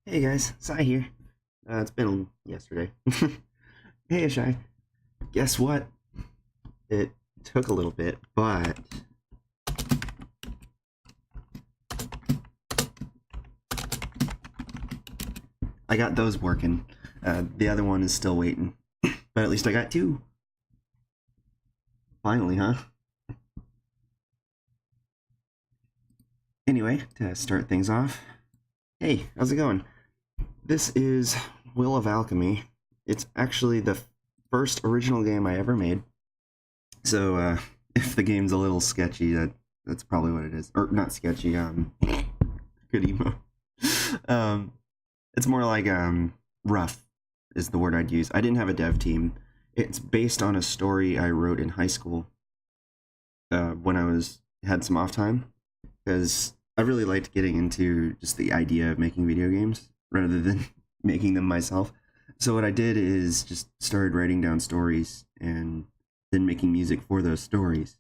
Hey guys, Sai here. It's been yesterday. Hey Shai. Guess what? It took a little bit, but I got those working. The other one is still waiting, but at least I got two. Finally, huh? Anyway, to start things off, hey, how's it going? This is Will of Alchemy. It's actually the first original game I ever made. So, if the game's a little sketchy, that's probably what it is. Or, not sketchy, good emo. It's more like, rough is the word I'd use. I didn't have a dev team. It's based on a story I wrote in high school, when I had some off time, because I really liked getting into just the idea of making video games rather than making them myself. So what I did is just started writing down stories and then making music for those stories.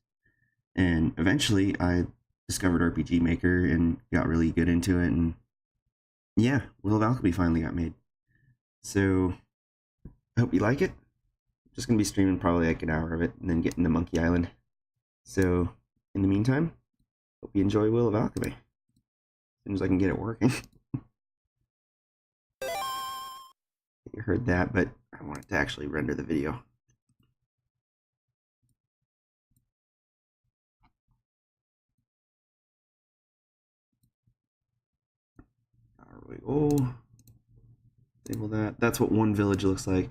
And eventually I discovered RPG Maker and got really good into it, and yeah, Will of Alchemy finally got made. So I hope you like it. I'm just gonna be streaming probably like an hour of it and then get into Monkey Island. So in the meantime, hope you enjoy Will of Alchemy. As soon as I can get it working. You heard that, but I wanted to actually render the video. There we go. Disable that. That's what one village looks like.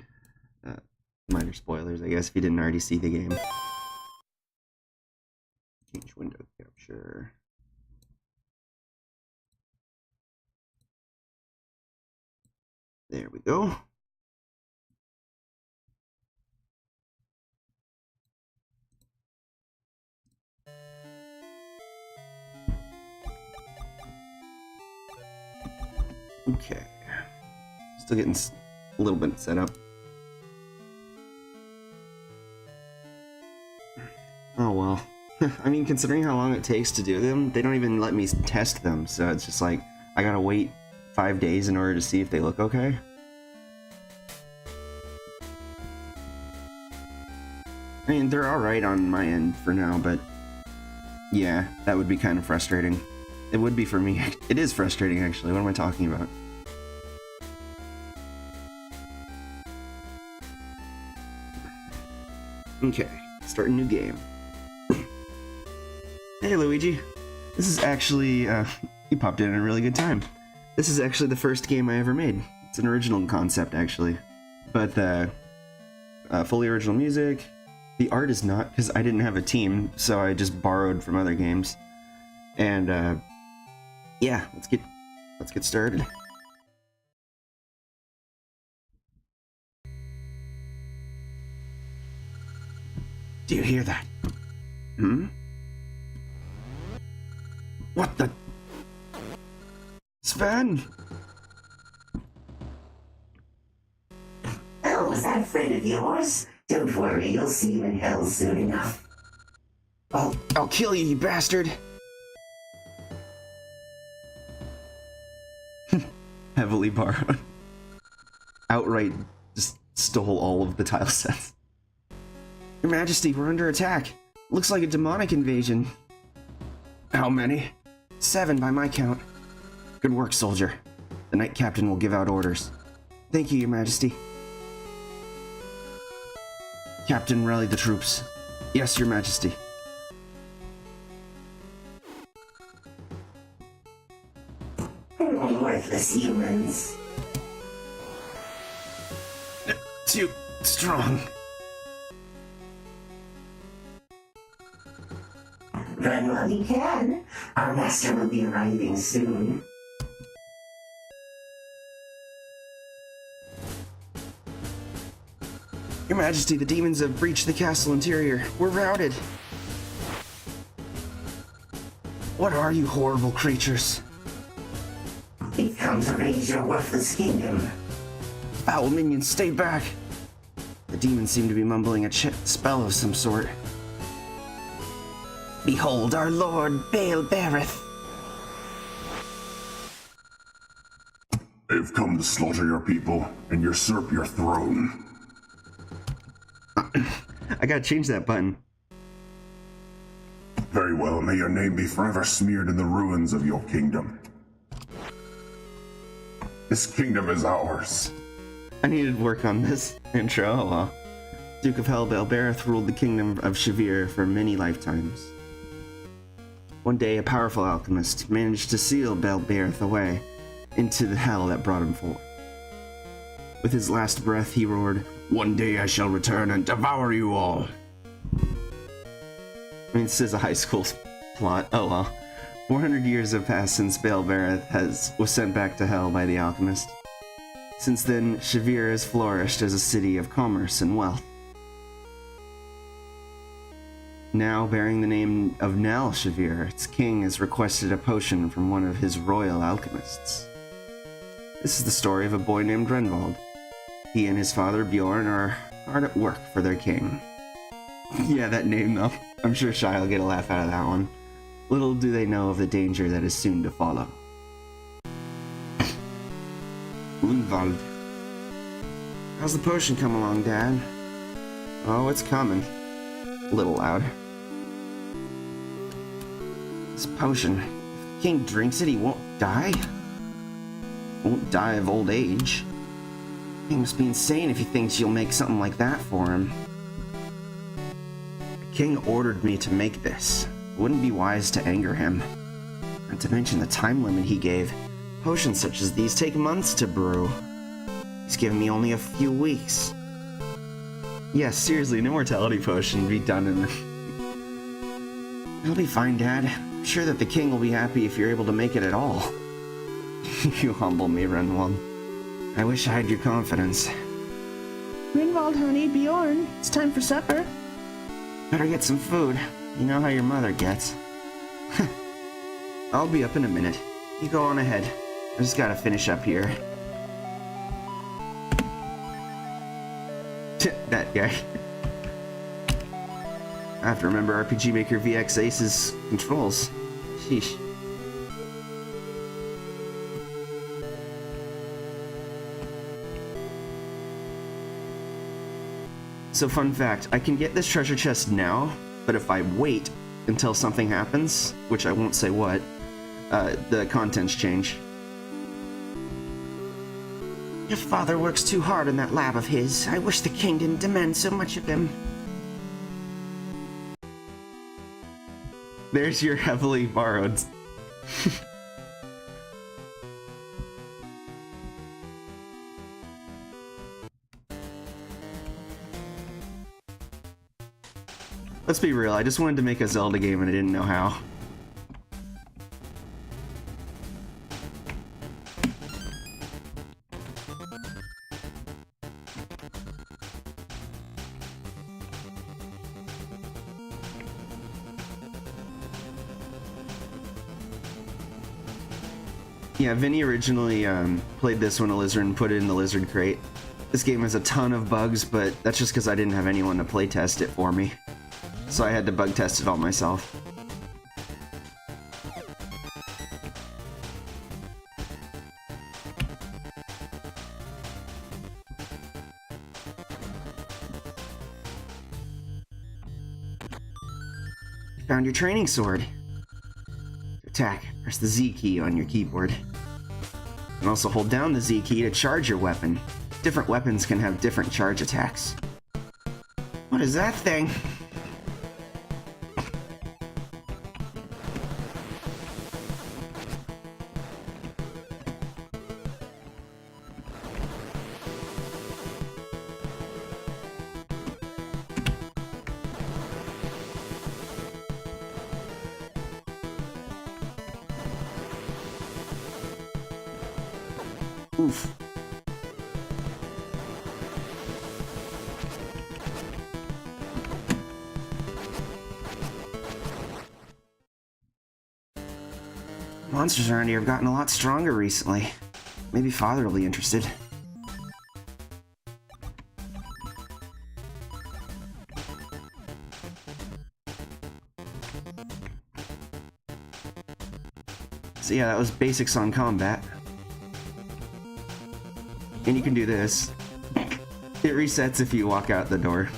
Minor spoilers, I guess, if you didn't already see the game. Change window capture. There we go. Okay. Still getting a little bit set up. Oh well. I mean, considering how long it takes to do them, they don't even let me test them, so it's just like, I gotta wait 5 days in order to see if they look okay. I mean, they're alright on my end for now, but yeah, that would be kind of frustrating. It would be for me. It is frustrating, actually. What am I talking about? Okay, start a new game. Hey, Luigi. This is actually, you popped in at a really good time. This is actually the first game I ever made. It's an original concept, actually. But, fully original music. The art is not, because I didn't have a team, so I just borrowed from other games. And, yeah, let's get started. Do you hear that? Hmm? What the? Sven! Oh, was that a friend of yours? Don't worry, you'll see him in hell soon enough. I'll kill you, you bastard! Heavily borrowed. Outright just stole all of the tile sets. Your Majesty, we're under attack. Looks like a demonic invasion. How many? 7 by my count. Good work, soldier. The Knight Captain will give out orders. Thank you, Your Majesty. Captain, rally the troops. Yes, Your Majesty. Worthless humans. Too strong. Run while you can. Our master will be arriving soon. Your Majesty, the demons have breached the castle interior. We're routed. What are you horrible creatures? We've come to raise your worthless kingdom. Foul minions, stay back! The demons seem to be mumbling a spell of some sort. Behold our Lord Baal Bareth! A have come to slaughter your people and usurp your throne. I gotta change that button. Very well, may your name be forever smeared in the ruins of your kingdom. This kingdom is ours. I needed work on this intro. Oh well. Duke of Hell Belbereth ruled the kingdom of Shavir for many lifetimes. One day, a powerful alchemist managed to seal Belbereth away into the hell that brought him forth. With his last breath, he roared, "One day I shall return and devour you all." I mean, this is a high school plot. Oh well. 400 years have passed since Belbereth was sent back to hell by the alchemist. Since then, Shavir has flourished as a city of commerce and wealth. Now bearing the name of Nal Shavir, its king has requested a potion from one of his royal alchemists. This is the story of a boy named Renwald. He and his father Bjorn are hard at work for their king. Yeah, that name though. I'm sure Shai will get a laugh out of that one. Little do they know of the danger that is soon to follow. Renwald. How's the potion come along, Dad? Oh, it's coming. A little loud. This potion, if the king drinks it, he won't die? Won't die of old age. He must be insane if he thinks you'll make something like that for him. The king ordered me to make this. It wouldn't be wise to anger him. Not to mention the time limit he gave. Potions such as these take months to brew. He's given me only a few weeks. Yes, seriously, an immortality potion would be done in... It'll be fine, Dad. I'm sure that the king will be happy if you're able to make it at all. You humble me, Renwald. I wish I had your confidence. Renwald, honey, Bjorn, it's time for supper. Better get some food. You know how your mother gets. I'll be up in a minute. You go on ahead. I just gotta finish up here. That guy. I have to remember RPG Maker VX Ace's controls. Sheesh. So fun fact, I can get this treasure chest now, but if I wait until something happens, which I won't say what, the contents change. Your father works too hard in that lab of his. I wish the king didn't demand so much of him. There's your heavily borrowed. Let's be real, I just wanted to make a Zelda game and I didn't know how. Yeah, Vinny originally played this when a lizard and put it in the lizard crate. This game has a ton of bugs, but that's just because I didn't have anyone to play test it for me. So I had to bug test it all myself. You found your training sword. To attack, press the Z key on your keyboard. You can also hold down the Z key to charge your weapon. Different weapons can have different charge attacks. What is that thing? Oof. Monsters around here have gotten a lot stronger recently. Maybe Father will be interested. So yeah, that was basics on combat. And you can do this. It resets if you walk out the door.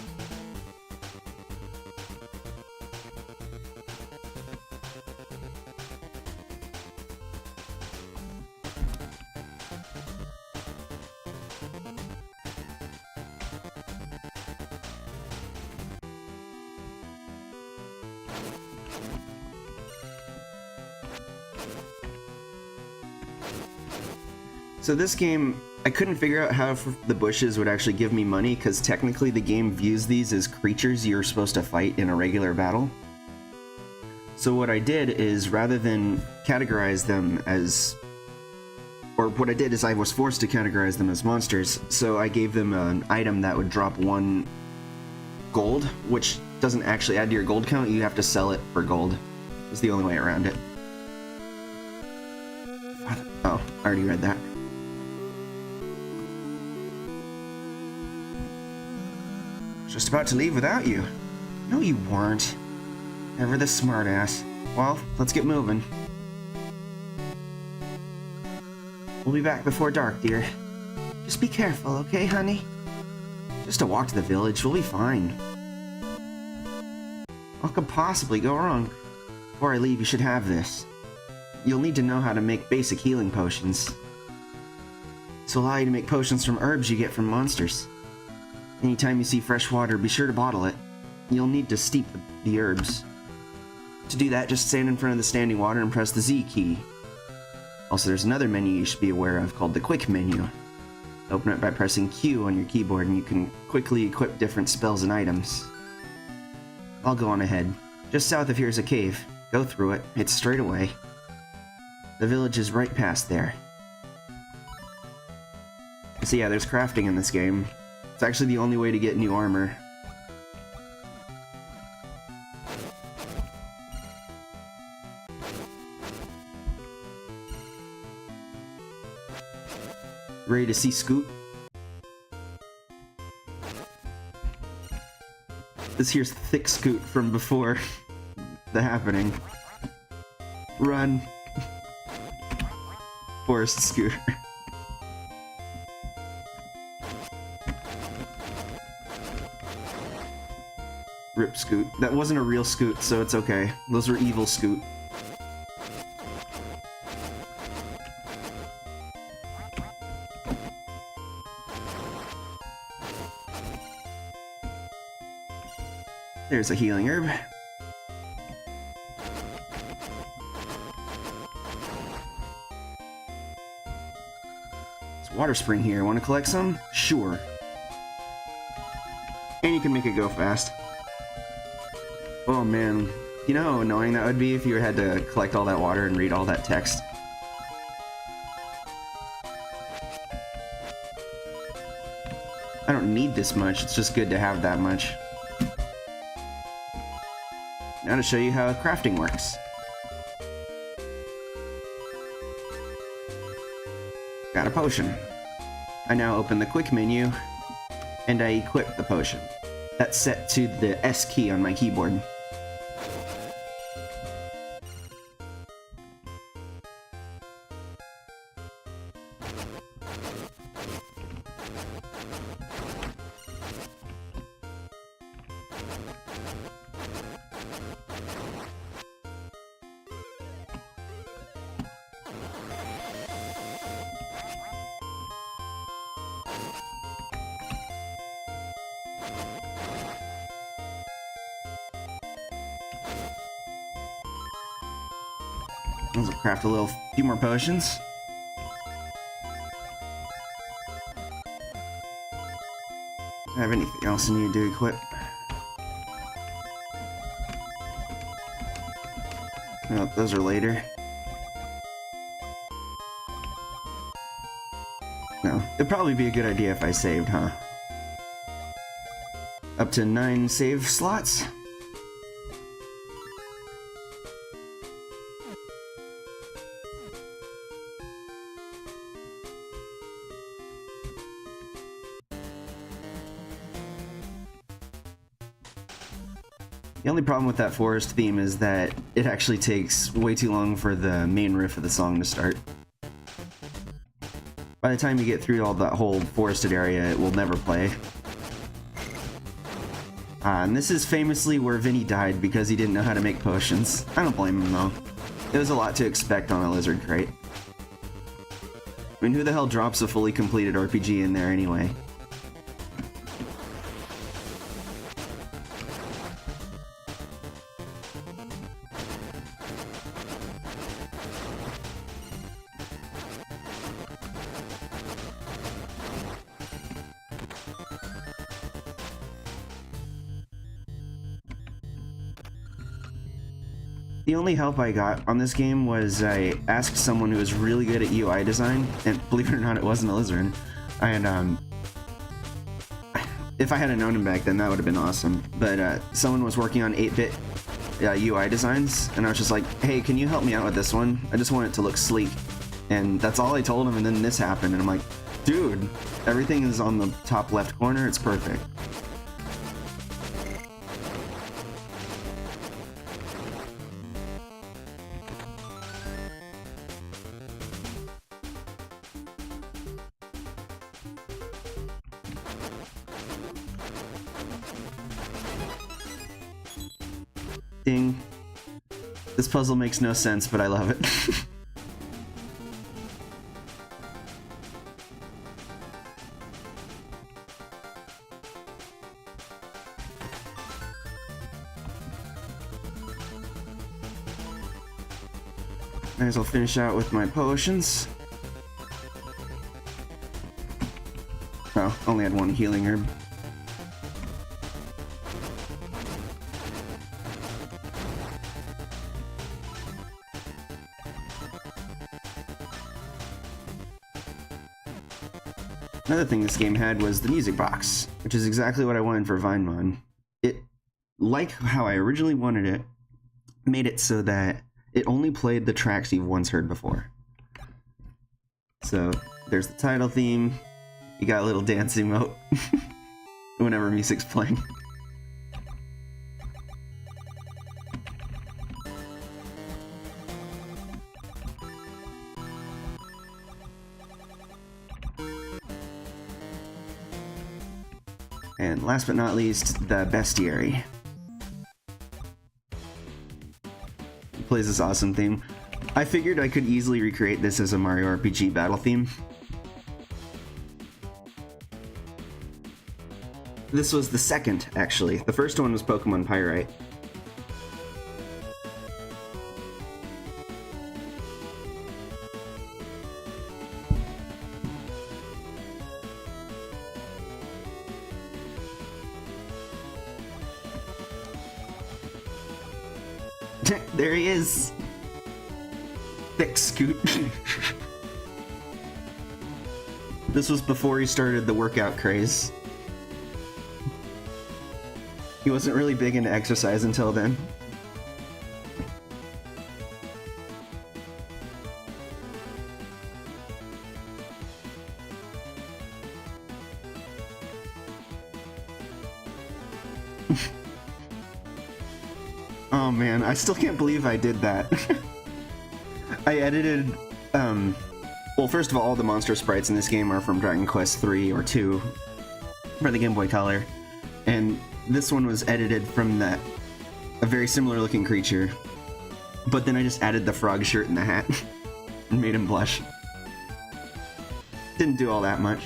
So this game, I couldn't figure out how the bushes would actually give me money, because technically the game views these as creatures you're supposed to fight in a regular battle. So what I did is, rather than categorize them as... Or what I did is I was forced to categorize them as monsters, so I gave them an item that would drop 1 gold, which doesn't actually add to your gold count, you have to sell it for gold. It's the only way around it. Oh, I already read that. Just about to leave without you. No, you weren't. Ever the smartass. Well, let's get moving. We'll be back before dark, dear. Just be careful, okay, honey? Just a walk to the village, we'll be fine. What could possibly go wrong? Before I leave, you should have this. You'll need to know how to make basic healing potions. This will allow you to make potions from herbs you get from monsters. Anytime you see fresh water, be sure to bottle it. You'll need to steep the herbs. To do that, just stand in front of the standing water and press the Z key. Also, there's another menu you should be aware of called the Quick menu. Open it by pressing Q on your keyboard and you can quickly equip different spells and items. I'll go on ahead. Just south of here is a cave. Go through it. It's straight away. The village is right past there. So yeah, there's crafting in this game. It's actually the only way to get new armor. Ready to see Scoot? This here's Thick Scoot from before the happening. Run. Forest Scooter. Rip Scoot. That wasn't a real Scoot, so it's okay. Those were evil Scoot. There's a healing herb. It's a water spring here. Want to collect some? Sure. And you can make it go fast. Oh man, you know how annoying that would be if you had to collect all that water and read all that text? I don't need this much, it's just good to have that much. Now to show you how crafting works. Got a potion. I now open the quick menu, and I equip the potion. That's set to the S key on my keyboard. Let's craft a few more potions. Do I have anything else I need to equip? No, those are later. No, it'd probably be a good idea if I saved, huh? Up to 9 save slots. The only problem with that forest theme is that it actually takes way too long for the main riff of the song to start. By the time you get through all that whole forested area, it will never play. And this is famously where Vinny died because he didn't know how to make potions. I don't blame him though. It was a lot to expect on a lizard crate. I mean, who the hell drops a fully completed RPG in there anyway? The only help I got on this game was I asked someone who was really good at UI design, and believe it or not, it wasn't a lizard. And if I had known him back then, that would have been awesome. But someone was working on 8-bit UI designs, and I was just like, hey, can you help me out with this one? I just want it to look sleek. And that's all I told him, and then this happened, and I'm like, dude, everything is on the top left corner, it's perfect. Ding. This puzzle makes no sense, but I love it. Might as well finish out with my potions. Oh, only had one healing herb. Another thing this game had was the music box, which is exactly what I wanted for Vinemon. It, like how I originally wanted it, made it so that it only played the tracks you've once heard before. So there's the title theme, you got a little dance emote whenever music's playing. And last but not least, the bestiary. It plays this awesome theme. I figured I could easily recreate this as a Mario RPG battle theme. This was the second, actually. The first one was Pokemon Pyrite. There he is! Thick Scoot. This was before he started the workout craze. He wasn't really big into exercise until then. Oh man, I still can't believe I did that. I edited, well, first of all the monster sprites in this game are from Dragon Quest 3 or 2 for the Game Boy Color, and this one was edited from a very similar looking creature, but then I just added the frog shirt and the hat and made him blush. Didn't do all that much.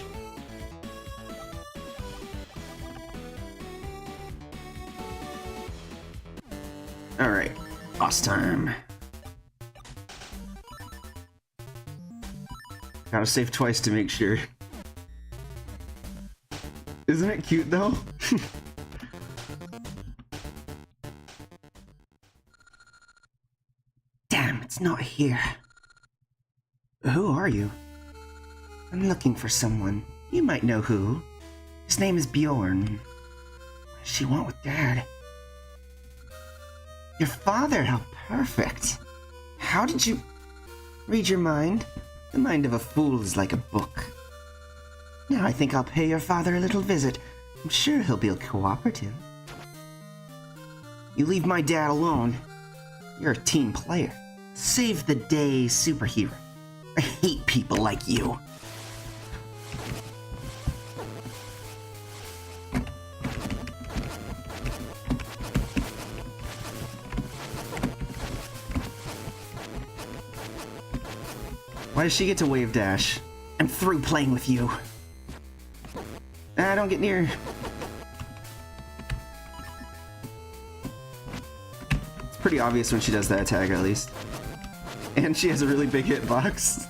Alright, boss time. Gotta save twice to make sure. Isn't it cute though? Damn, it's not here. Who are you? I'm looking for someone. You might know who. His name is Bjorn. What does she want with Dad? Your father, how perfect. How did you read your mind? The mind of a fool is like a book. Now I think I'll pay your father a little visit. I'm sure he'll be cooperative. You leave my dad alone. You're a team player. Save the day superhero. I hate people like you. Why does she get to wave dash? I'm through playing with you. Ah, don't get near. It's pretty obvious when she does that attack, at least. And she has a really big hitbox.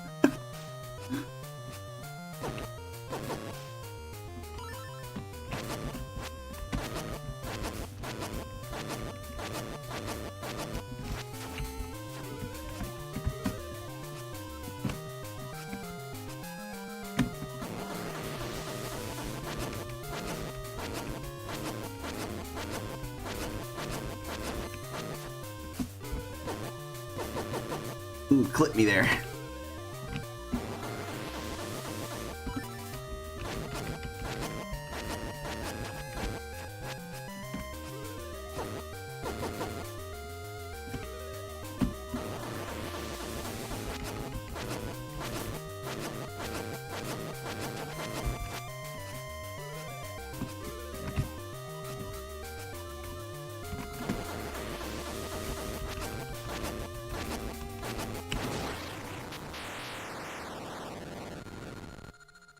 Ooh, clip me there.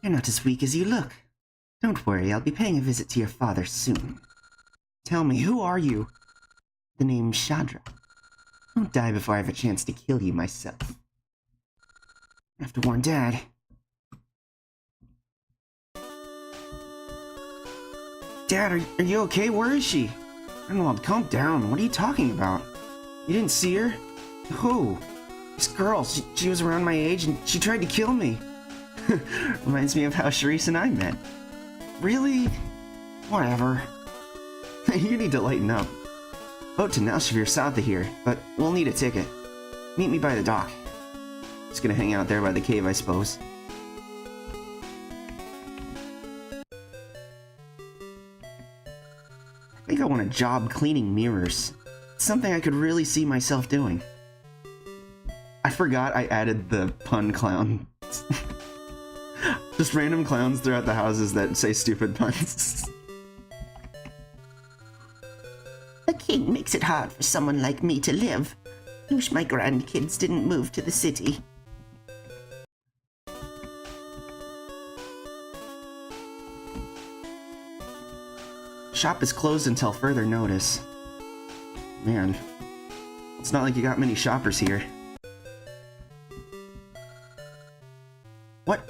You're not as weak as you look. Don't worry, I'll be paying a visit to your father soon. Tell me, who are you? The name's Shadra. Don't die before I have a chance to kill you myself. I have to warn Dad. Dad, are you okay? Where is she? Grindelwald, calm down. What are you talking about? You didn't see her? Who? This girl. She was around my age and she tried to kill me. Reminds me of how Charisse and I met. Really? Whatever. You need to lighten up. Boat to Nalshavir south of here, but we'll need a ticket. Meet me by the dock. Just gonna hang out there by the cave, I suppose. I think I want a job cleaning mirrors. It's something I could really see myself doing. I forgot I added the pun clown. Just random clowns throughout the houses that say stupid puns. The king makes it hard for someone like me to live. I wish my grandkids didn't move to the city. Shop is closed until further notice. Man, it's not like you got many shoppers here. What?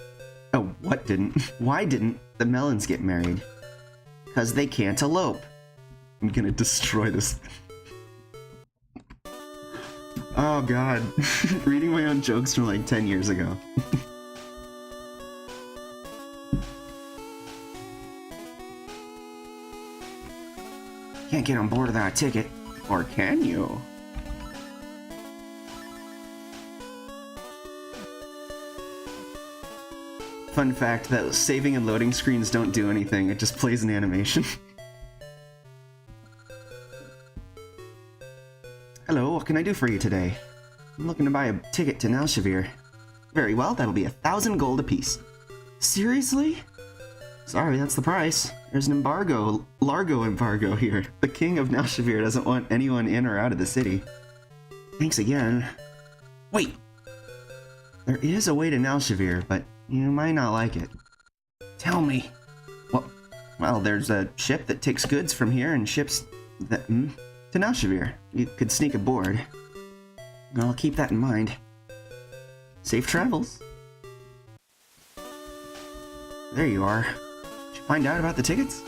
Oh, what didn't? Why didn't the Melons get married? Because they can't elope. I'm gonna destroy this. Oh god. Reading my own jokes from like 10 years ago. Can't get on board without a ticket. Or can you? Fun fact that saving and loading screens don't do anything, it just plays an animation. Hello, what can I do for you today? I'm looking to buy a ticket to Nalshavir. Very well, that'll be 1,000 gold apiece. Seriously? Sorry, that's the price. There's an embargo, Largo embargo here. The king of Nalshavir doesn't want anyone in or out of the city. Thanks again. Wait! There is a way to Nalshavir, but you might not like it. Tell me. Well, there's a ship that takes goods from here and ships them to Nalshavir. You could sneak aboard. I'll keep that in mind. Safe travels. There you are. Did you find out about the tickets?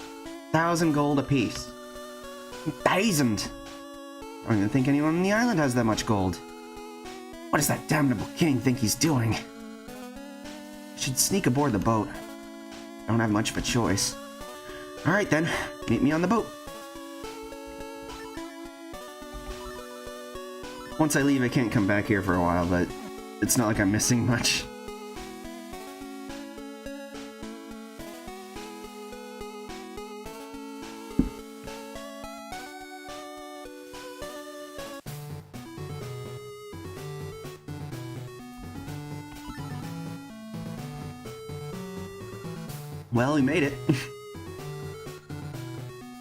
1,000 gold apiece. 1,000! I don't even think anyone on the island has that much gold. What does that damnable king think he's doing? I should sneak aboard the boat. I don't have much of a choice. Alright then, meet me on the boat. Once I leave, I can't come back here for a while, but it's not like I'm missing much. Well, we made it.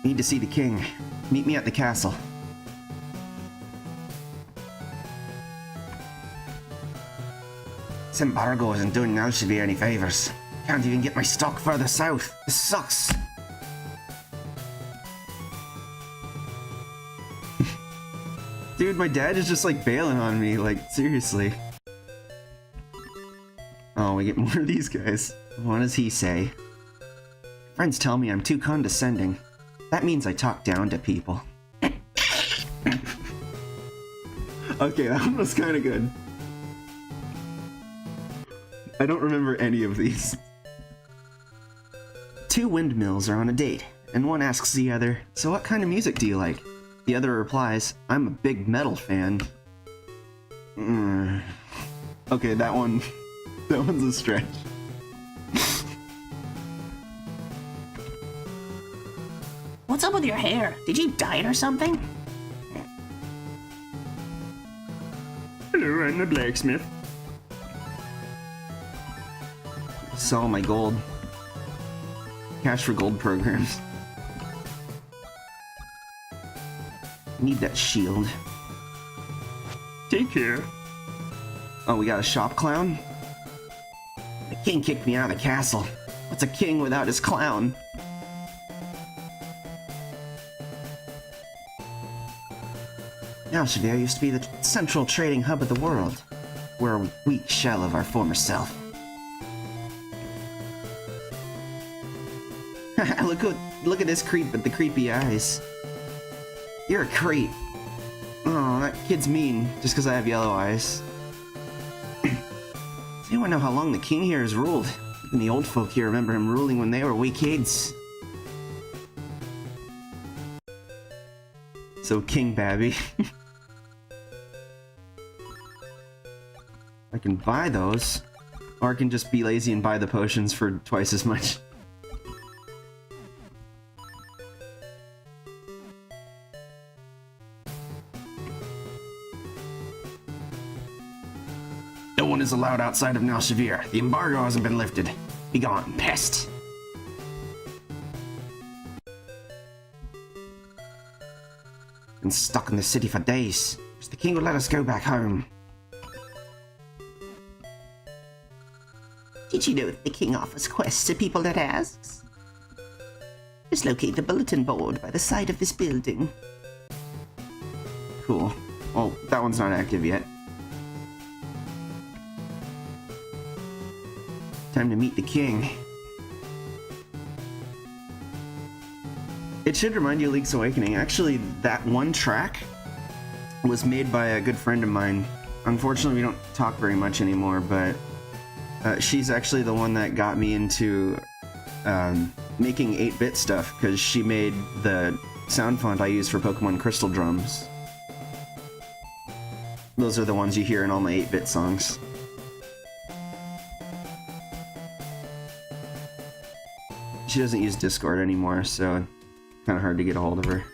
Need to see the king. Meet me at the castle. This embargo isn't doing Alchemy any favors. Can't even get my stock further south. This sucks. Dude, my dad is just like bailing on me, like, seriously. Oh, we get more of these guys. What does he say? Friends tell me I'm too condescending. That means I talk down to people. Okay, that one was kind of good. I don't remember any of these. Two windmills are on a date, and one asks the other, "So what kind of music do you like?" The other replies, "I'm a big metal fan." Okay, that one's a stretch. What's up with your hair? Did you dye it or something? Hello, I'm the blacksmith. Sell my gold. Cash for gold programs. Need that shield. Take care. Oh, we got a shop clown? The king kicked me out of the castle. What's a king without his clown? Alchemy used to be the central trading hub of the world. We're a weak shell of our former self. look at this creep with the creepy eyes. You're a creep. Oh, that kid's mean, just because I have yellow eyes. Does anyone know how long the king here has ruled? Even the old folk here remember him ruling when they were wee kids. So, King Babby. I can buy those, or I can just be lazy and buy the potions for twice as much. No one is allowed outside of Nalshavir. The embargo hasn't been lifted. Be gone, pest. Been stuck in the city for days. Wish the king would let us go back home. Did you know that the king offers quests to people that asks? Just locate the bulletin board by the side of this building. Cool. Well, that one's not active yet. Time to meet the king. It should remind you of Link's Awakening. Actually, that one track was made by a good friend of mine. Unfortunately, we don't talk very much anymore, but she's actually the one that got me into making 8-bit stuff, because she made the sound font I use for Pokemon Crystal Drums. Those are the ones you hear in all my 8-bit songs. She doesn't use Discord anymore, so kind of hard to get a hold of her.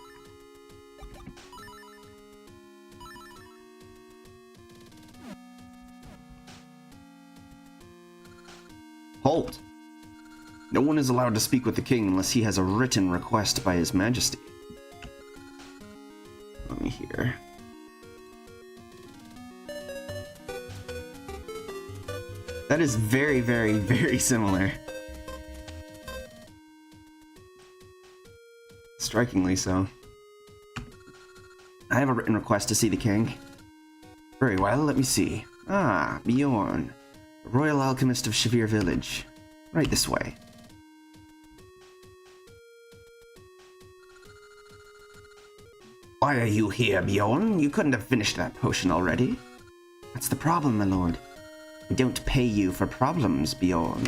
Halt! No one is allowed to speak with the king unless he has a written request by his majesty. Let me hear. That is very, very, very similar. Strikingly so. I have a written request to see the king. Very well, let me see. Ah, Bjorn. The Royal Alchemist of Shavir Village. Right this way. Why are you here, Bjorn? You couldn't have finished that potion already. That's the problem, my lord. I don't pay you for problems, Bjorn.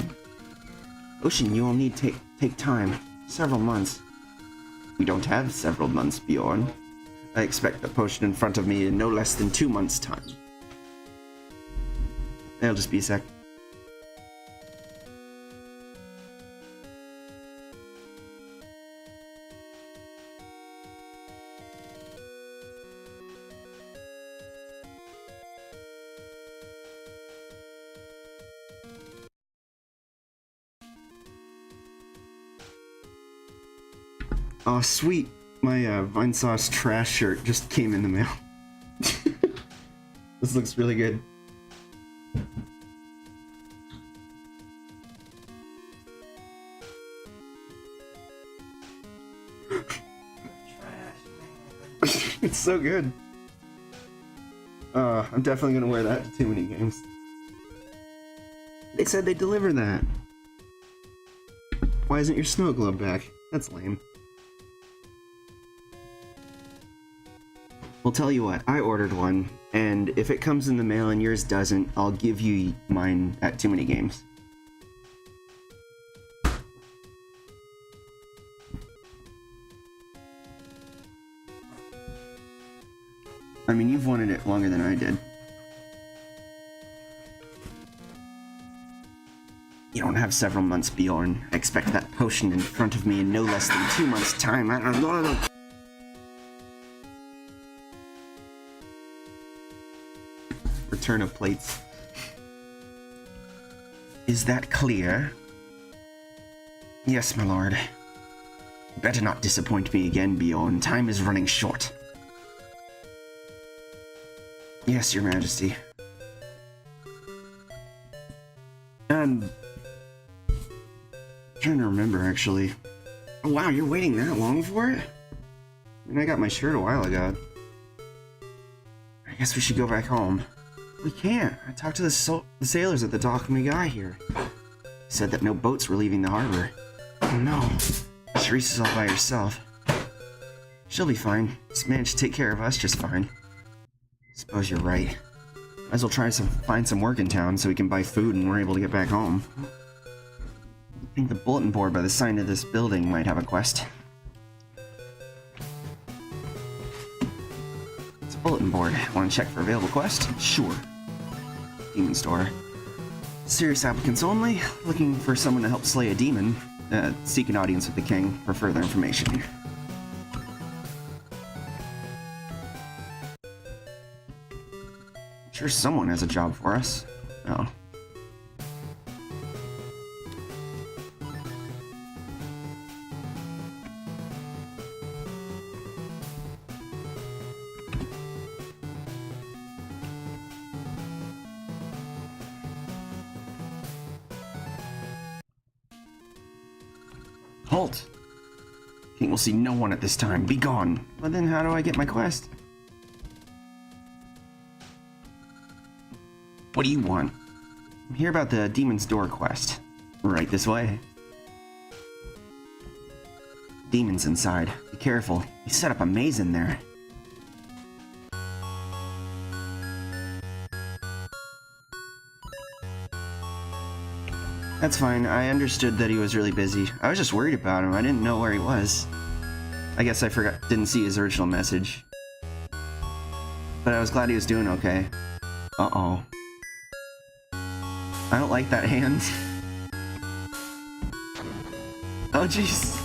Potion you will need take time. Several months. We don't have several months, Bjorn. I expect the potion in front of me in no less than 2 months' time. It'll just be a sec. Oh, sweet. My Vine Sauce trash shirt just came in the mail. This looks really good. It's so good. I'm definitely gonna wear that to too many games. They said they'd deliver that. Why isn't your snow globe back? That's lame. Well, tell you what, I ordered one, and if it comes in the mail and yours doesn't, I'll give you mine at too many games. I mean, you've wanted it longer than I did. You don't have several months, Bjorn. I expect that potion in front of me in no less than 2 months' time. Return of plates. Is that clear? Yes, my lord. Better not disappoint me again, Bjorn. Time is running short. Yes, your majesty. And... trying to remember, actually. Oh, wow, you're waiting that long for it? I mean, I got my shirt a while ago. I guess we should go back home. We can't. I talked to the sailors at the dock when we got here. They said that no boats were leaving the harbor. Oh no. Sharice is all by herself. She'll be fine. Just managed to take care of us just fine. Suppose you're right. Might as well try to find some work in town so we can buy food and we're able to get back home. I think the bulletin board by the sign of this building might have a quest. It's a bulletin board. Want to check for available quest? Sure. Demon store. Serious applicants only. Looking for someone to help slay a demon. Seek an audience with the king for further information. Sure someone has a job for us. Oh. Halt! King will see no one at this time. Be gone. But then how do I get my quest? What do you want? I'm here about the Demon's Door quest. Right this way. Demons inside. Be careful. He set up a maze in there. That's fine. I understood that he was really busy. I was just worried about him. I didn't know where he was. I guess I didn't see his original message. But I was glad he was doing okay. Uh-oh. I don't like that hand. Oh, jeez.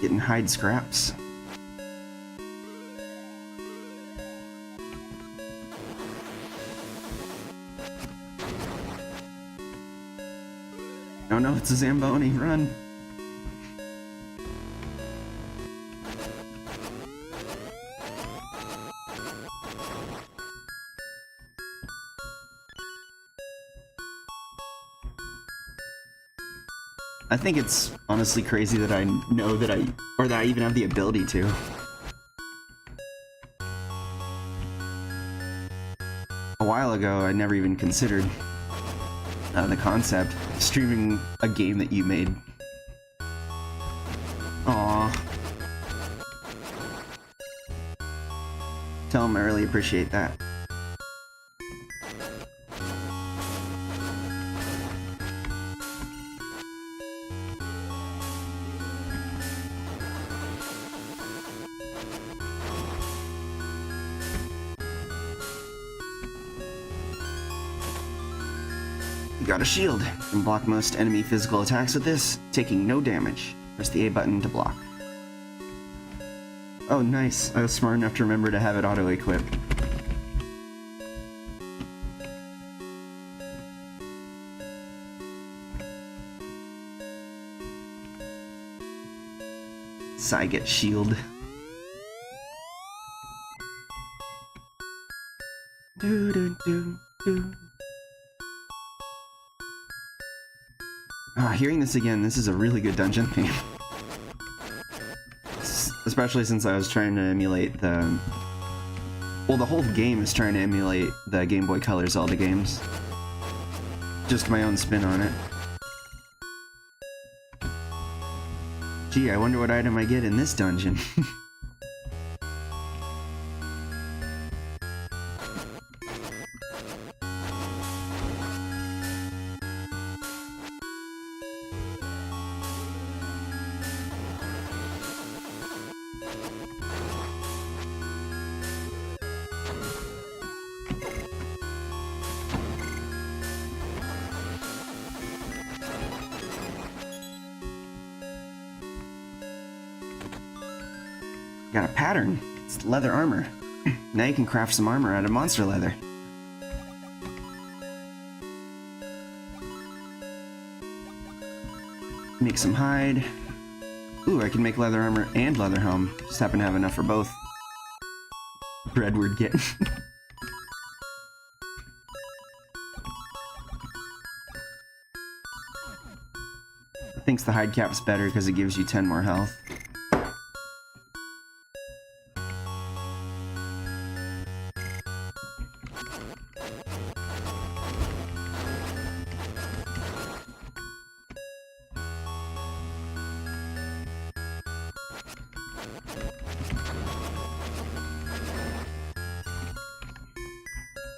Getting hide scraps. Oh no, it's a Zamboni, run! I think it's honestly crazy that I know that I even have the ability to. A while ago, I never even considered the concept of streaming a game that you made. Aww. Tell him I really appreciate that. You got a shield. You can block most enemy physical attacks with this, taking no damage. Press the A button to block. Oh, nice. I was smart enough to remember to have it auto-equip. Psy get shield. Do, do, do, do. Hearing this again, this is a really good dungeon theme. Especially since I was trying to emulate the... Well, the whole game is trying to emulate the Game Boy Color Zelda games. Just my own spin on it. Gee, I wonder what item I get in this dungeon. Got a pattern. It's leather armor. Now you can craft some armor out of monster leather. Make some hide. Ooh, I can make leather armor and leather helm. Just happen to have enough for both. Redward get. Thinks the hide cap's better because it gives you 10 more health.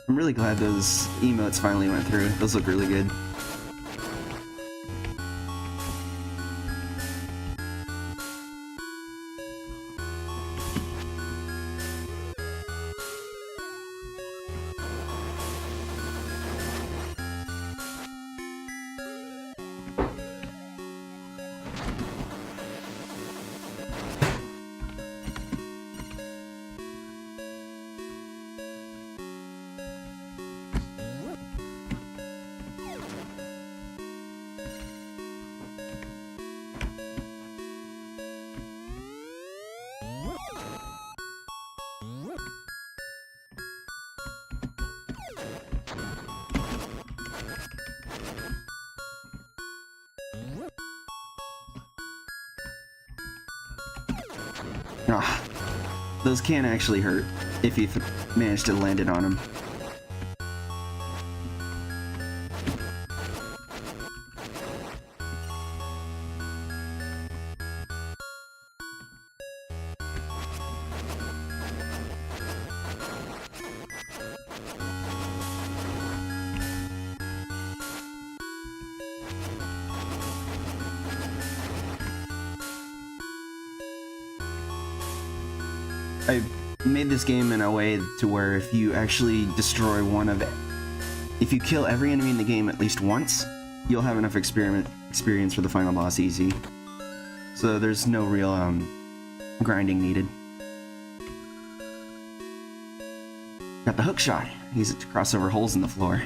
I'm really glad those emotes finally went through. Those look really good. Ah, those can actually hurt if you manage to land it on them. I made this game in a way to where if you actually destroy one of it, if you kill every enemy in the game at least once, you'll have enough experience for the final boss easy. So there's no real grinding needed. Got the hook shot. Use it to cross over holes in the floor.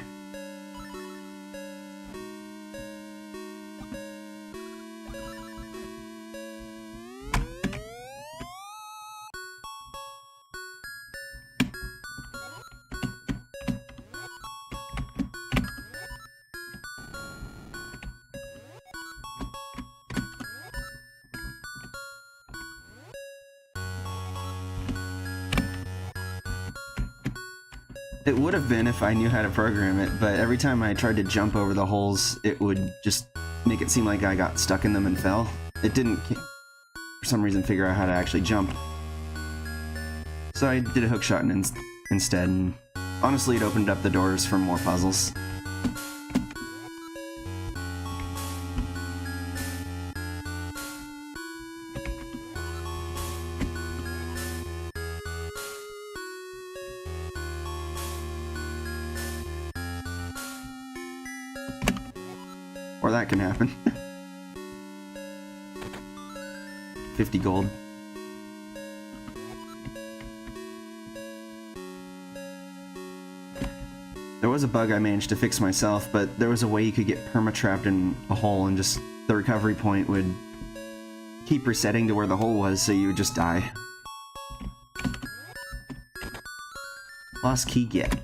It would have been if I knew how to program it, but every time I tried to jump over the holes, it would just make it seem like I got stuck in them and fell. It didn't, for some reason, figure out how to actually jump. So I did a hook shot instead, and honestly, it opened up the doors for more puzzles. Or that can happen. 50 gold. There was a bug I managed to fix myself, but there was a way you could get perma-trapped in a hole and just the recovery point would keep resetting to where the hole was, so you would just die. Lost key get.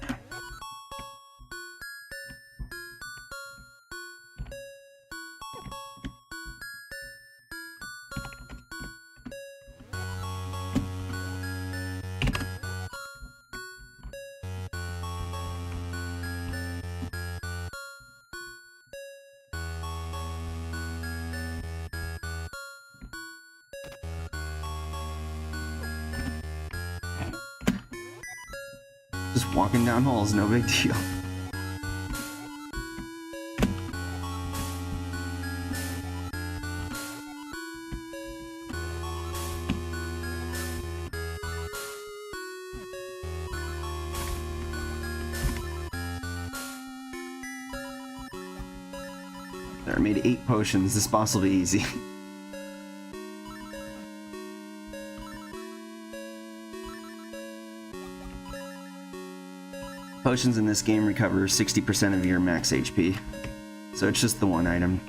Just walking down holes, no big deal. There, I made 8 potions. This boss will be easy. Potions in this game recover 60% of your max HP, so it's just the one item.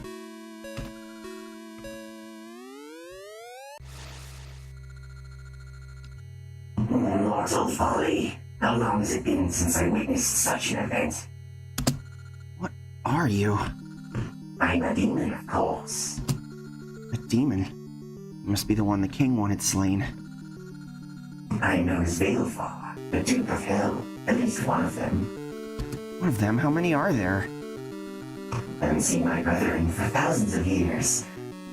Mortal folly. How long has it been since I witnessed such an event? What are you? I'm a demon, of course. A demon? You must be the one the king wanted slain. I'm known as Veilfar, the Duke of Hell. At least one of them. One of them? How many are there? I haven't seen my brethren for thousands of years.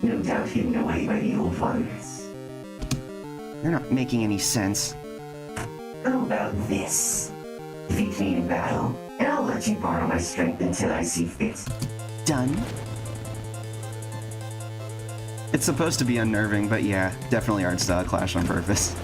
No doubt hidden away by the old ones. You're not making any sense. How about this? Defeat me in battle, and I'll let you borrow my strength until I see fit. Done? It's supposed to be unnerving, but yeah, definitely art style clash on purpose.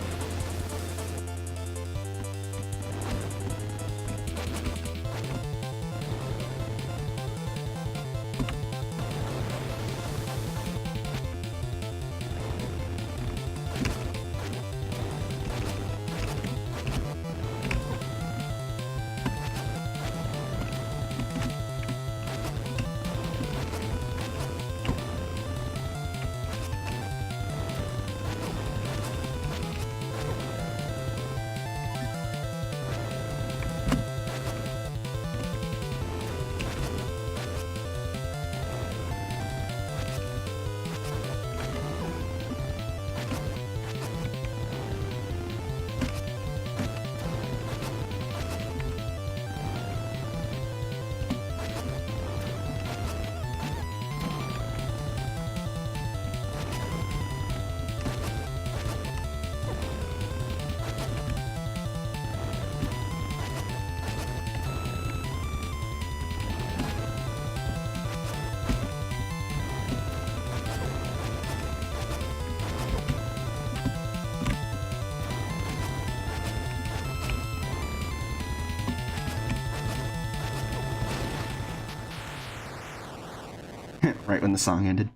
Right when the song ended.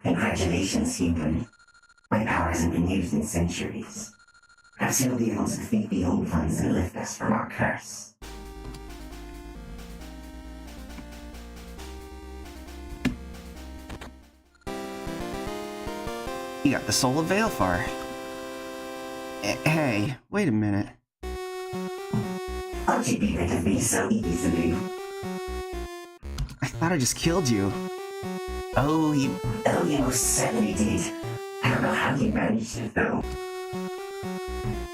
Congratulations, human. My power hasn't been used in centuries. Perhaps you'll be able to defeat the old ones and lift us from our curse. You got the soul of Veilfar. Hey, wait a minute. How'd you be rid of me so easily? I thought I just killed you. Oh, you most certainly did. I don't know how you managed it, though.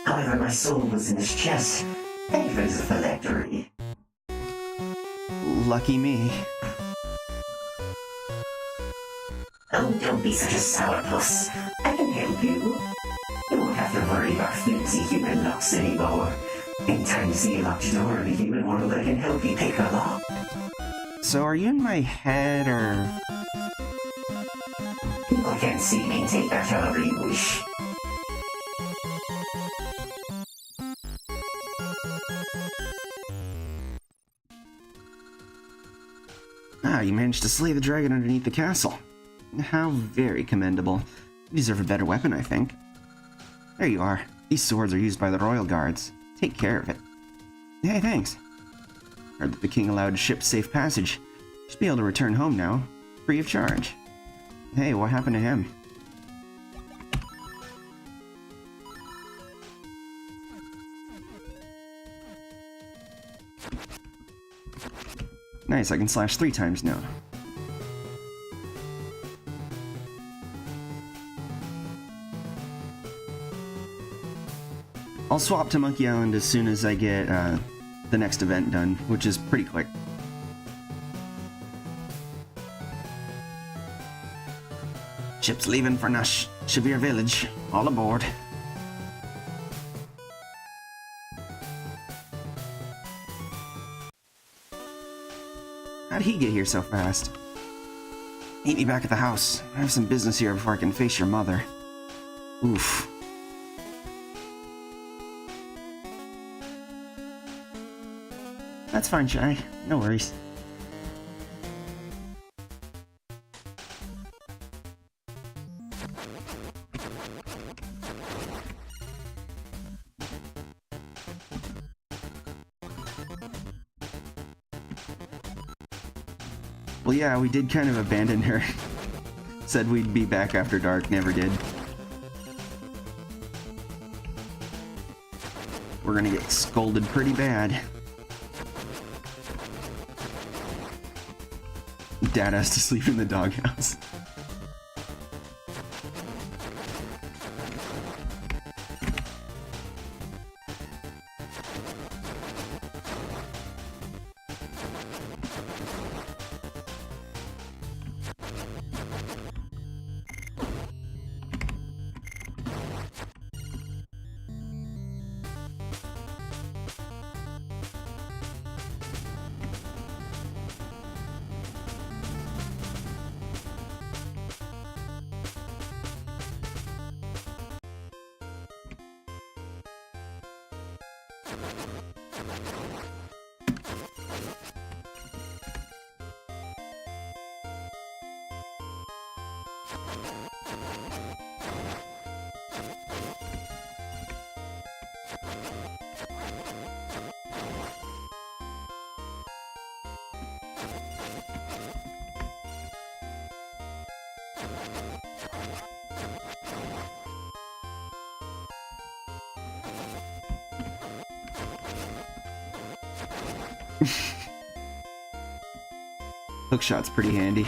However, my soul was in this chest. Thank you for the phylactery. lucky me. Oh, don't be such a sourpuss. I can help you. You won't have to worry about flimsy human locks anymore. Anytime you see a locked door in a human world, I can help you pick a lock. So are you in my head, or...? People can't see me. Take that however you wish. Ah, you managed to slay the dragon underneath the castle. How very commendable. You deserve a better weapon, I think. There you are. These swords are used by the royal guards. Take care of it. Hey, thanks. Heard that the king allowed ships safe passage. Should be able to return home now, free of charge. Hey, what happened to him? Nice, I can slash 3 times now. I'll swap to Monkey Island as soon as I get the next event done, which is pretty quick. Ships leaving for Nash Shavir Village. All aboard. How'd he get here so fast? Meet me back at the house. I have some business here before I can face your mother. Oof. That's fine, Shy. No worries. Well, yeah, we did kind of abandon her. Said we'd be back after dark, never did. We're gonna get scolded pretty bad. Dad has to sleep in the doghouse. Hookshot's pretty handy.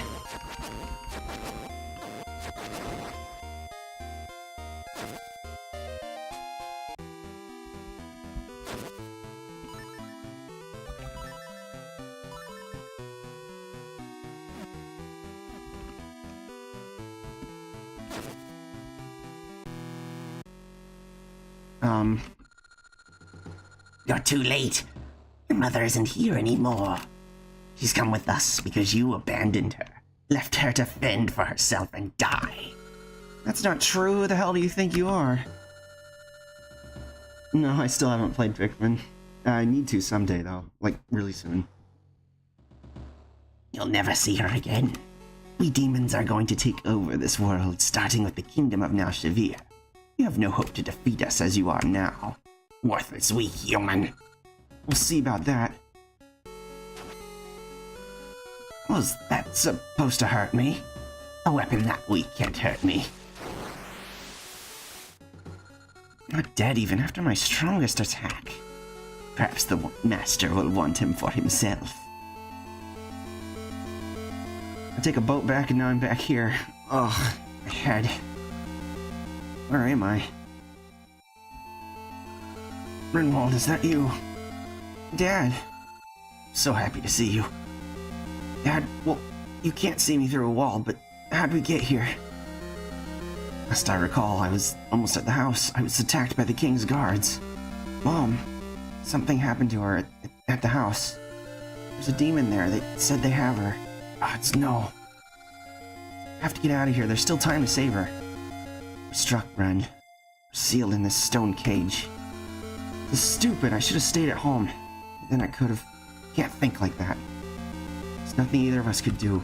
You're too late. Your mother isn't here anymore. She's come with us because you abandoned her. Left her to fend for herself and die. That's not true. Who the hell do you think you are? No, I still haven't played Pikmin. I need to someday, though. Like, really soon. You'll never see her again. We demons are going to take over this world, starting with the kingdom of Nashvir. You have no hope to defeat us as you are now. Worthless, weak human. We'll see about that. Was that supposed to hurt me? A weapon that weak can't hurt me. Not dead even after my strongest attack. Perhaps the master will want him for himself. I take a boat back and now I'm back here. Ugh, my head. Where am I? Ringwald, is that you? Dad. So happy to see you. Dad, well, you can't see me through a wall, but how'd we get here? Last I recall, I was almost at the house. I was attacked by the king's guards. Mom, something happened to her at the house. There's a demon there. They said they have her. Odds no. I have to get out of here. There's still time to save her. We're struck, Ren. We're sealed in this stone cage. This is stupid. I should have stayed at home. Then I could have. Can't think like that. There's nothing either of us could do.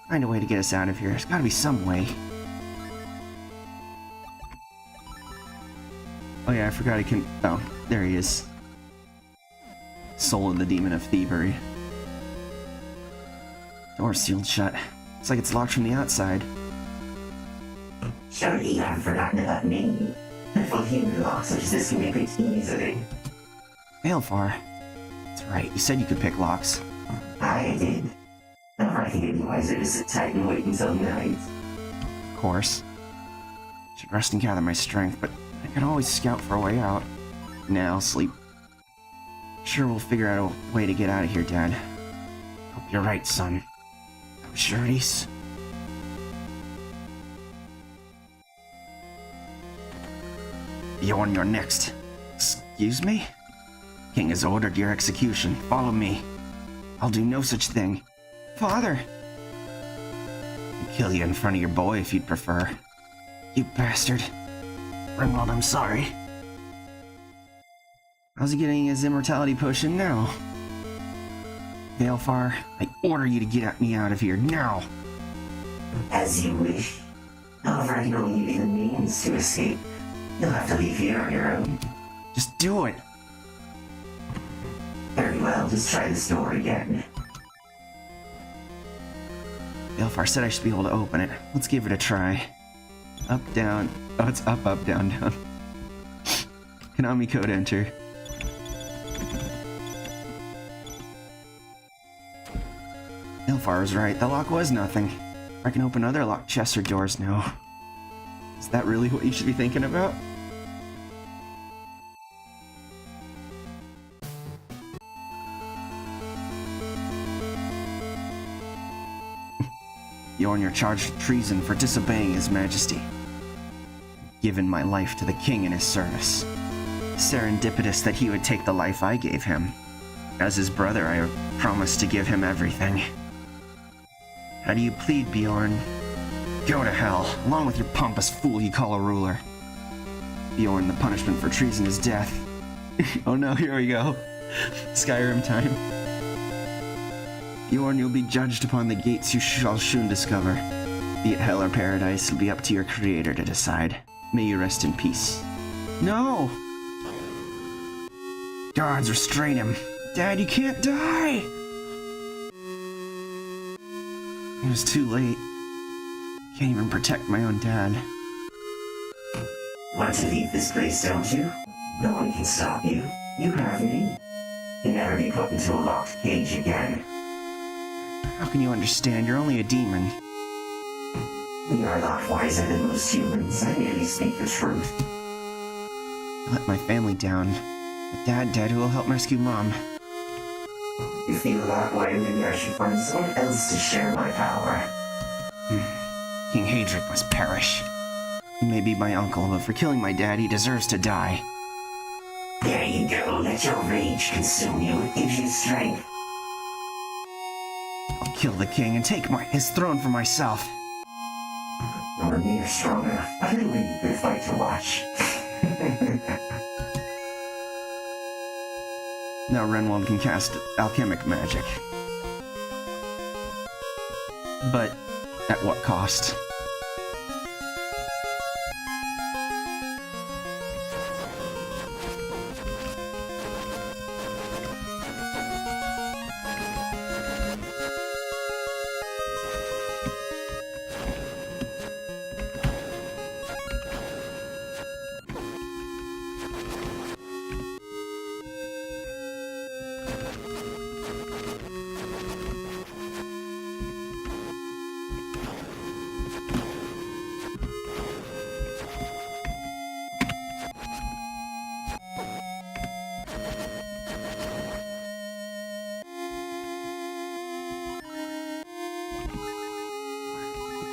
Find a way to get us out of here. There's gotta be some way. Oh yeah, I forgot I can... Oh, there he is. Soul of the Demon of Thievery. Door sealed shut. Looks like it's locked from the outside. Surely you haven't forgotten about me. A full human lock such as this can be picked easily. Balefar. That's right, you said you could pick locks. I did. However, I think it'd be wiser to sit tight and wait until night. Of course. Should rest and gather my strength, but I can always scout for a way out. Nah, I'll sleep. Sure, we'll figure out a way to get out of here, Dad. Hope you're right, son. Sure it is. Bjorn, you're next. Excuse me? King has ordered your execution. Follow me. I'll do no such thing. Father! I'd kill you in front of your boy if you'd prefer. You bastard. Renwald, I'm sorry. How's he getting his immortality potion now? Balefar, I order you to get me out of here now! As you wish. However, I can only give you the means to escape. You'll have to leave here on your own. Just do it! Very well, just try this door again. Balefar said I should be able to open it. Let's give it a try. Up, down. Oh, it's up, up, down, down. Konami code enter. Balefar was right. The lock was nothing. I can open other locked chests or doors now. Is that really what you should be thinking about? Bjorn, you're charged with treason for disobeying His Majesty. I've given my life to the king in his service. Serendipitous that he would take the life I gave him. As his brother, I promised to give him everything. How do you plead, Bjorn? Go to hell, along with your pompous fool you call a ruler. Bjorn, the punishment for treason is death. Oh no, here we go. Skyrim time. Bjorn, you'll be judged upon the gates you shall soon discover. Be it hell or paradise, it'll be up to your creator to decide. May you rest in peace. No! Guards, restrain him. Dad, you can't die! It was too late. Can't even protect my own dad. Want to leave this place, don't you? No one can stop you. You have me. You'll never be put into a locked cage again. How can you understand? You're only a demon. We are a lot wiser than most humans. I merely speak the truth. I let my family down. With Dad dead, who will help rescue Mom? You feel that way, maybe I should find someone else to share my power. King Hadric must perish. He may be my uncle, but for killing my dad, he deserves to die. There you go. Let your rage consume you. It gives you strength. I'll kill the king and take his throne for myself. Or maybe you're strong enough. But it'll be a good fight to watch. Now Renwald can cast alchemic magic. But at what cost?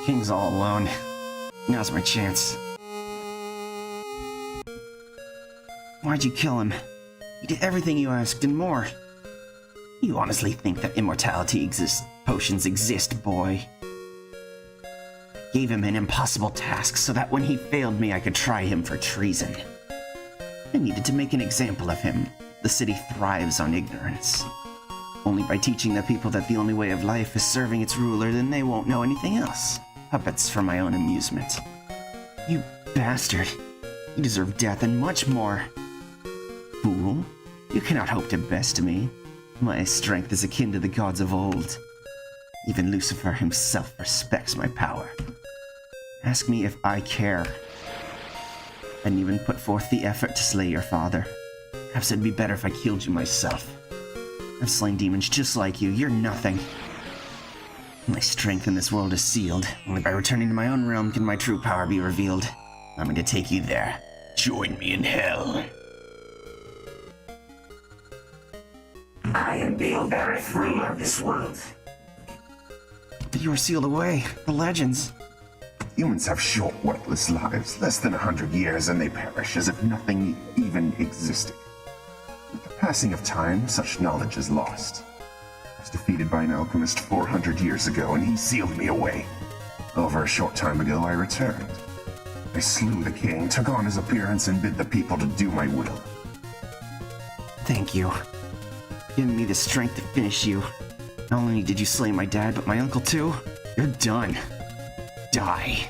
King's all alone. Now's my chance. Why'd you kill him? He did everything you asked and more. You honestly think that immortality potions exist, boy? I gave him an impossible task so that when he failed me, I could try him for treason. I needed to make an example of him. The city thrives on ignorance. Only by teaching the people that the only way of life is serving its ruler, then they won't know anything else. Puppets for my own amusement. You bastard. You deserve death and much more. Fool, you cannot hope to best me. My strength is akin to the gods of old. Even Lucifer himself respects my power. Ask me if I care. I didn't even put forth the effort to slay your father. Perhaps it'd be better if I killed you myself. I've slain demons just like you. You're nothing. My strength in this world is sealed. Only by returning to my own realm can my true power be revealed. I'm going to take you there. Join me in hell. I am Beelbereth, ruler of this world. But you were sealed away. The legends. Humans have short, worthless lives, less than 100 years, and they perish as if nothing even existed. With the passing of time, such knowledge is lost. A was defeated by an alchemist 400 years ago, and he sealed me away. Over a short time ago, I returned. I slew the king, took on his appearance, and bid the people to do my will. Thank you. For giving me the strength to finish you. Not only did you slay my dad, but my uncle too. You're done. Die.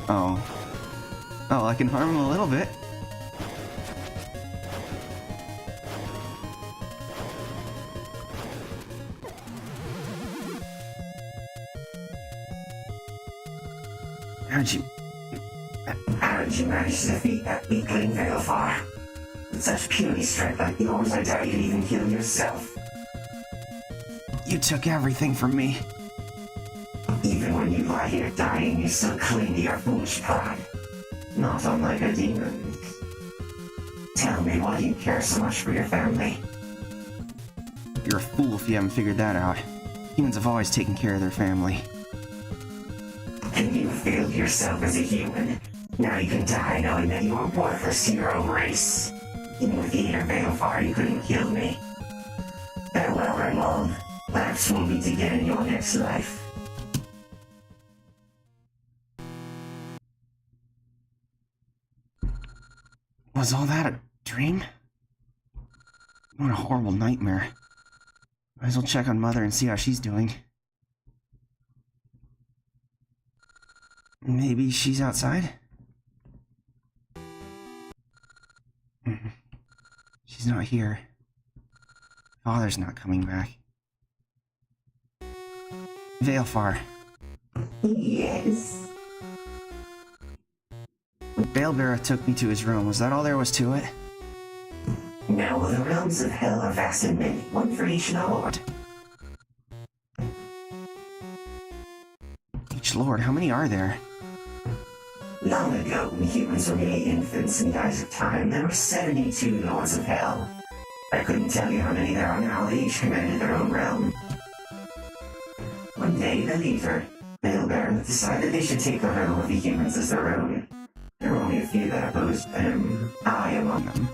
Oh. Oh, I can harm him a little bit. How'd you... How did you manage to defeat that weakling Veilfar? With such puny strength like yours, I doubt you'd even heal yourself. You took everything from me. Even when you lie here dying, you still cling to your foolish pride. Not unlike a demon. Tell me, why do you care so much for your family? You're a fool if you haven't figured that out. Humans have always taken care of their family. And you failed yourself as a human. Now you can die knowing that you are worthless to your own race. Even with the inner Veilfar, you couldn't kill me. Farewell, Renwald. Perhaps we'll meet again in your next life. Was all that a dream? What a horrible nightmare. Might as well check on Mother and see how she's doing. Maybe she's outside? She's not here. Father's not coming back. Veilfar. Yes. When Balebearer took me to his room, was that all there was to it? No, the realms of hell are vast and many, one for each lord. Each lord, how many are there? Long ago, when humans were merely infants in the eyes of time, there were 72 lords of hell. I couldn't tell you how many there are now, they each commanded their own realm. One day, the leader, Balebearer, decided they should take the realm of the humans as their own. There were only a few that opposed him, I among them.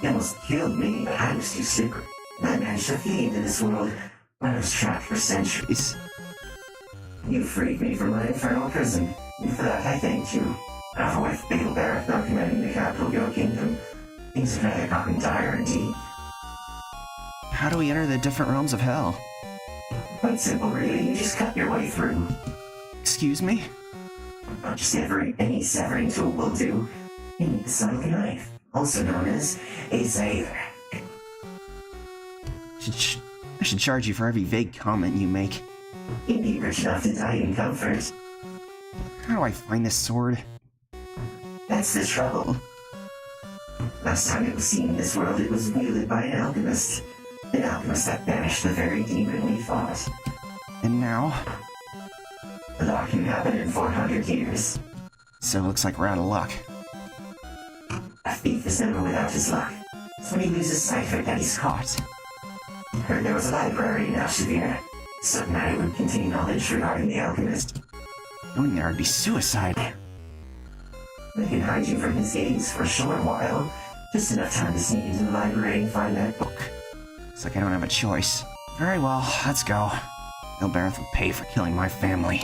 He almost killed me, but I was too stupid. I managed to flee into this world where I was trapped for centuries. You freed me from my infernal prison, and for that I thank you. Now with Balebearer now commanding the capital of your kingdom, things have never gotten dire indeed. How do we enter the different realms of hell? Quite simple, really. You just cut your way through. Excuse me? Just any severing tool will do. You need the sonic knife, also known as a Zaver. I should charge you for every vague comment you make. You'd be rich enough to die in comfort. How do I find this sword? That's the trouble. Last time it was seen in this world, it was wielded by an alchemist. An alchemist that banished the very demon we fought. And now? The locking happened in 400 years. So it looks like we're out of luck. A thief is never without his luck. It's when he loses sight of it that he's caught. Heard there was a library in Alchemy. Certain I would contain knowledge regarding the alchemist. Going there would be suicide. I can hide you from his gaze for a short while. Just enough time to sneak into the library and find that book. Looks like I don't have a choice. Very well, let's go. Balebearer will pay for killing my family.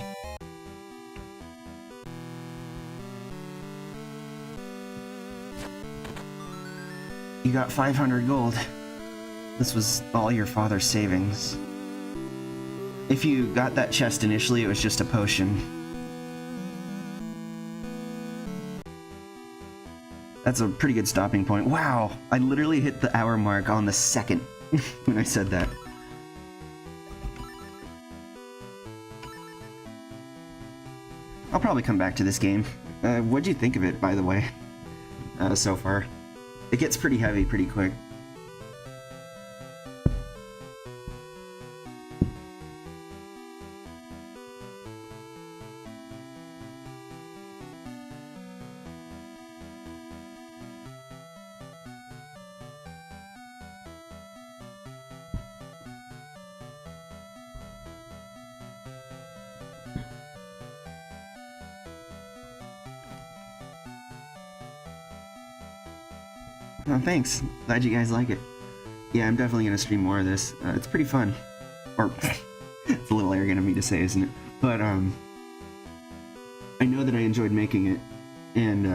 You got 500 gold. This was all your father's savings. If you got that chest initially, it was just a potion. That's a pretty good stopping point. Wow, I literally hit the hour mark on the second when I said that. I'll probably come back to this game. What'd you think of it, by the way, so far? It gets pretty heavy pretty quick. Oh, thanks. Glad you guys like it. yeah, I'm definitely gonna stream more of this. It's pretty fun. Or, it's a little arrogant of me to say, isn't it? But, I know that I enjoyed making it, and,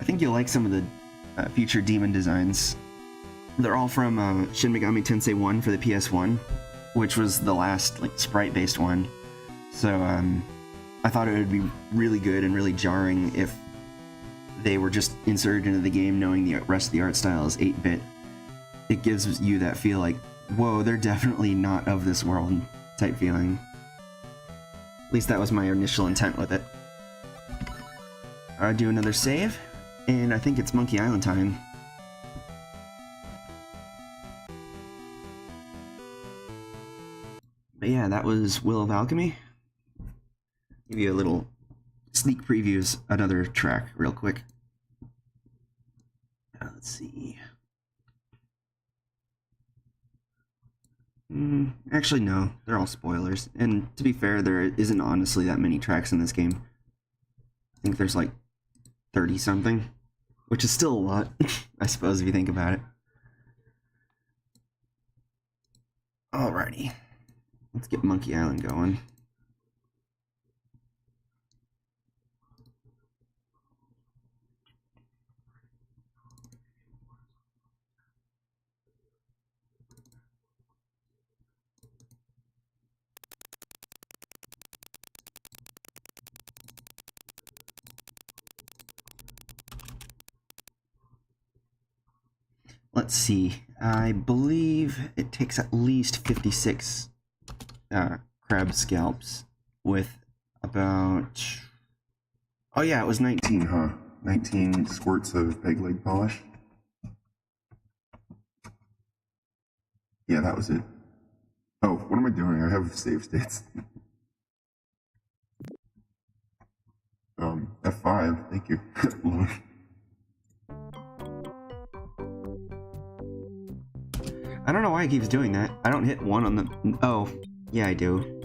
I think you'll like some of the future demon designs. They're all from Shin Megami Tensei 1 for the PS1, which was the last like sprite-based one. So I thought it would be really good and really jarring if they were just inserted into the game knowing the rest of the art style is 8-bit. It gives you that feel like, whoa, they're definitely not of this world type feeling. At least that was my initial intent with it. I'll do another save, and I think it's Monkey Island time. But yeah, that was Will of Alchemy. Give you a little sneak previews, another track real quick. Let's see. Actually, no, they're all spoilers. And to be fair, there isn't honestly that many tracks in this game. I think there's like 30 something, which is still a lot, I suppose, if you think about it. Alrighty. Let's get Monkey Island going. Let's see. I believe it takes at least 56 crab scalps with about... Oh yeah, it was 19, huh? 19 squirts of peg leg polish. Yeah, that was it. Oh, what am I doing? I have save states. F5, thank you. I don't know why it keeps doing that. I don't hit 1 on the... Oh, yeah, I do.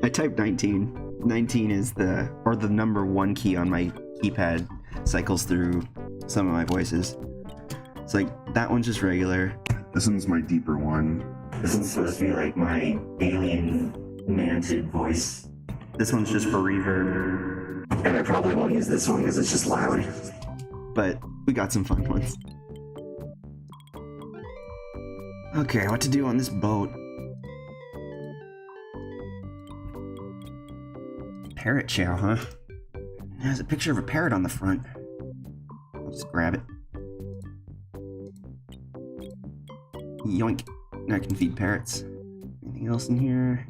I typed 19. 19 is the number 1 key on my keypad cycles through some of my voices. It's like, that one's just regular. This one's my deeper one. This one's supposed to be like my alien manted voice. This one's just for reverb. And I probably won't use this one because it's just loud. But we got some fun ones. Okay, what to do on this boat? Parrot shell, huh? There's a picture of a parrot on the front. I'll just grab it. Yoink. Now I can feed parrots. Anything else in here?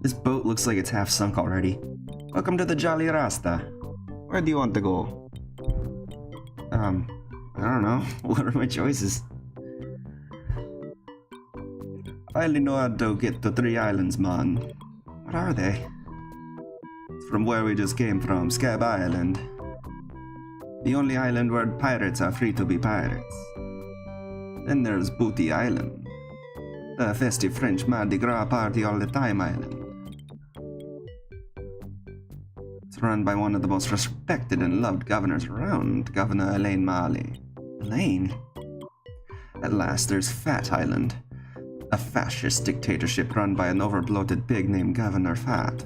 This boat looks like it's half sunk already. Welcome to the Jolly Rasta. Where do you want to go? I don't know. What are my choices? I only know how to get to 3 islands, man. What are they? It's from where we just came from, Scab Island. The only island where pirates are free to be pirates. Then there's Booty Island. The festive French Mardi Gras party all the time island. It's run by one of the most respected and loved governors around, Governor Elaine Marley. Elaine? At last, there's Fat Island, a fascist dictatorship run by an overbloated pig named Governor Fat.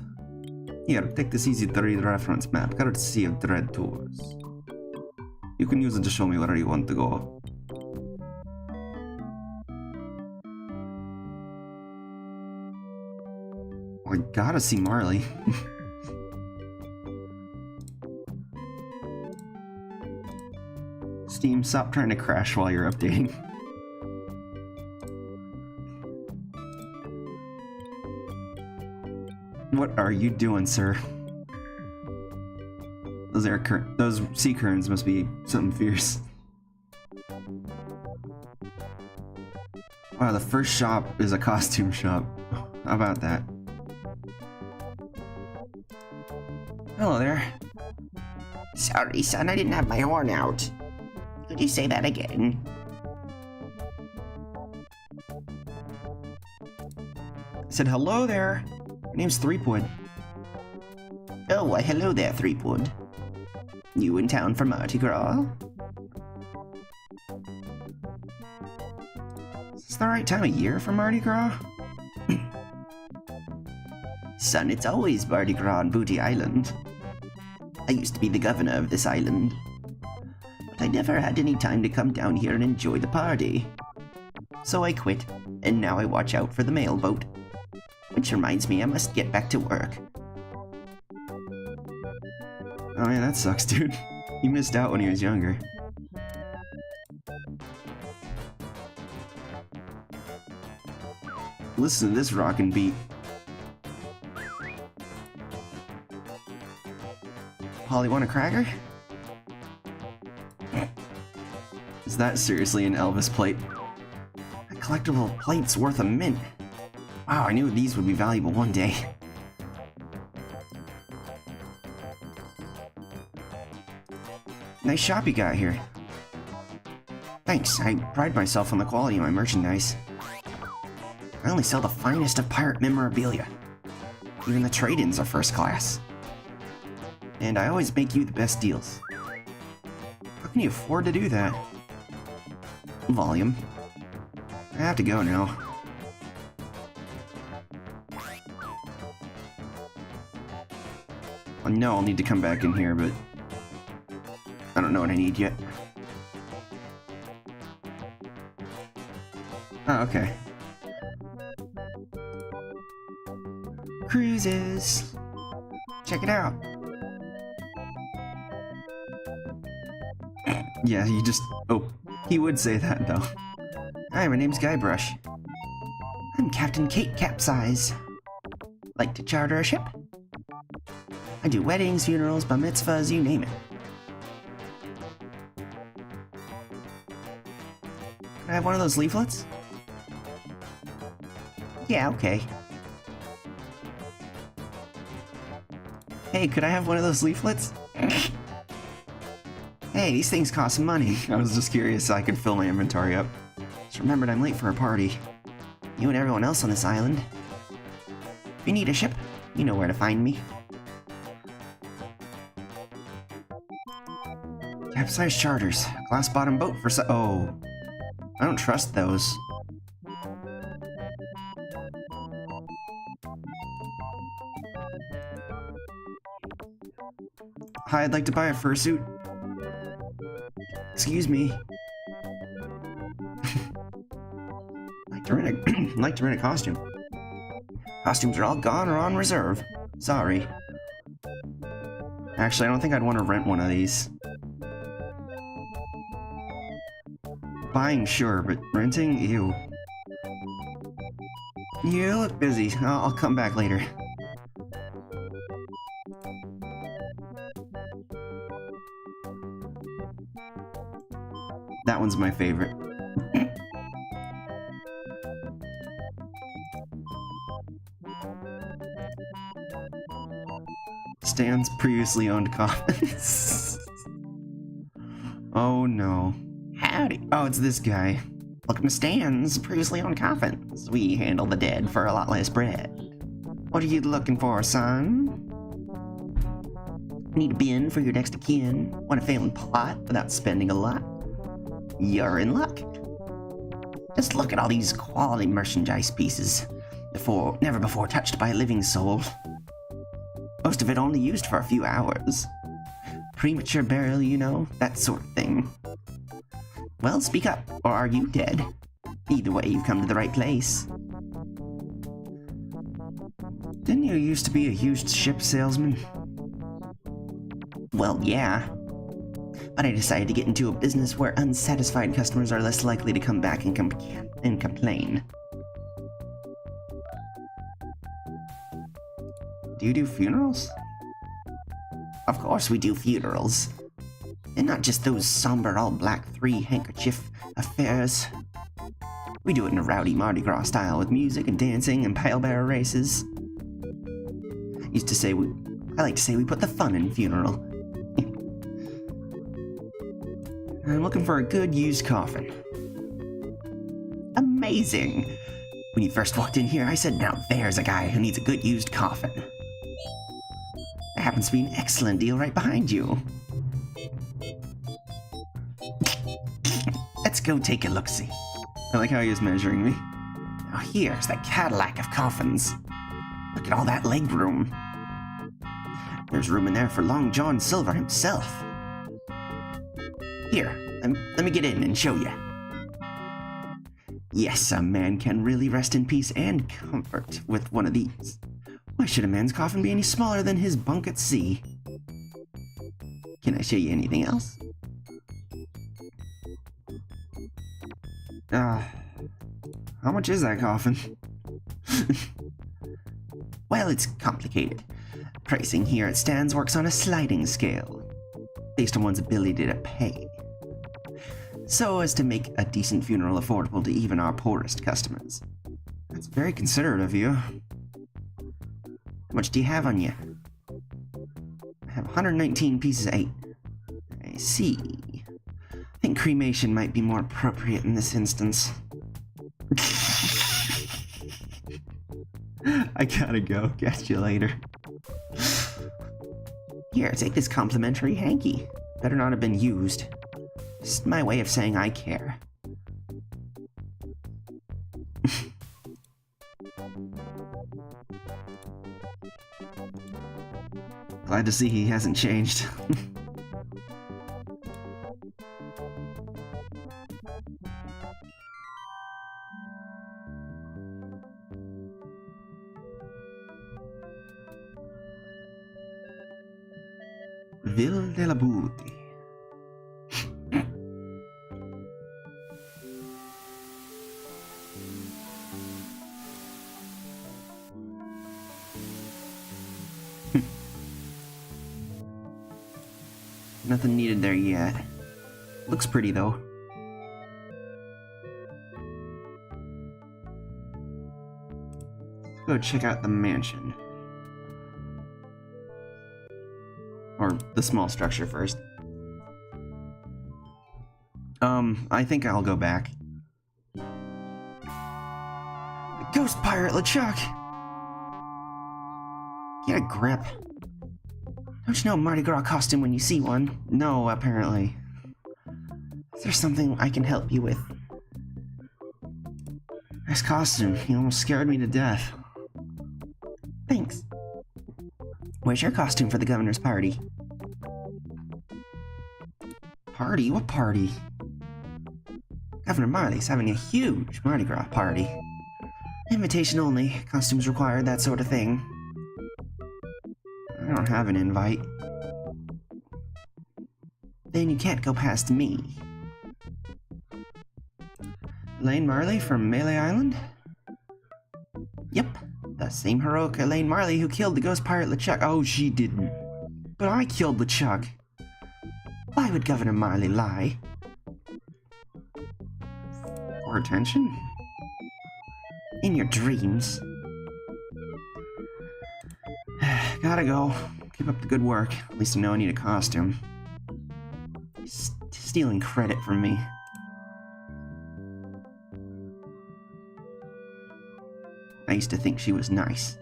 Here, take this easy-to-read reference map, courtesy of Dread Tours. You can use it to show me where you want to go. I gotta see Marley. Steam, stop trying to crash while you're updating. What are you doing, sir? Those sea currents must be something fierce. Wow, the first shop is a costume shop. How about that? Hello there. Sorry, son, I didn't have my horn out. Could you say that again? I said hello there. My name's Threepwood. Oh, hello there, Threepwood. You in town for Mardi Gras? Is this the right time of year for Mardi Gras? Son, it's always Mardi Gras on Booty Island. I used to be the governor of this island, but I never had any time to come down here and enjoy the party. So I quit, and now I watch out for the mail boat. Which reminds me, I must get back to work. Oh man, that sucks, dude. He missed out when he was younger. Listen to this rockin' beat. Holly, want a cracker? Is that seriously an Elvis plate? That collectible plate's worth a mint. Wow, I knew these would be valuable one day. Nice shop you got here. Thanks, I pride myself on the quality of my merchandise. I only sell the finest of pirate memorabilia. Even the trade-ins are first class. And I always make you the best deals. How can you afford to do that? Volume. I have to go now. I know I'll need to come back in here, but I don't know what I need yet. Oh, okay. Cruises. Check it out. Yeah, you just... Oh, he would say that, though. Hi, my name's Guybrush. I'm Captain Kate Capsize. Like to charter a ship? I do weddings, funerals, bar mitzvahs, you name it. Can I have one of those leaflets? Yeah, okay. Hey, could I have one of those leaflets? Hey, these things cost money. I was just curious so I could fill my inventory up. Just remembered I'm late for a party. You and everyone else on this island. If you need a ship, you know where to find me. Capsized charters. Glass bottom boat for oh. I don't trust those. Hi, I'd like to buy a fursuit. Excuse me. like to rent a costume. Costumes are all gone or on reserve. Sorry. Actually, I don't think I'd want to rent one of these. Buying, sure, but renting? Ew. You look busy. I'll come back later. That one's my favorite. Stan's previously owned coffins. Oh no. Howdy. Oh, it's this guy. Welcome to Stan's previously owned coffins. We handle the dead for a lot less bread. What are you looking for, son? Need a bin for your next of kin? Want a failing plot without spending a lot? You're in luck. Just look at all these quality merchandise pieces. Never before touched by a living soul. Most of it only used for a few hours. Premature burial, you know, that sort of thing. Well, speak up, or are you dead? Either way, you've come to the right place. Didn't you used to be a huge ship salesman? Well, yeah. But I decided to get into a business where unsatisfied customers are less likely to come back and complain. Do you do funerals? Of course we do funerals. And not just those somber all-black three-handkerchief affairs. We do it in a rowdy Mardi Gras style with music and dancing and palebearer races. I like to say we put the fun in funeral. I'm looking for a good used coffin. Amazing! When you first walked in here, I said, now there's a guy who needs a good used coffin. There happens to be an excellent deal right behind you. go take a look-see. I like how he was measuring me. Now here's the Cadillac of coffins. Look at all that leg room. There's room in there for Long John Silver himself. Here, let me get in and show you. Yes, a man can really rest in peace and comfort with one of these. Why should a man's coffin be any smaller than his bunk at sea? Can I show you anything else? How much is that coffin? Well, it's complicated. Pricing here at Stan's works on a sliding scale, based on one's ability to pay, so as to make a decent funeral affordable to even our poorest customers. That's very considerate of you. How much do you have on you? I have 119 pieces of 8. I see. I think cremation might be more appropriate in this instance. I gotta go. Catch you later. Here, take this complimentary hanky. Better not have been used. Just my way of saying I care. Glad to see he hasn't changed. Ville della Booty. Nothing needed there yet. Looks pretty though. Let's go check out the mansion. Or the small structure first. I think I'll go back. The Ghost Pirate LeChuck! Get a grip. Don't you know a Mardi Gras costume when you see one? No, apparently. Is there something I can help you with? Nice costume. You almost scared me to death. Thanks. Where's your costume for the governor's party? Party? What party? Governor Marley's having a huge Mardi Gras party. Invitation only, costumes required, that sort of thing. I don't have an invite. Then you can't go past me. Elaine Marley from Melee Island? Yep, the same heroic Elaine Marley who killed the ghost pirate LeChuck. Oh, she didn't. But I killed LeChuck. Why would Governor Marley lie? For attention? In your dreams. Gotta go. Keep up the good work. At least I know I need a costume. Stealing credit from me. I used to think she was nice.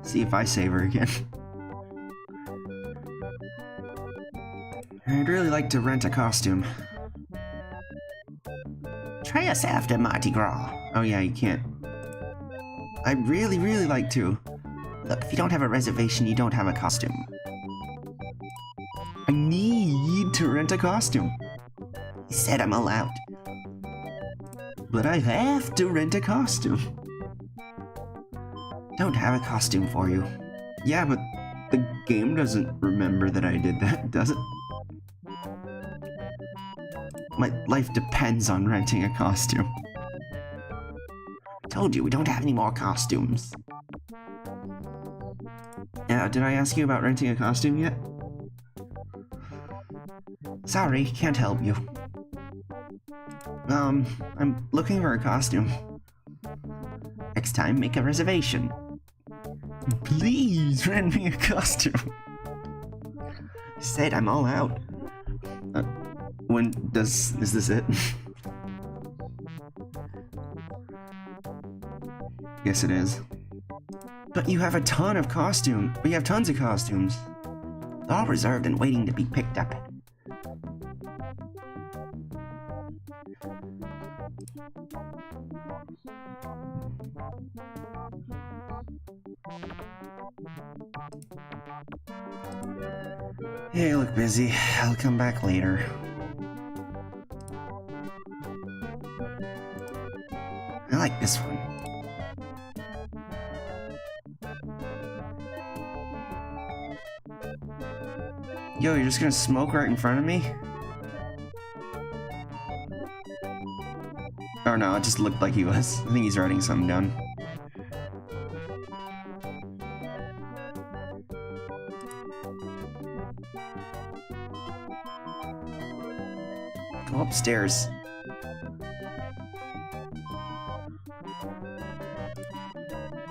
See if I save her again. I'd really like to rent a costume. Try us after Mardi Gras. Oh yeah, you can't. I'd really like to. Look, if you don't have a reservation, you don't have a costume. I need to rent a costume. You said I'm allowed. But I have to rent a costume. Don't have a costume for you. Yeah, but the game doesn't remember that I did that, does it? My life depends on renting a costume. Told you, we don't have any more costumes. Did I ask you about renting a costume yet? Sorry, can't help you. I'm looking for a costume. Next time, make a reservation. Please rent me a costume. I said I'm all out. Is this it? Yes, it is. But you have a ton of costume. You have tons of costumes. All reserved and waiting to be picked up. Hey, look busy. I'll come back later. I like this one. Yo, you're just gonna smoke right in front of me? Or no, it just looked like he was. I think he's writing something down. Go upstairs.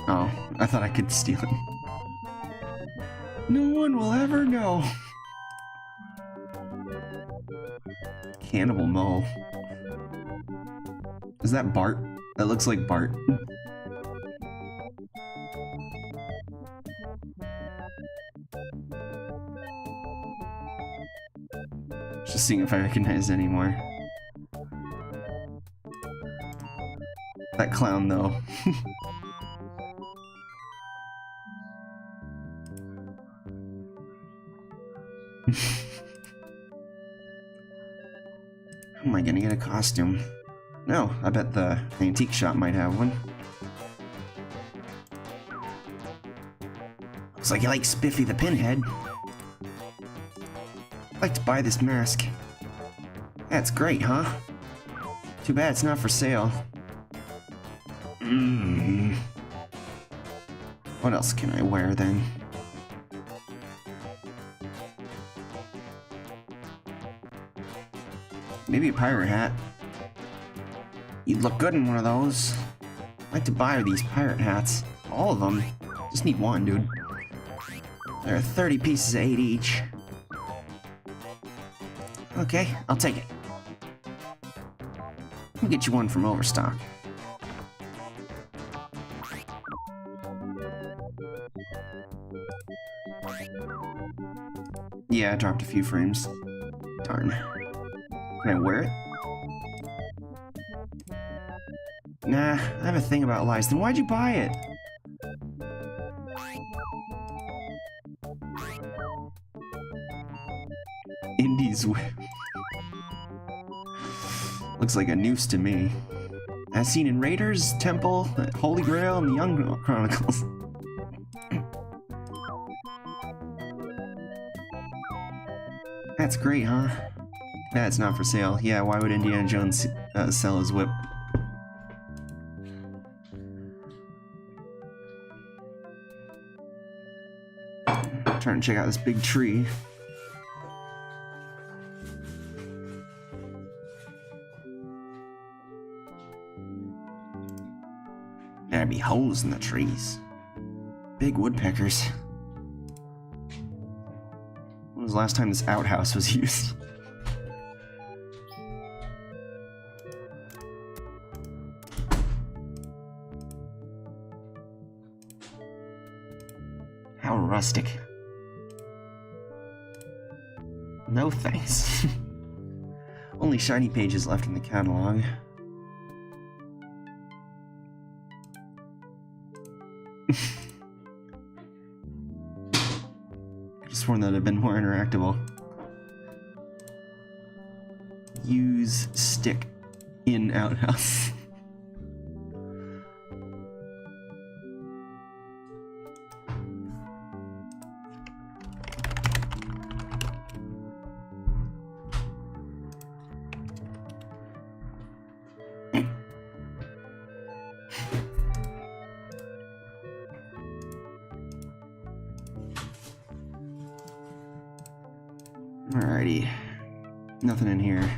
Oh, I thought I could steal it. No one will ever know. Cannibal Mo. Is that Bart? That looks like Bart. Just seeing if I recognize any more. That clown, though. How am I gonna get a costume? No, I bet the antique shop might have one. Looks like you like Spiffy the Pinhead. I'd like to buy this mask. That's great, huh? Too bad it's not for sale. What else can I wear then? Maybe a pirate hat. You'd look good in one of those. I'd like to buy these pirate hats. All of them. Just need one, dude. There are 30 pieces of 8 each. Okay, I'll take it. I'll get you one from Overstock. Yeah, I dropped a few frames. Darn. Can I wear it? Nah, I have a thing about lies. Then why'd you buy it? Indies whip. Looks like a noose to me. As seen in Raiders, Temple, Holy Grail, and the Young Chronicles. That's great, huh? Yeah, it's not for sale. Yeah, why would Indiana Jones sell his whip? Trying to check out this big tree. There'd be holes in the trees. Big woodpeckers. When was the last time this outhouse was used? How rustic. No thanks. Only shiny pages left in the catalog. Could've sworn that'd have been more interactable. Use stick in outhouse. Alrighty. Nothing in here.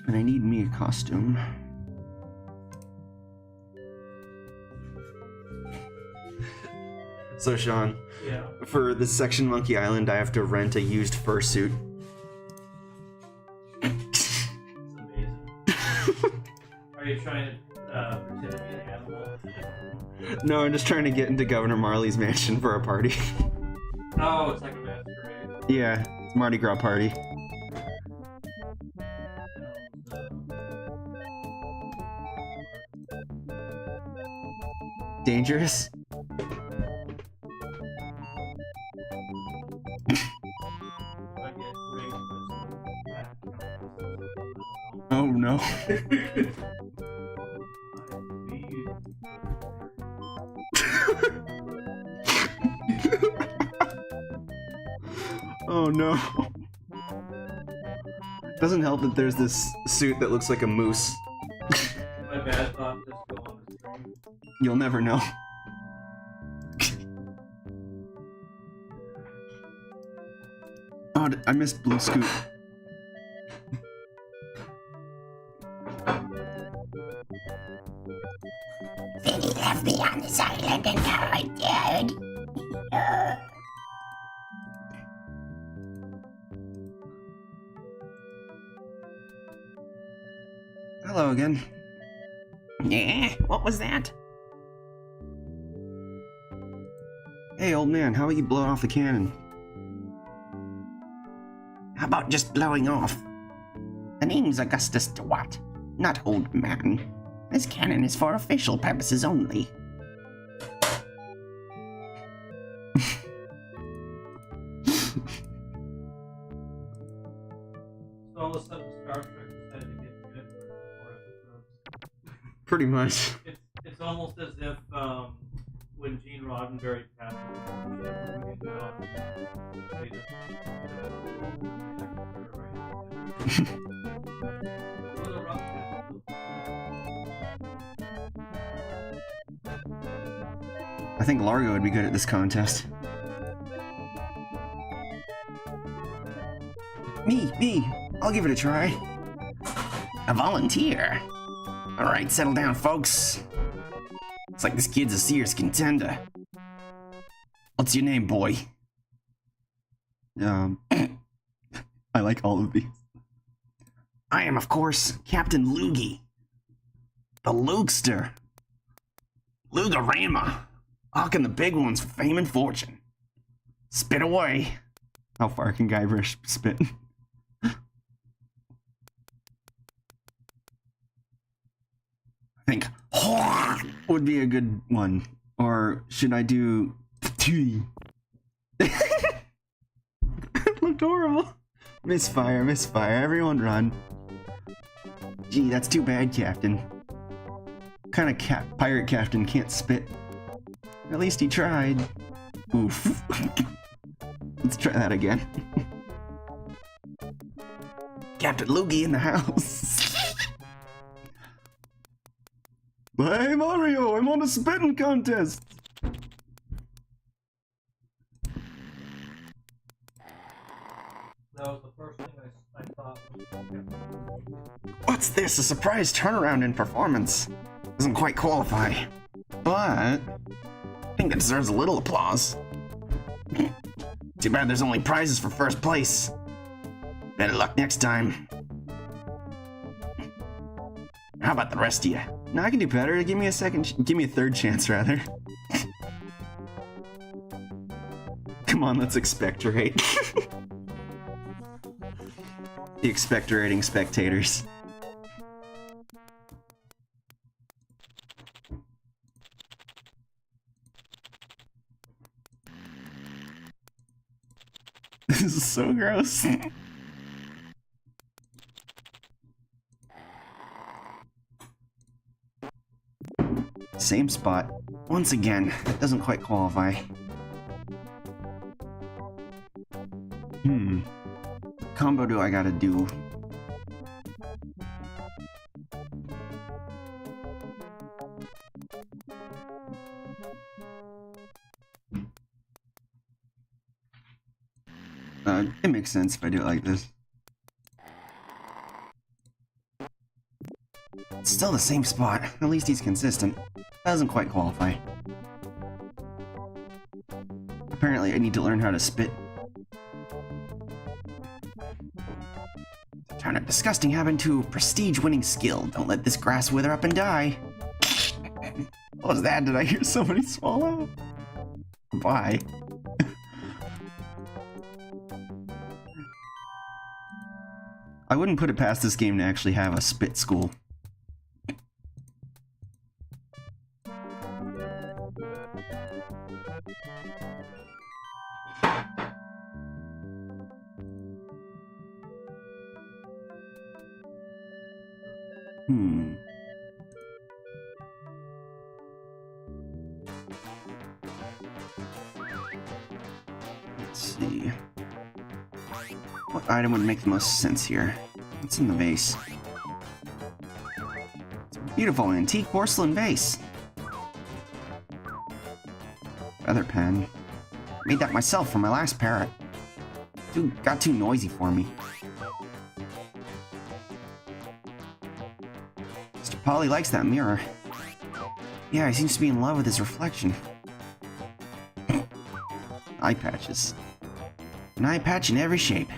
And I need me a costume. So Sean, Yeah. for this section Monkey Island, I have to rent a used fursuit. It's amazing. Are you trying No, I'm just trying to get into Governor Marley's mansion for a party. Oh, it's like a masquerade. Yeah, it's Mardi Gras party. Dangerous? Oh no. Oh no. Doesn't help that there's this suit that looks like a moose. My bad thought this go on the screen. You'll never know. Oh, I missed Blue Scoop. Then he left me on this island and now I'm dead. Hello again. Yeah, what was that? Hey, old man, how about you blow off the cannon? How about just blowing off? The name's Augustus DeWatt, not old man. This cannon is for official purposes only. So all of a sudden Star Trek decided to get good for 4 episodes. Pretty much. It's almost as if when Gene Roddenberry passed away, they just it was a rough patch. I think Largo would be good at this contest. Me. I'll give it a try. A volunteer. Alright, settle down, folks. Looks like this kid's a serious contender. What's your name, boy? I like all of these. I am, of course, Captain Loogie. The Lukester. Lugarama. Hawking the big ones for fame and fortune. Spit away. How far can Guybrush spit? I think Would be a good one. Or should I do... It looked horrible. Misfire, everyone run. Gee, that's too bad, Captain. What kind of pirate captain can't spit? At least he tried. Oof. Let's try that again. Captain Loogie in the house. Hey Mario, I'm on a spitting contest. That was the first thing I thought was What's this? A surprise turnaround in performance. Doesn't quite qualify. But I think that deserves a little applause. Too bad there's only prizes for first place. Better luck next time. How about the rest of you? No, I can do better. Give me a third chance, rather. Come on, let's expectorate. The expectorating spectators. This is so gross. Same spot. Once again, that doesn't quite qualify. Combo do I gotta do? It makes sense if I do it like this. It's still the same spot. At least he's consistent. Doesn't quite qualify. Apparently I need to learn how to spit. Turn a disgusting habit into prestige-winning skill. Don't let this grass wither up and die. What was that? Did I hear somebody swallow? Why? I wouldn't put it past this game to actually have a spit school. Let's see. What item would make the most sense here? What's in the vase? It's a beautiful antique porcelain vase. Feather pen. Made that myself for my last parrot. Got too noisy for me. Mr. Polly likes that mirror. Yeah, he seems to be in love with his reflection. Eye patches. An eye patch in every shape.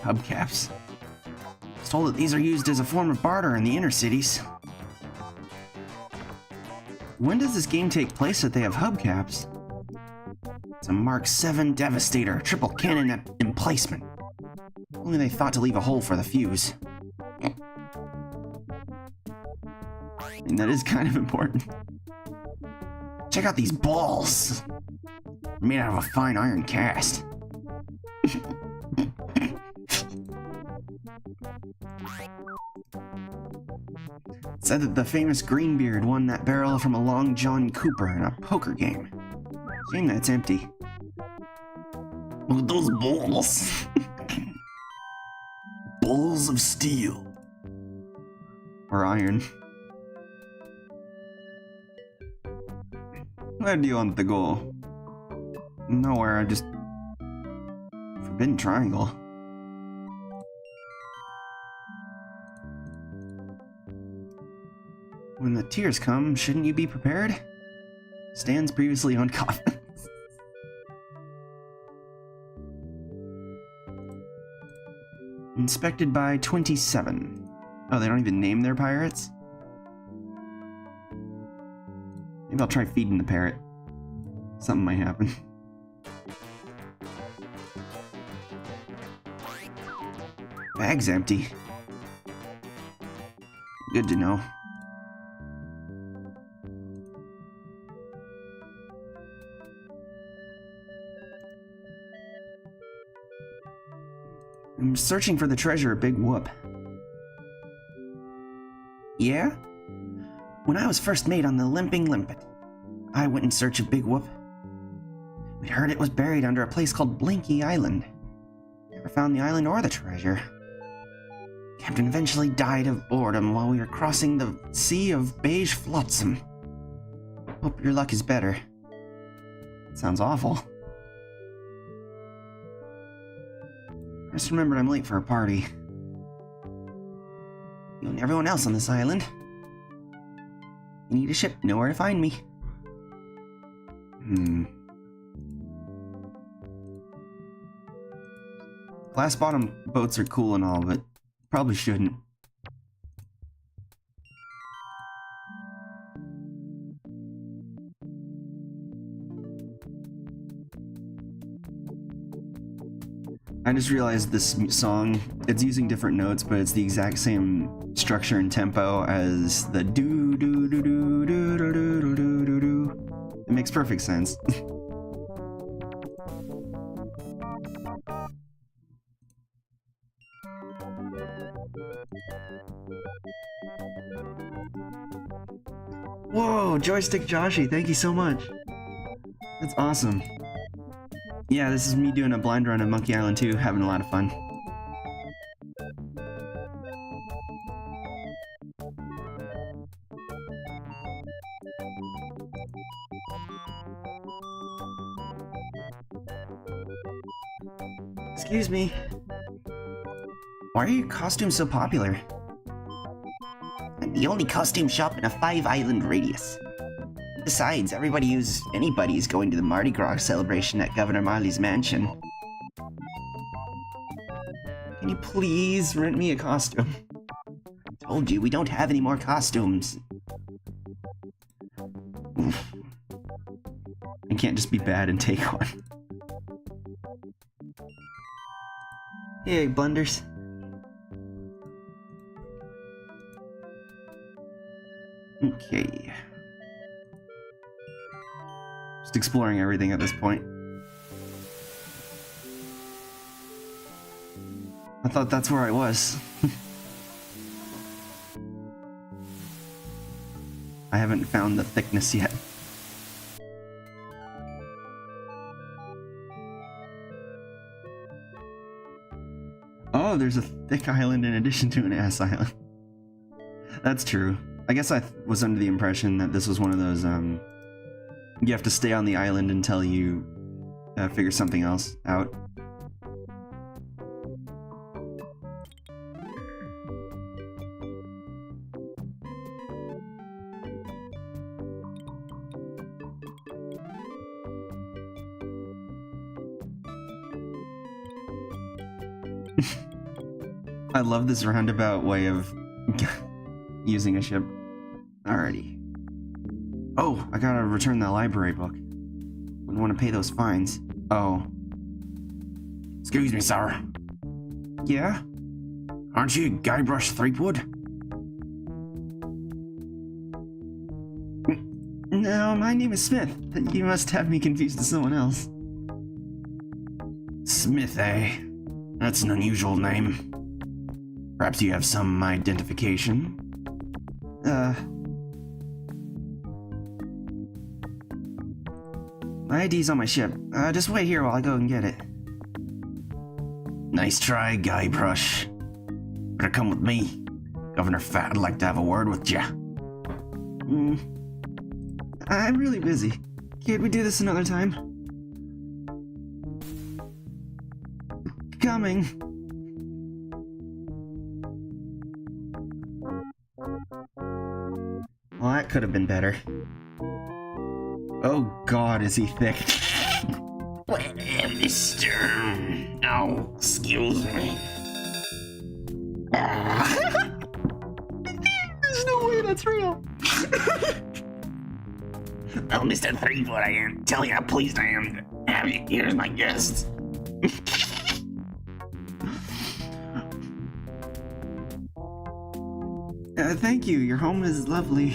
Hubcaps. I was told that these are used as a form of barter in the inner cities. When does this game take place that they have hubcaps? It's a Mark 7 Devastator, triple cannon emplacement. Only they thought to leave a hole for the fuse. And that is kind of important. Check out these balls! They're made out of a fine iron cast. It said that the famous Greenbeard won that barrel from a Long John Cooper in a poker game. Shame that it's empty. Look at those balls! Balls of steel. Or iron. Where do you want to go? Nowhere, I just... Forbidden Triangle. When the tears come, shouldn't you be prepared? Stands previously on coffins. Inspected by 27. Oh, they don't even name their pirates? Maybe I'll try feeding the parrot. Something might happen. Bag's empty. Good to know. I'm searching for the treasure of Big Whoop. Yeah? When I was first made on the Limping Limpet, I went in search of Big Whoop. We'd heard it was buried under a place called Blinky Island. Never found the island or the treasure. Captain eventually died of boredom while we were crossing the Sea of Beige Flotsam. Hope your luck is better. Sounds awful. Just remembered I'm late for a party. You and everyone else on this island. You need a ship, know where to find me. Glass bottom boats are cool and all, but probably shouldn't. I just realized this song, it's using different notes, but it's the exact same structure and tempo as the do do do do do do do do do do. It makes perfect sense. Whoa, Joystick Joshi, thank you so much. That's awesome. Yeah, this is me doing a blind run of Monkey Island 2, having a lot of fun. Excuse me. Why are your costumes so popular? I'm the only costume shop in a 5-island radius. Besides, anybody is going to the Mardi Gras celebration at Governor Marley's mansion. Can you please rent me a costume? I told you, we don't have any more costumes. Oof. I can't just be bad and take one. Hey, blunders. Okay. Just exploring everything at this point. I thought that's where I was. I haven't found the thickness yet. Oh, there's a thick island in addition to an ass island. That's true. I guess I was under the impression that this was one of those, you have to stay on the island until you figure something else out. I love this roundabout way of using a ship. Alrighty. Oh, I gotta return that library book. Wouldn't want to pay those fines. Oh. Excuse me, sir. Yeah? Aren't you Guybrush Threepwood? No, my name is Smith. You must have me confused with someone else. Smith, eh? That's an unusual name. Perhaps you have some identification? My ID's on my ship. Just wait here while I go and get it. Nice try, Guybrush. Better come with me. Governor Fat'd like to have a word with ya. I'm really busy. Can't we do this another time? Coming. Well, that could have been better. Oh god, is he thick. Well, mister... Oh, excuse me. There's no way that's real. Well, Mr. Threepwood, I can't tell you how pleased I am to have you here as my guest. Thank you, your home is lovely.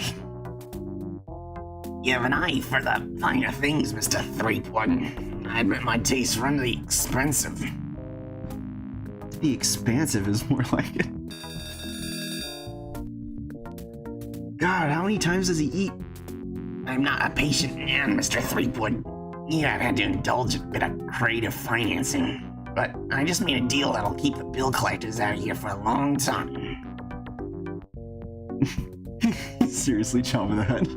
You have an eye for the finer things, Mr. Threepwood. I admit my tastes run to the expensive. To be expansive is more like it. God, how many times does he eat? I'm not a patient man, Mr. Threepwood. Yeah, I've had to indulge a bit of creative financing, but I just made a deal that'll keep the bill collectors out of here for a long time. Seriously, chomp of the head.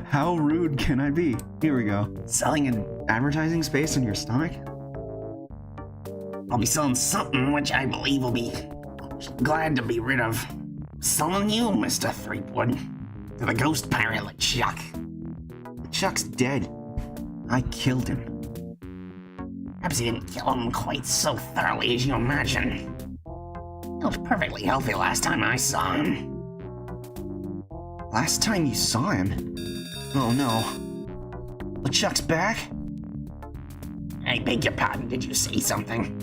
How rude can I be? Here we go. Selling an advertising space on your stomach? I'll be selling something which I believe will be glad to be rid of. Selling you, Mr. Threepwood, to the ghost pirate LeChuck. Chuck's dead. I killed him. Perhaps you didn't kill him quite so thoroughly as you imagine. He was perfectly healthy last time I saw him. Last time you saw him? Oh no. LeChuck's back? I beg your pardon, did you say something?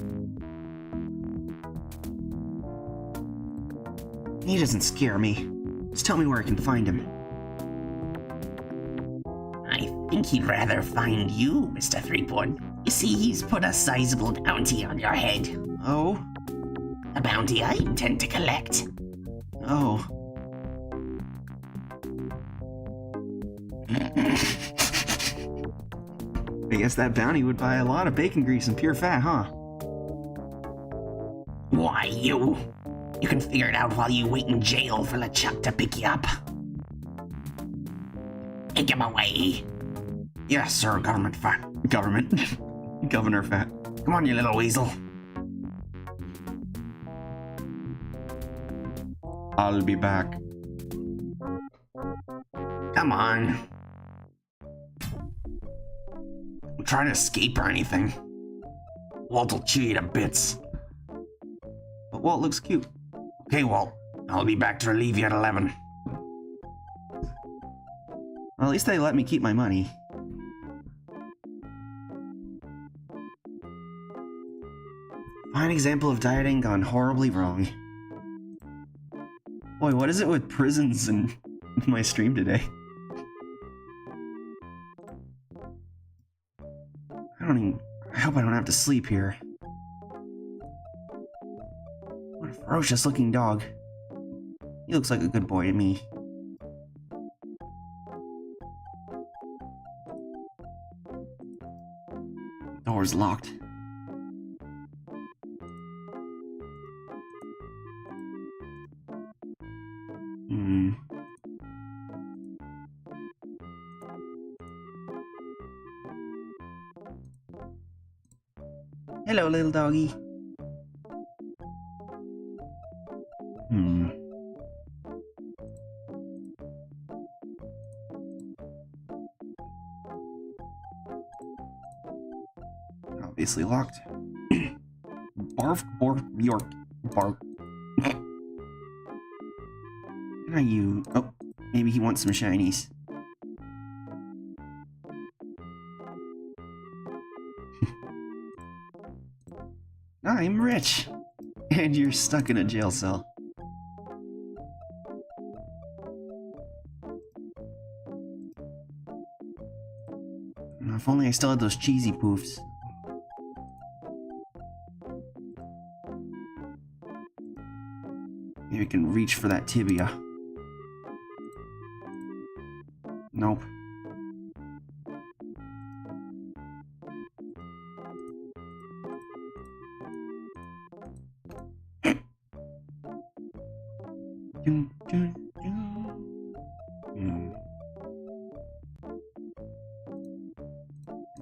He doesn't scare me. Just tell me where I can find him. I think he'd rather find you, Mr. Threepwood. You see, he's put a sizable bounty on your head. Oh? A bounty I intend to collect. Oh. I guess that bounty would buy a lot of bacon grease and pure fat, huh? Why, you? You can figure it out while you wait in jail for LeChuck to pick you up. Take him away. Yes, sir, Governor Fat. Come on, you little weasel. I'll be back. Come on. I'm trying to escape or anything. Walt will chew you to bits. Walt looks cute. Okay, Walt. I'll be back to relieve you at 11. Well, at least they let me keep my money. Fine example of dieting gone horribly wrong. Boy, what is it with prisons and my stream today? I hope I don't have to sleep here. What a ferocious looking dog. He looks like a good boy to me. Door's locked. Hello, little doggy. Obviously locked. Barf, borf, york, bark. Are you? Oh, maybe he wants some shinies. I'm rich, and you're stuck in a jail cell. If only I still had those cheesy poofs. Maybe I can reach for that tibia. Nope.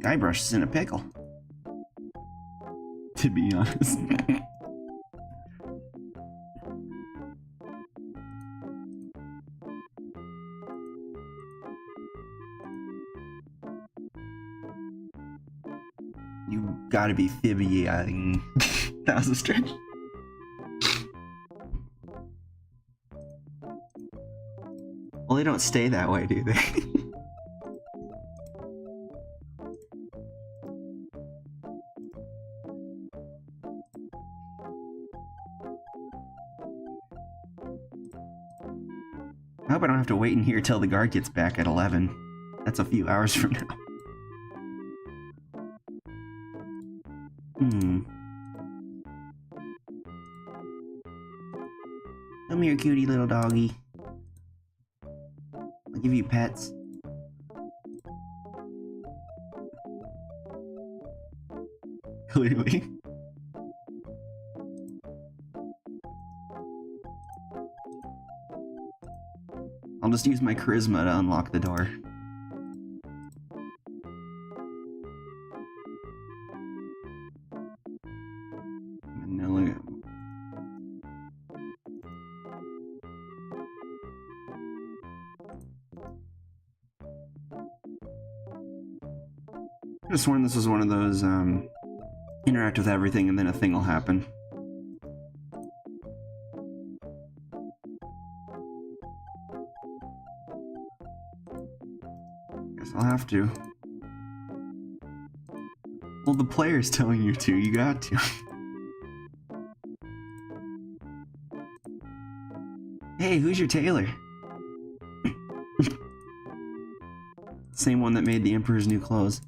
Guybrush is in a pickle. To be honest. You gotta be fibbing. That was a stretch. Well, they don't stay that way, do they? I hope I don't have to wait in here till the guard gets back at 11. That's a few hours from now. Come here, cutie little doggy. I'll give you pets. Clearly. I'll just use my charisma to unlock the door. Vanilla. I could have sworn this was one of those, interact with everything and then a thing will happen. Guess I'll have to. Well, the player's telling you to, you got to. Hey, who's your tailor? Same one that made the Emperor's New Clothes.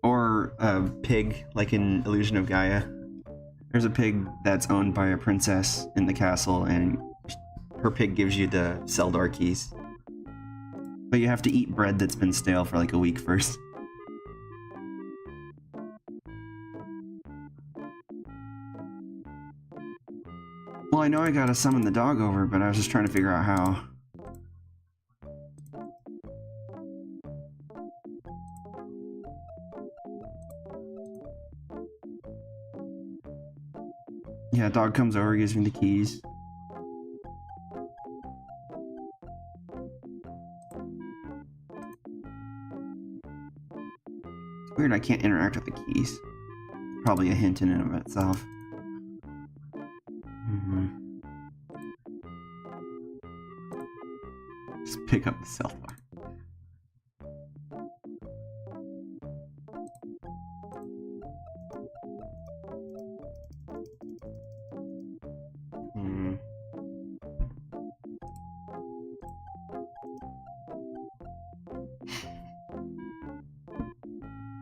Or a pig, like in Illusion of Gaia. There's a pig that's owned by a princess in the castle, and her pig gives you the Seldar keys. But you have to eat bread that's been stale for like a week first. Well, I know I gotta summon the dog over, but I was just trying to figure out how. Yeah, dog comes over, gives me the keys. Let's Weird I can't interact with the keys. Probably a hint in and of itself. Just pick up the self bar.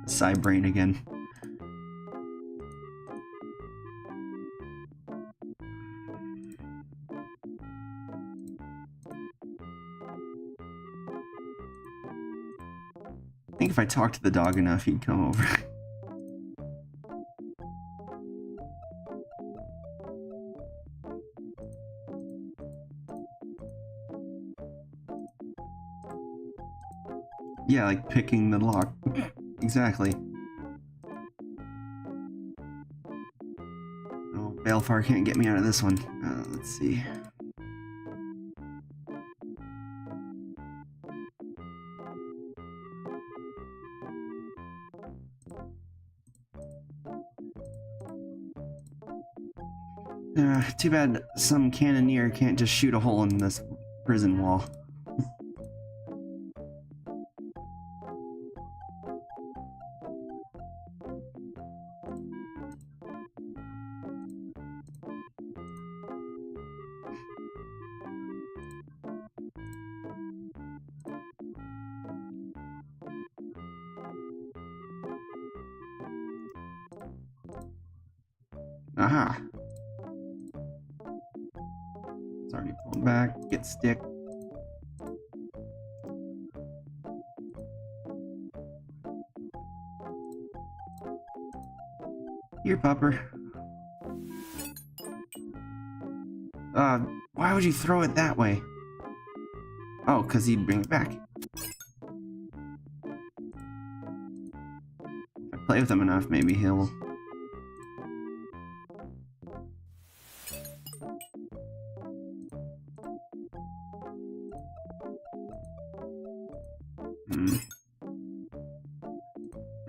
Side brain again. I think if I talked to the dog enough, he'd come over. Yeah, like picking the lock. Exactly. Oh, Balefar can't get me out of this one. Let's see. Too bad some cannoneer can't just shoot a hole in this prison wall. Aha! It's already pulled back. Get stick. Here, pupper. Why would you throw it that way? Oh, 'cause he'd bring it back. If I play with him enough, maybe he'll...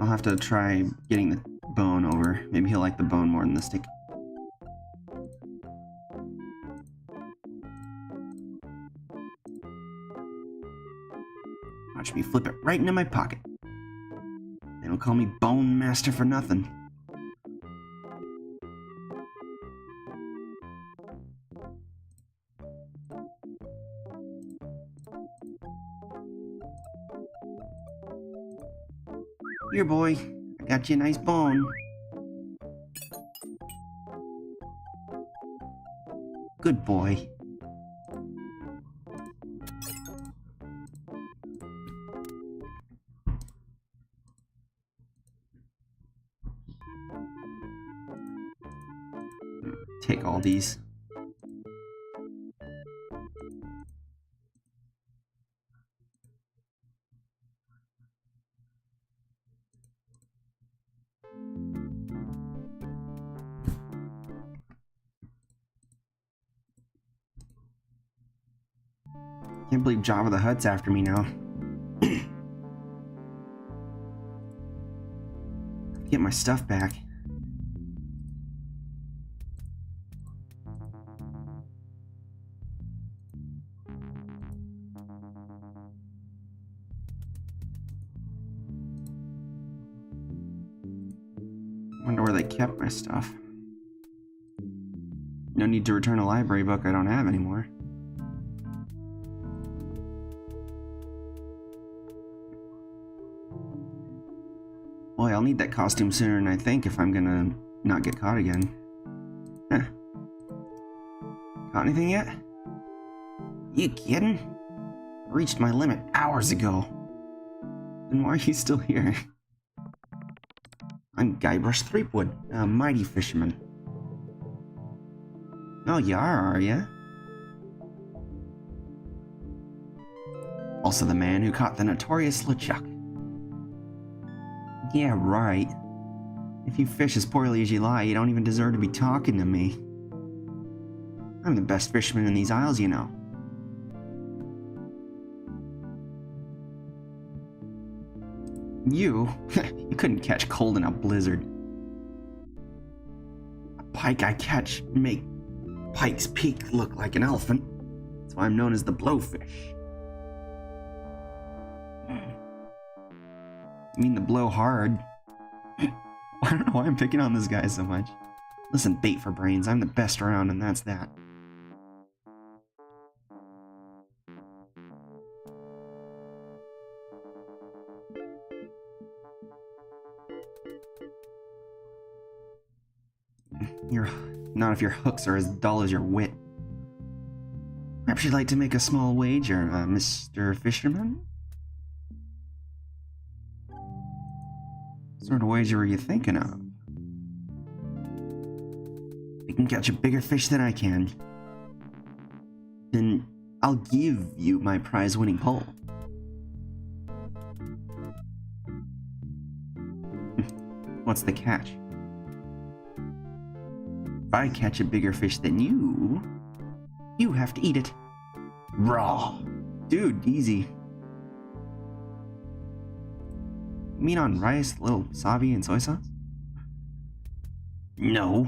I'll have to try getting the bone over. Maybe he'll like the bone more than the stick. Watch me flip it right into my pocket. They don't call me Bone Master for nothing. Here, boy. I got you a nice bone. Good boy. Take all these. Can't believe Jabba the Hutt's after me now. Get my stuff back. Wonder where they kept my stuff. No need to return a library book I don't have anymore. Boy, I'll need that costume sooner than I think if I'm gonna not get caught again. Huh. Caught anything yet? You kidding? I reached my limit hours ago. Then why are you still here? I'm Guybrush Threepwood, a mighty fisherman. Oh, you are ya? Also the man who caught the notorious LeChuck. Yeah, right. If you fish as poorly as you lie, you don't even deserve to be talking to me. I'm the best fisherman in these isles, you know. You? You couldn't catch cold in a blizzard. A pike I catch make Pike's Peak look like an elephant. That's why I'm known as the blowfish. I mean the blowhard. I don't know why I'm picking on this guy so much. Listen, bait for brains, I'm the best around and that's that. Not if your hooks are as dull as your wit. Perhaps you'd like to make a small wager, Mr. Fisherman? What sort of wager were you thinking of? You can catch a bigger fish than I can. Then I'll give you my prize-winning pole. What's the catch? If I catch a bigger fish than you have to eat it. Raw. Dude, easy. You mean on rice, little wasabi and soy sauce? No.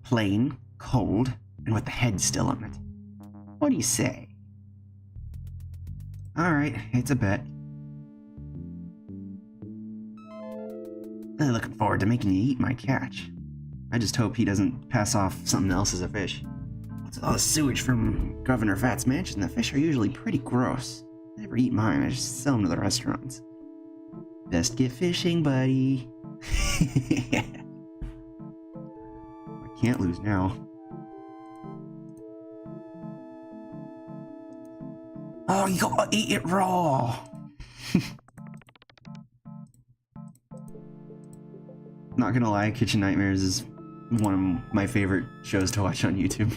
Plain, cold, and with the head still on it. What do you say? Alright, it's a bet. Really looking forward to making you eat my catch. I just hope he doesn't pass off something else as a fish. What's all the sewage from Governor Fat's mansion? The fish are usually pretty gross. I never eat mine, I just sell them to the restaurants. Best get fishing, buddy. I can't lose now. Oh, you gotta eat it raw. Not gonna lie, Kitchen Nightmares is one of my favorite shows to watch on YouTube.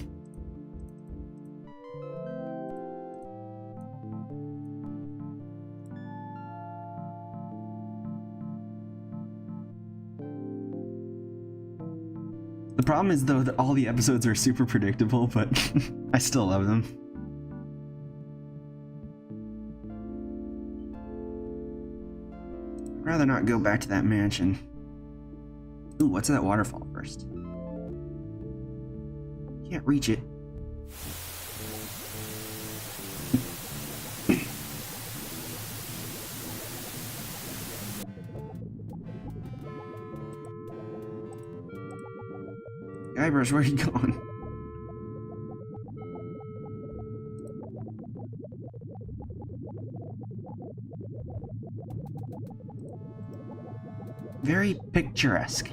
The problem is though that all the episodes are super predictable, but I still love them. I'd rather not go back to that mansion. Ooh, what's that waterfall first? Can't reach it. Guybrush, where are you going? Very picturesque.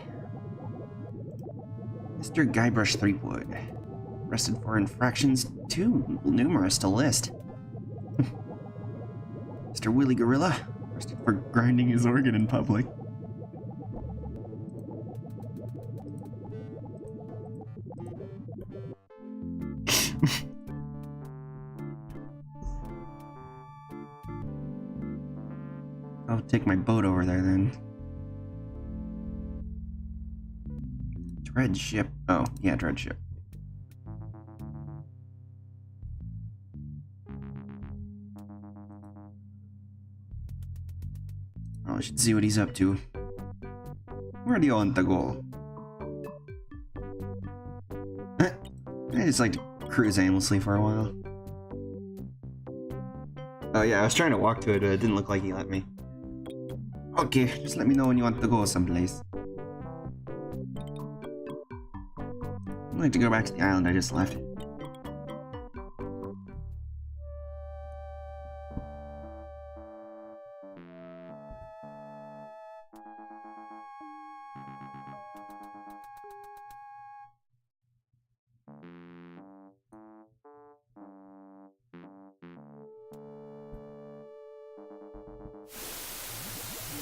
Mr. Guybrush Threepwood. Arrested for infractions too numerous to list. Mr. Willy Gorilla. Arrested for grinding his organ in public. I'll take my boat over there then. Dread ship. Oh, yeah, dread ship. Oh, I should see what he's up to. Where do you want to go? I just like to cruise aimlessly for a while. Oh yeah, I was trying to walk to it, but it didn't look like he let me. Okay, just let me know when you want to go someplace. I'd like to go back to the island I just left.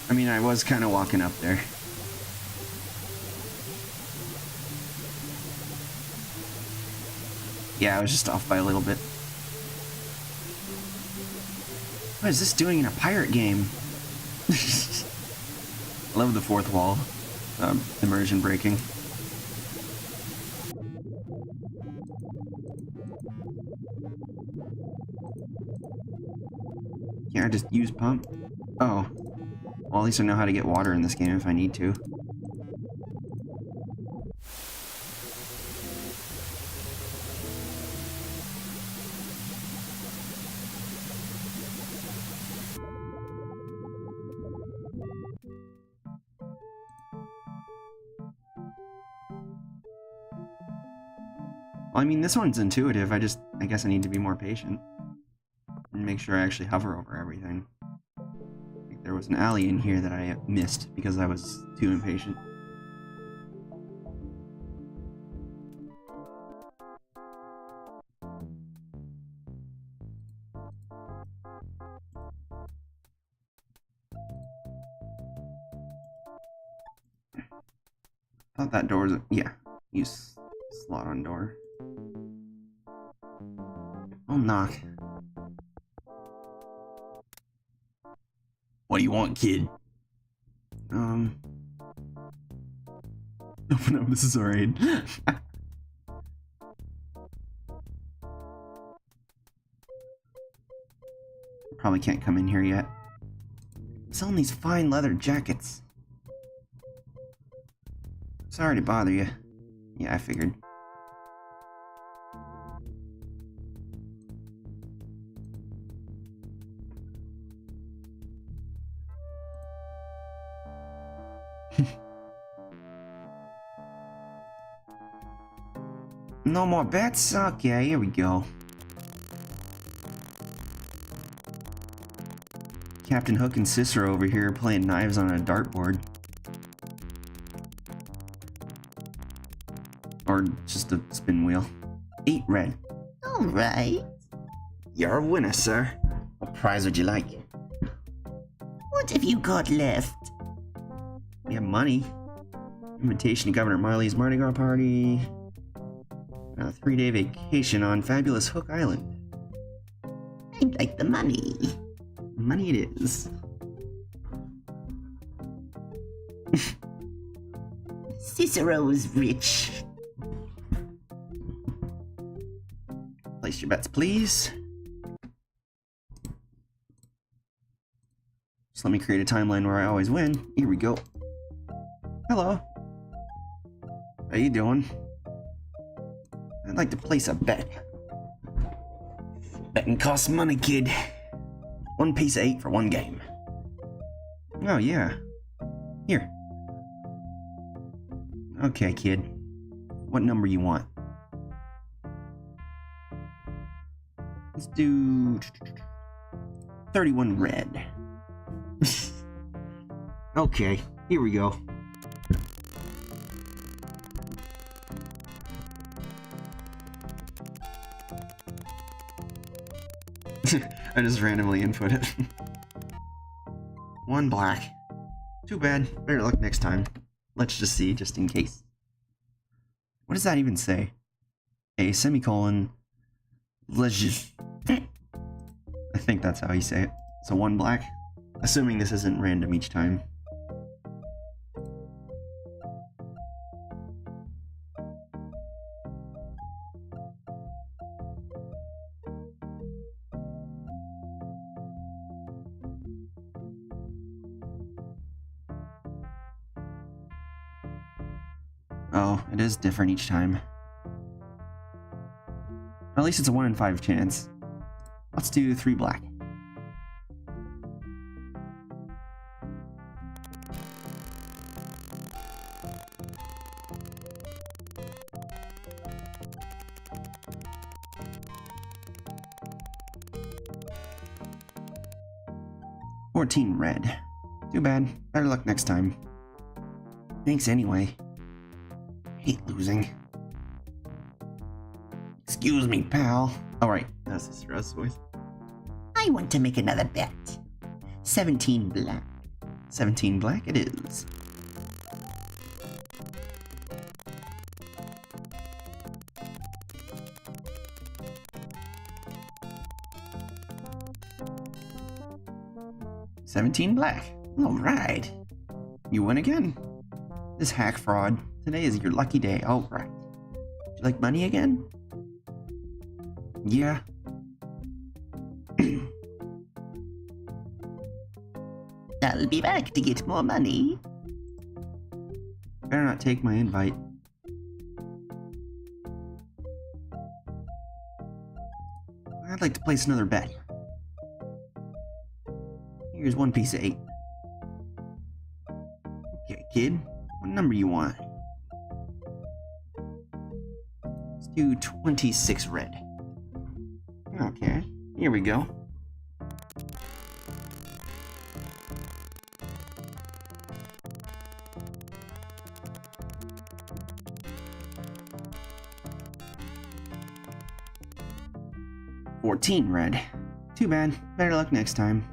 I mean, I was kind of walking up there. Yeah, I was just off by a little bit. What is this doing in a pirate game? I love the fourth wall. Immersion breaking. Can't I just use pump? Oh. Well, at least I know how to get water in this game if I need to. Well, I mean, this one's intuitive. I guess I need to be more patient. And make sure I actually hover over everything. Like there was an alley in here that I missed because I was too impatient. I thought that door was yeah. Use slot on door. I'll knock. What do you want, kid? Open up, this is alright. Probably can't come in here yet. Selling these fine leather jackets. Sorry to bother you. Yeah, I figured. No more bets? Okay, here we go. Captain Hook and Cicero over here playing knives on a dartboard. Or just a spin wheel. 8 red. Alright. You're a winner, sir. What prize would you like? What have you got left? We have money. Invitation to Governor Marley's Mardi Gras party. A 3-day vacation on fabulous Hook Island. I'd like the money. Money it is. Cicero's rich. Place your bets, please. Just let me create a timeline where I always win. Here we go. Hello. How you doing? I'd like to place a bet. Betting costs money, kid. 1 piece of 8 for 1 game. Oh, yeah. Here. Okay, kid. What number you want? Let's do 31 red. Okay, here we go. I just randomly input it. 1 black. Too bad. Better luck next time. Let's just see, just in case. What does that even say? A semicolon. Legis. I think that's how you say it. So 1 black. Assuming this isn't random each time. Oh, it is different each time. Or at least it's a 1 in 5 chance. Let's do 3 black. $14 red. Too bad. Better luck next time. Thanks anyway. Hate losing. Excuse me, pal. Alright, that's his stress voice. I want to make another bet. 17 black. 17 black it is. $17 black. Alright. You win again. This hack fraud. Today is your lucky day. Alright. Would you like money again? Yeah. I'll be back to get more money. Better not take my invite. I'd like to place another bet. Here's one piece of 8. Okay, kid. What number you want? Let's do 26 red. Okay, here we go. $14 red. Too bad. Better luck next time.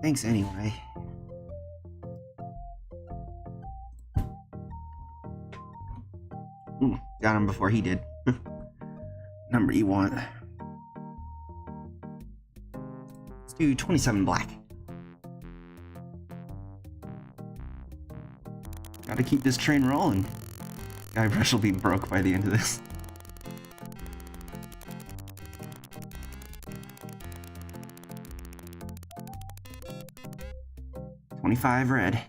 Thanks anyway. Got him before he did. Number you want. Let's do 27 black. Gotta keep this train rolling. Guybrush will be broke by the end of this. $25 red.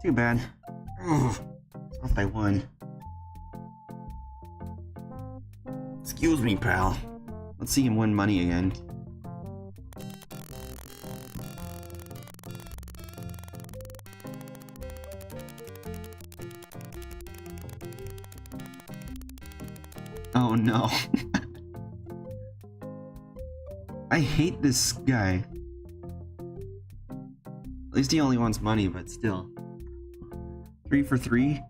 Too bad. Ugh. Off by 1. Excuse me, pal. Let's see him win money again. Oh no. I hate this guy. At least he only wants money, but still. 3 for 3?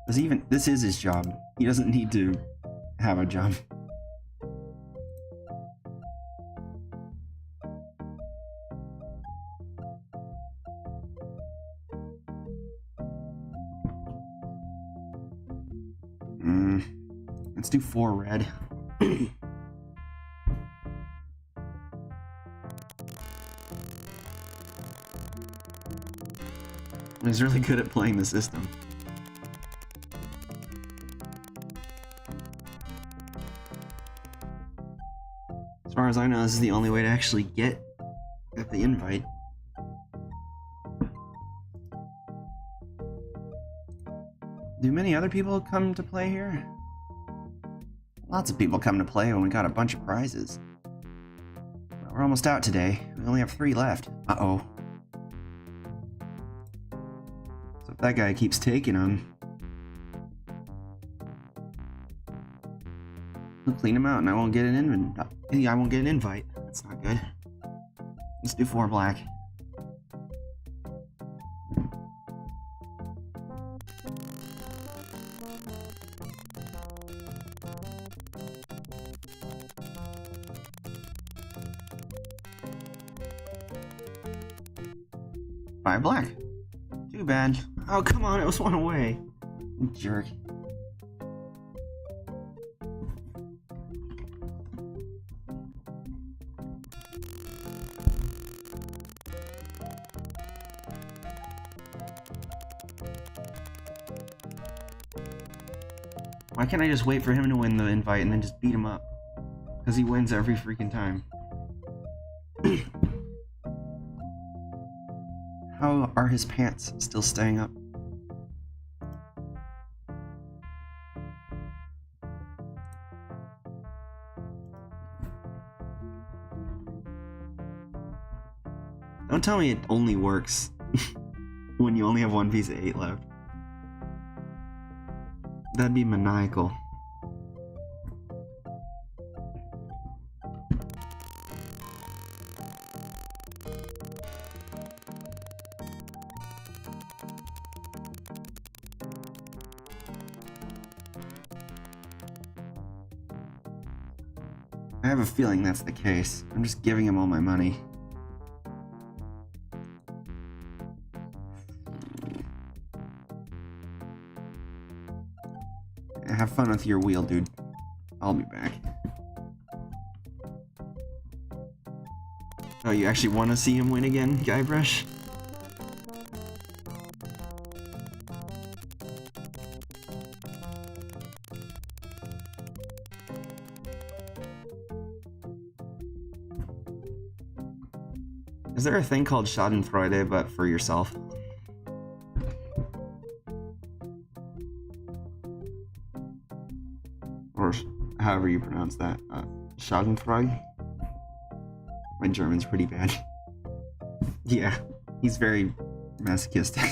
This is his job. He doesn't need to have a job. Let's do 4 red. He's really good at playing the system. As far as I know, this is the only way to actually get the invite. Do many other people come to play here? Lots of people come to play when we got a bunch of prizes. But we're almost out today. We only have 3 left. Uh-oh. So if that guy keeps taking them, he'll clean them out and I won't get an invite. That's not good. Let's do 4 black. $5 black. Too bad. Oh, come on, it was 1 away. You jerk. Why can't I just wait for him to win the invite and then just beat him up? Because he wins every freaking time. How are his pants still staying up? Don't tell me it only works when you only have 1 piece of 8 left. That'd be maniacal. I have a feeling that's the case. I'm just giving him all my money. Have fun with your wheel, dude. I'll be back. Oh, you actually want to see him win again, Guybrush? Is there a thing called Schadenfreude, but for yourself? Or however you pronounce that. Schadenfreude? My German's pretty bad. Yeah, he's very masochistic.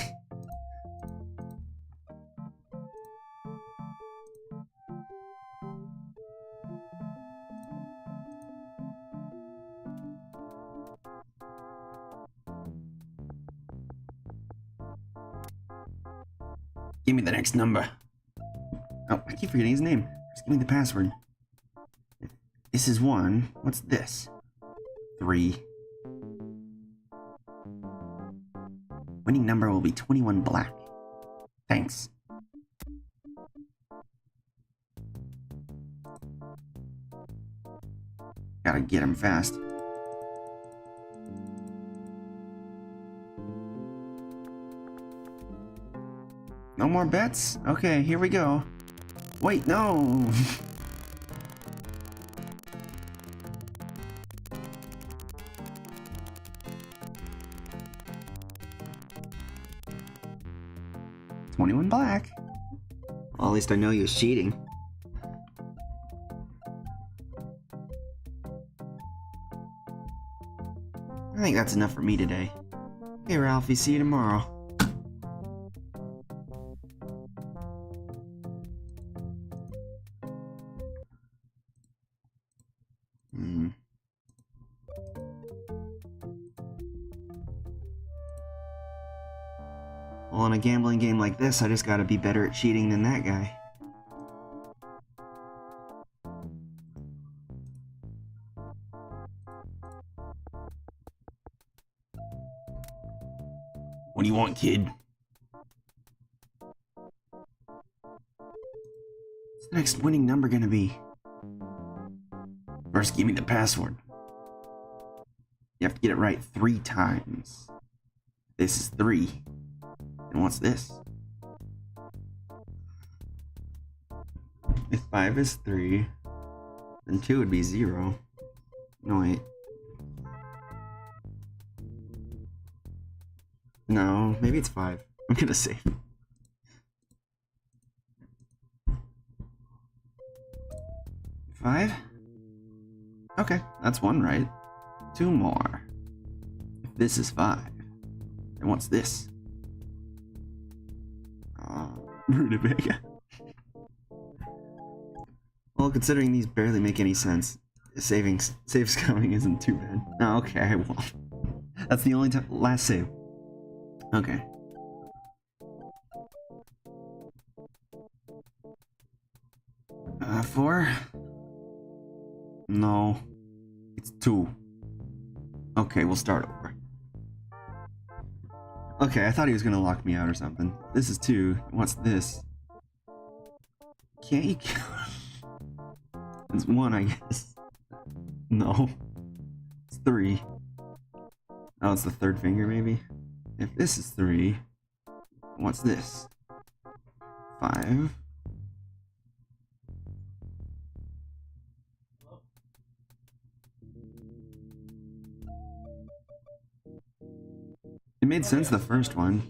Give me the next number. Oh, I keep forgetting his name. Just give me the password. This is 1. What's this? 3. Winning number will be 21 black. Thanks. Gotta get him fast. No more bets? Okay, here we go. Wait, no! $21 black. Well, at least I know he was cheating. I think that's enough for me today. Okay, Ralphie, see you tomorrow. Well, in a gambling game like this, I just gotta be better at cheating than that guy. What do you want, kid? What's the next winning number gonna be? First, give me the password. You have to get it right 3 times. This is 3. And what's this? If 5 is 3, then 2 would be 0. No, wait. No, maybe it's 5. I'm gonna say. Five? Okay, that's 1 right. 2 more. If this is 5, then what's this? Rutabaga. Well, considering these barely make any sense, save scumming isn't too bad. Oh, okay, well, that's the only last save. Okay. Four? No, it's 2. Okay, we'll start over. Okay, I thought he was gonna lock me out or something. This is 2. What's this? Can't you? It's 1, I guess. No. It's 3. Oh, it's the 3rd finger, maybe? If this is 3, what's this? 5. It made sense the first one.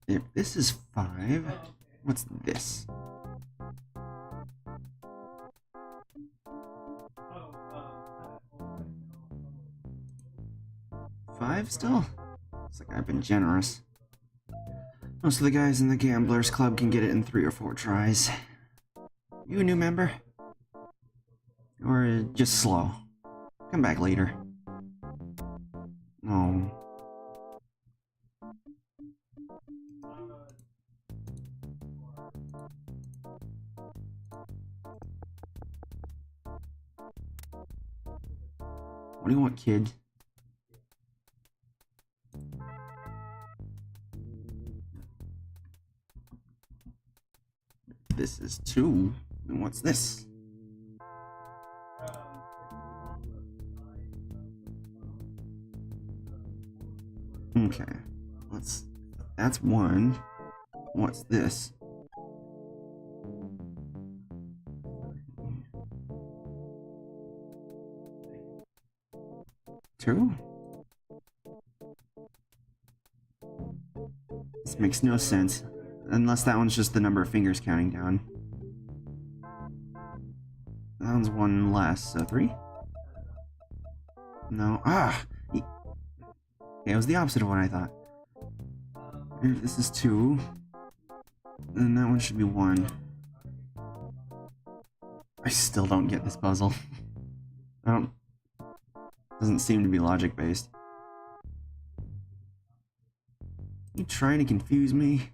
If this is 5, what's this? 5 still? Looks like I've been generous. Most of the guys in the Gamblers Club can get it in 3 or 4 tries. You a new member? Or just slow? Come back later. Oh. What do you want, kid? This is 2. And what's this? Okay. That's 1. What's this? 2? This makes no sense. Unless that one's just the number of fingers counting down. That one's one less, so 3? No. Ah! Okay, it was the opposite of what I thought. If this is 2, then that one should be 1. I still don't get this puzzle. I don't... Doesn't seem to be logic based. You trying to confuse me?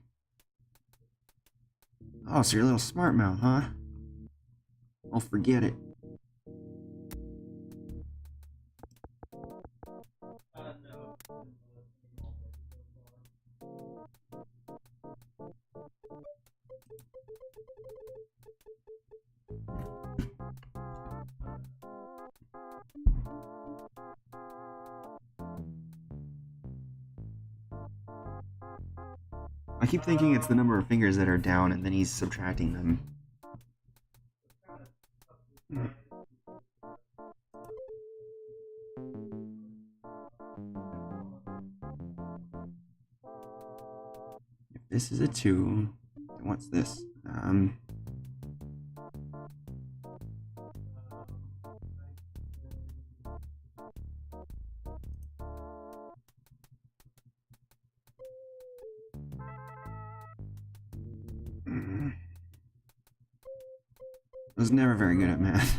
Oh, so you're a little smart mouth, huh? Well, forget it. I keep thinking it's the number of fingers that are down and then he's subtracting them. If this is a 2, then what's this? I was never very good at math.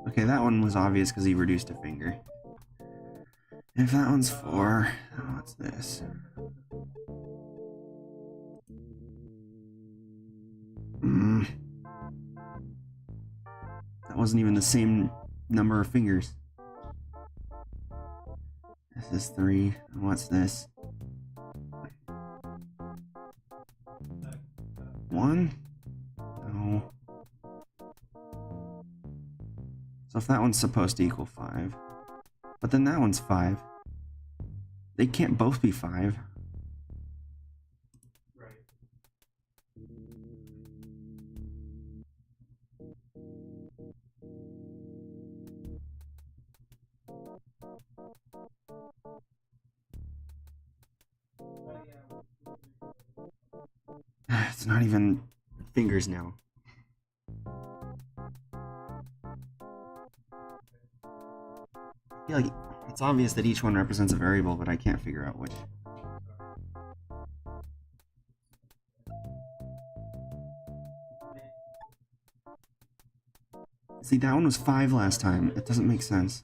Okay, that one was obvious because he reduced a finger. If that one's 4, what's this? That wasn't even the same number of fingers. This is 3. And what's this? 1? No. So if that one's supposed to equal 5, but then that one's 5. They can't both be 5. It's not even fingers now. I feel like it's obvious that each one represents a variable, but I can't figure out which. See, that one was 5 last time. It doesn't make sense.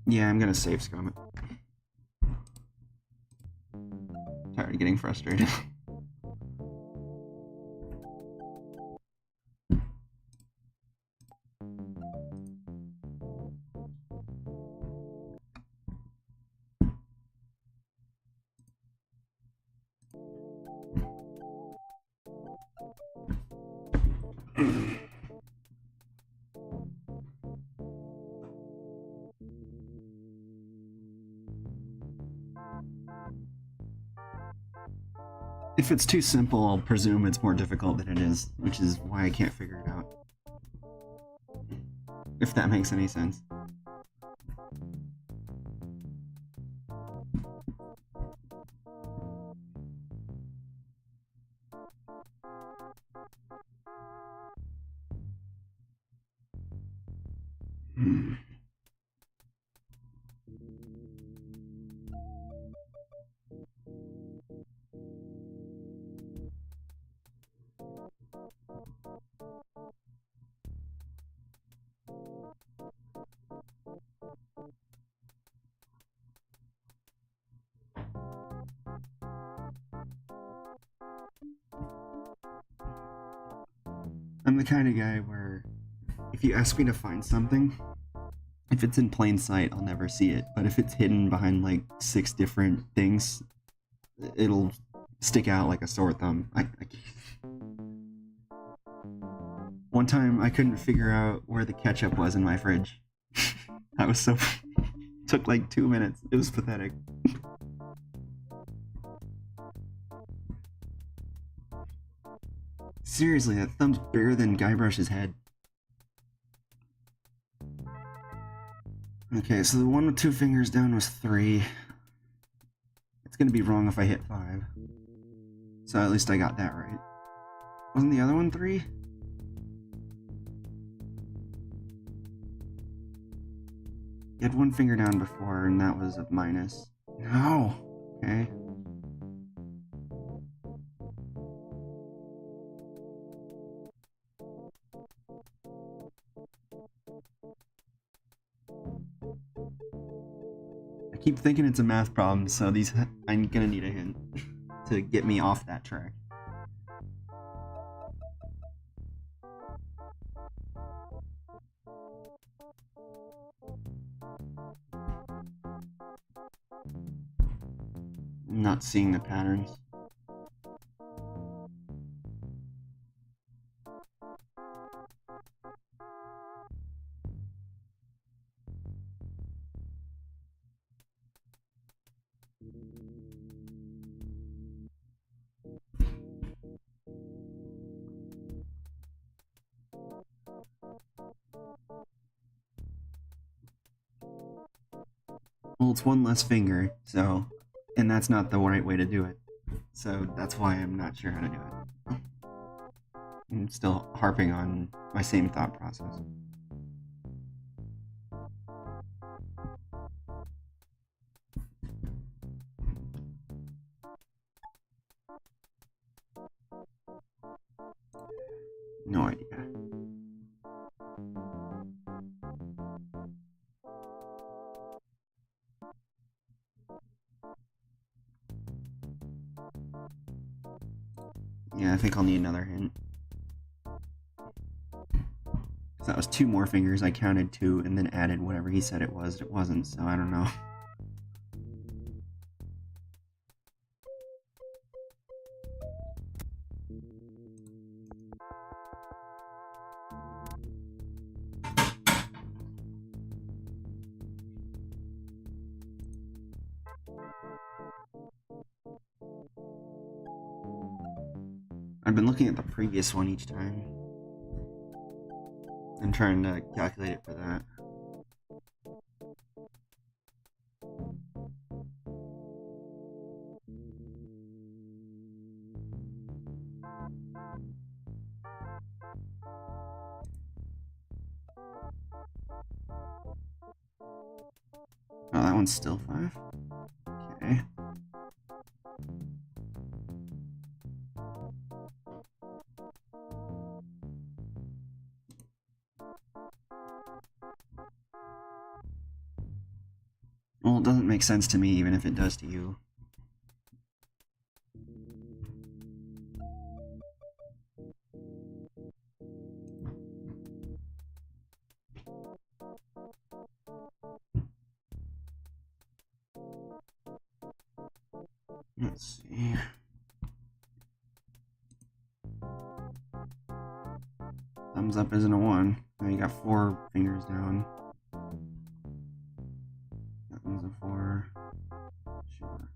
Yeah, I'm gonna save scum it. Tired of getting frustrated. If it's too simple, I'll presume it's more difficult than it is, which is why I can't figure it out. If that makes any sense. I'm the kind of guy where if you ask me to find something, If it's in plain sight, I'll never see it. But if it's hidden behind like 6 different things, it'll stick out like a sore thumb. One time I couldn't figure out where the ketchup was in my fridge. That was so... took like 2 minutes. It was pathetic. Seriously, that thumb's bigger than Guybrush's head. Okay, so the one with 2 fingers down was 3. It's gonna be wrong if I hit 5. So at least I got that right. Wasn't the other one 3? You had 1 finger down before, and that was a minus. No! Okay. I keep thinking it's a math problem, so I'm gonna need a hint to get me off that track. I'm not seeing the patterns. Well, it's 1 less finger, so... And that's not the right way to do it. So that's why I'm not sure how to do it. I'm still harping on my same thought process. No idea. Yeah, I think I'll need another hint. So that was 2 more fingers. I counted 2 and then added whatever he said it was. It wasn't, so I don't know. I've been looking at the previous one each time. I'm trying to calculate it for that. Oh, that one's still 5? Okay. Well, it doesn't make sense to me, even if it does to you. Let's see. Thumbs up isn't a 1. Now you got 4 fingers down. That one's a 4. Sure.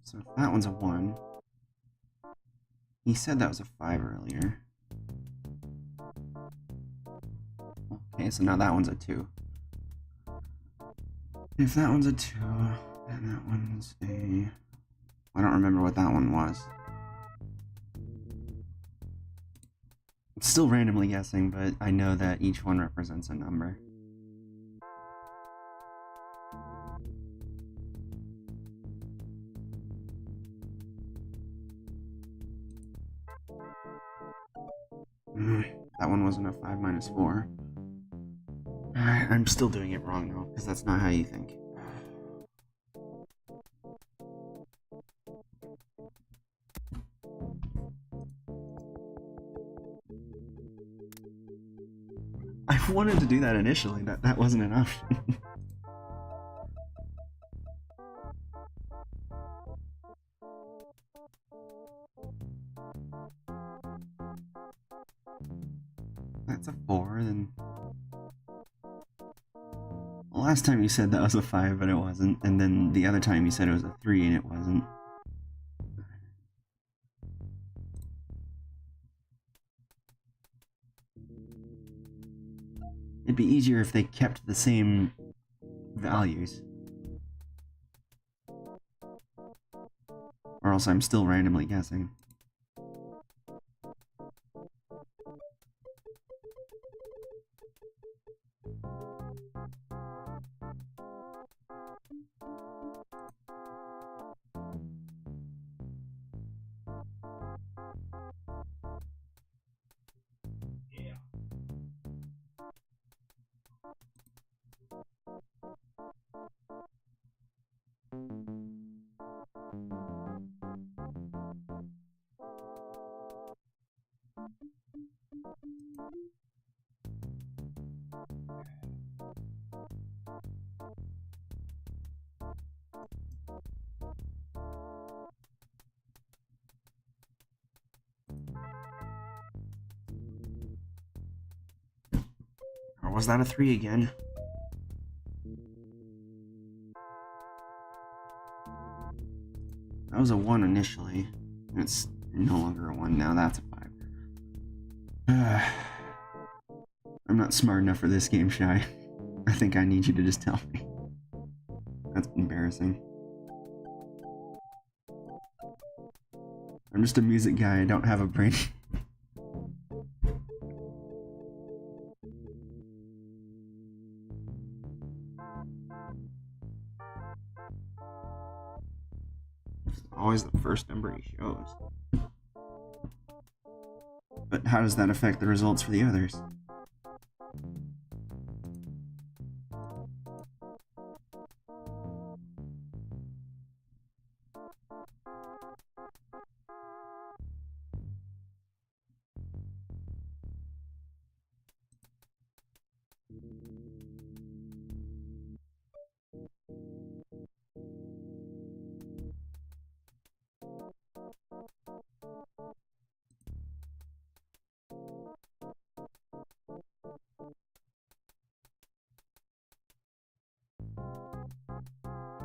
So if that one's a 1. He said that was a 5 earlier. Okay, so now that one's a 2. If that one's a 2, then that one's a... I don't remember what that one was. I'm still randomly guessing, but I know that each one represents a number. That one wasn't a 5 minus 4. I'm still doing it wrong though, because that's not how you think. I wanted to do that initially, that wasn't an option. That's a 4, then... Well, last time you said that was a 5, but it wasn't, and then the other time you said it was a 3 and it wasn't. It'd be easier if they kept the same values. Or else I'm still randomly guessing. Or was that a 3 again? That was a 1 initially. It's no longer a 1 now, that's a 5. I'm not smart enough for this game, Shy. I think I need you to just tell me. That's embarrassing. I'm just a music guy, I don't have a brain. It's always the first number he shows. But how does that affect the results for the others?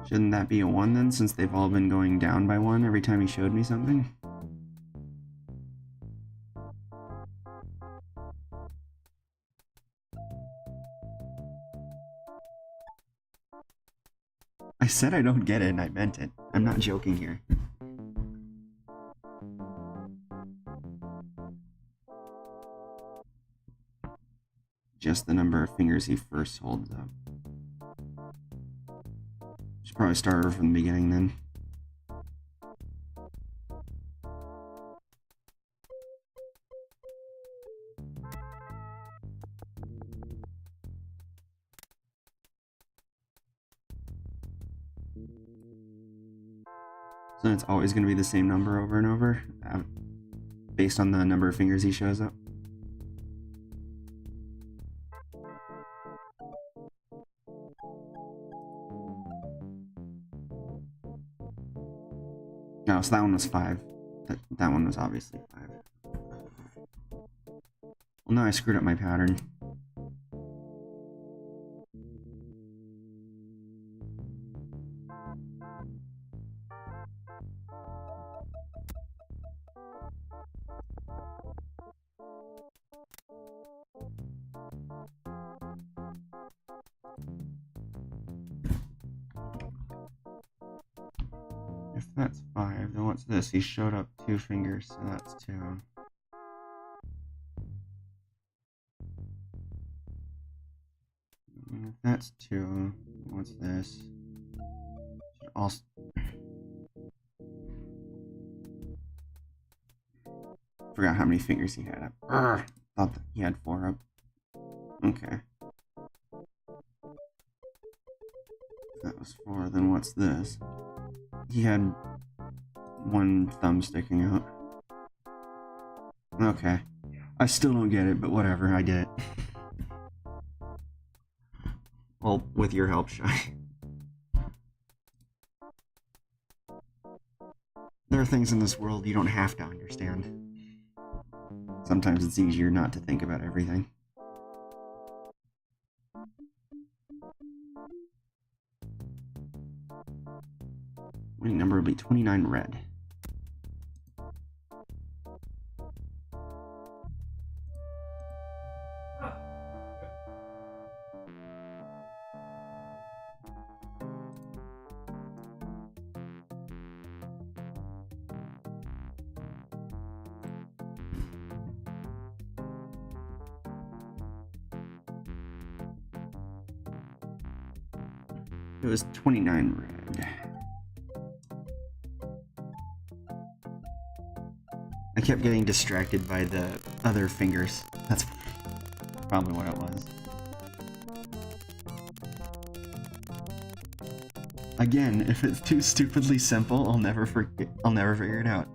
Shouldn't that be a 1 then, since they've all been going down by 1 every time he showed me something? I said I don't get it and I meant it. I'm not joking here. Just the number of fingers he first holds up. Should probably start over from the beginning then. So it's always going to be the same number over and over, based on the number of fingers he shows up. No, so that one was 5. That one was obviously 5. Well, now I screwed up my pattern. If that's 5, then what's this? He showed up 2 fingers, so that's 2. And if that's 2, what's this? Also, forgot how many fingers he had up. Thought that he had 4 up. Okay. If that was 4, then what's this? He had 1 thumb sticking out. Okay. I still don't get it, but whatever, I get it. Well, with your help, Shy. There are things in this world you don't have to understand. Sometimes it's easier not to think about everything. Winning number will be 29 red. It was 29 red. I kept getting distracted by the other fingers. That's probably what it was. Again, if it's too stupidly simple, I'll never figure it out.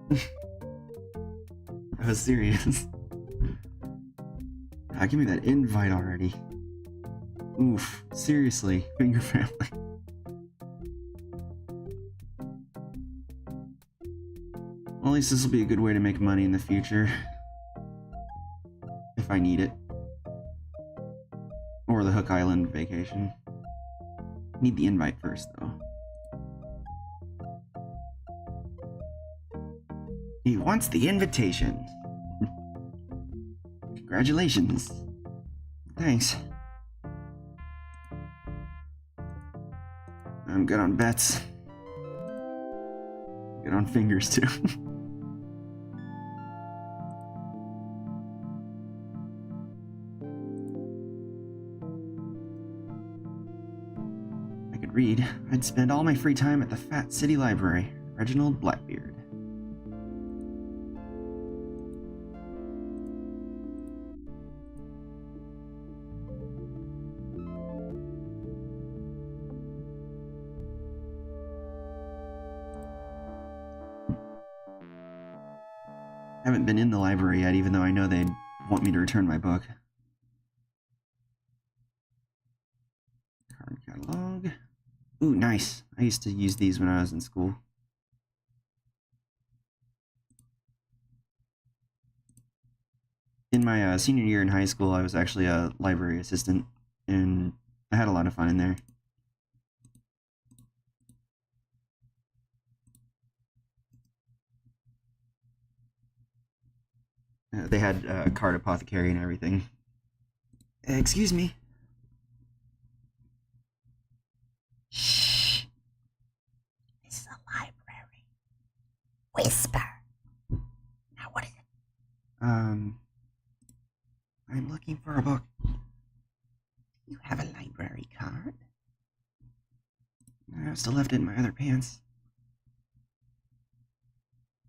I was serious. Ah, give me that invite already. Oof, seriously, finger family. Well, at least this will be a good way to make money in the future. If I need it. Or the Hook Island vacation. Need the invite first, though. He wants the invitation. Congratulations. Thanks. I'm good on bets. Good on fingers, too. Read, I'd spend all my free time at the Fat City Library. Reginald Blackbeard. Haven't been in the library yet, even though I know they'd want me to return my book. Card catalog. Ooh, nice. I used to use these when I was in school. In my senior year in high school, I was actually a library assistant, and I had a lot of fun in there. They had a card apothecary and everything. Excuse me. Shh. This is a library. Whisper. Now what is it? I'm looking for a book. You have a library card? I still left it in my other pants.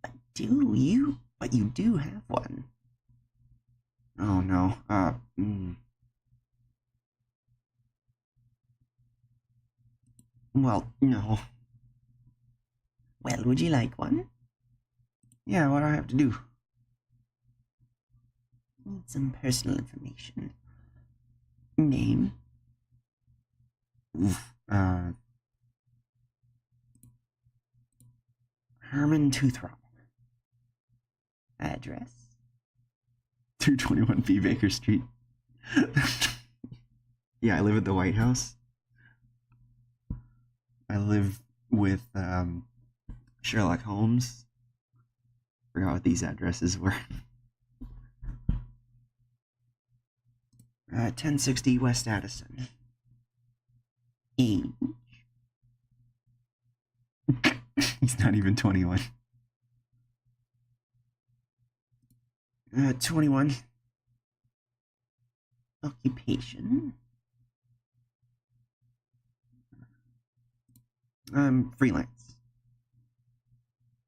But do you? But you do have one. Oh no. Well, no. Well, would you like one? Yeah, what do I have to do? Need some personal information. Name? Oof, Herman Toothrot. Address? 221 B Baker Street. Yeah, I live at the White House. I live with Sherlock Holmes. Forgot what these addresses were. 1060 West Addison. Age? He's not even 21. 21. Occupation? Freelance.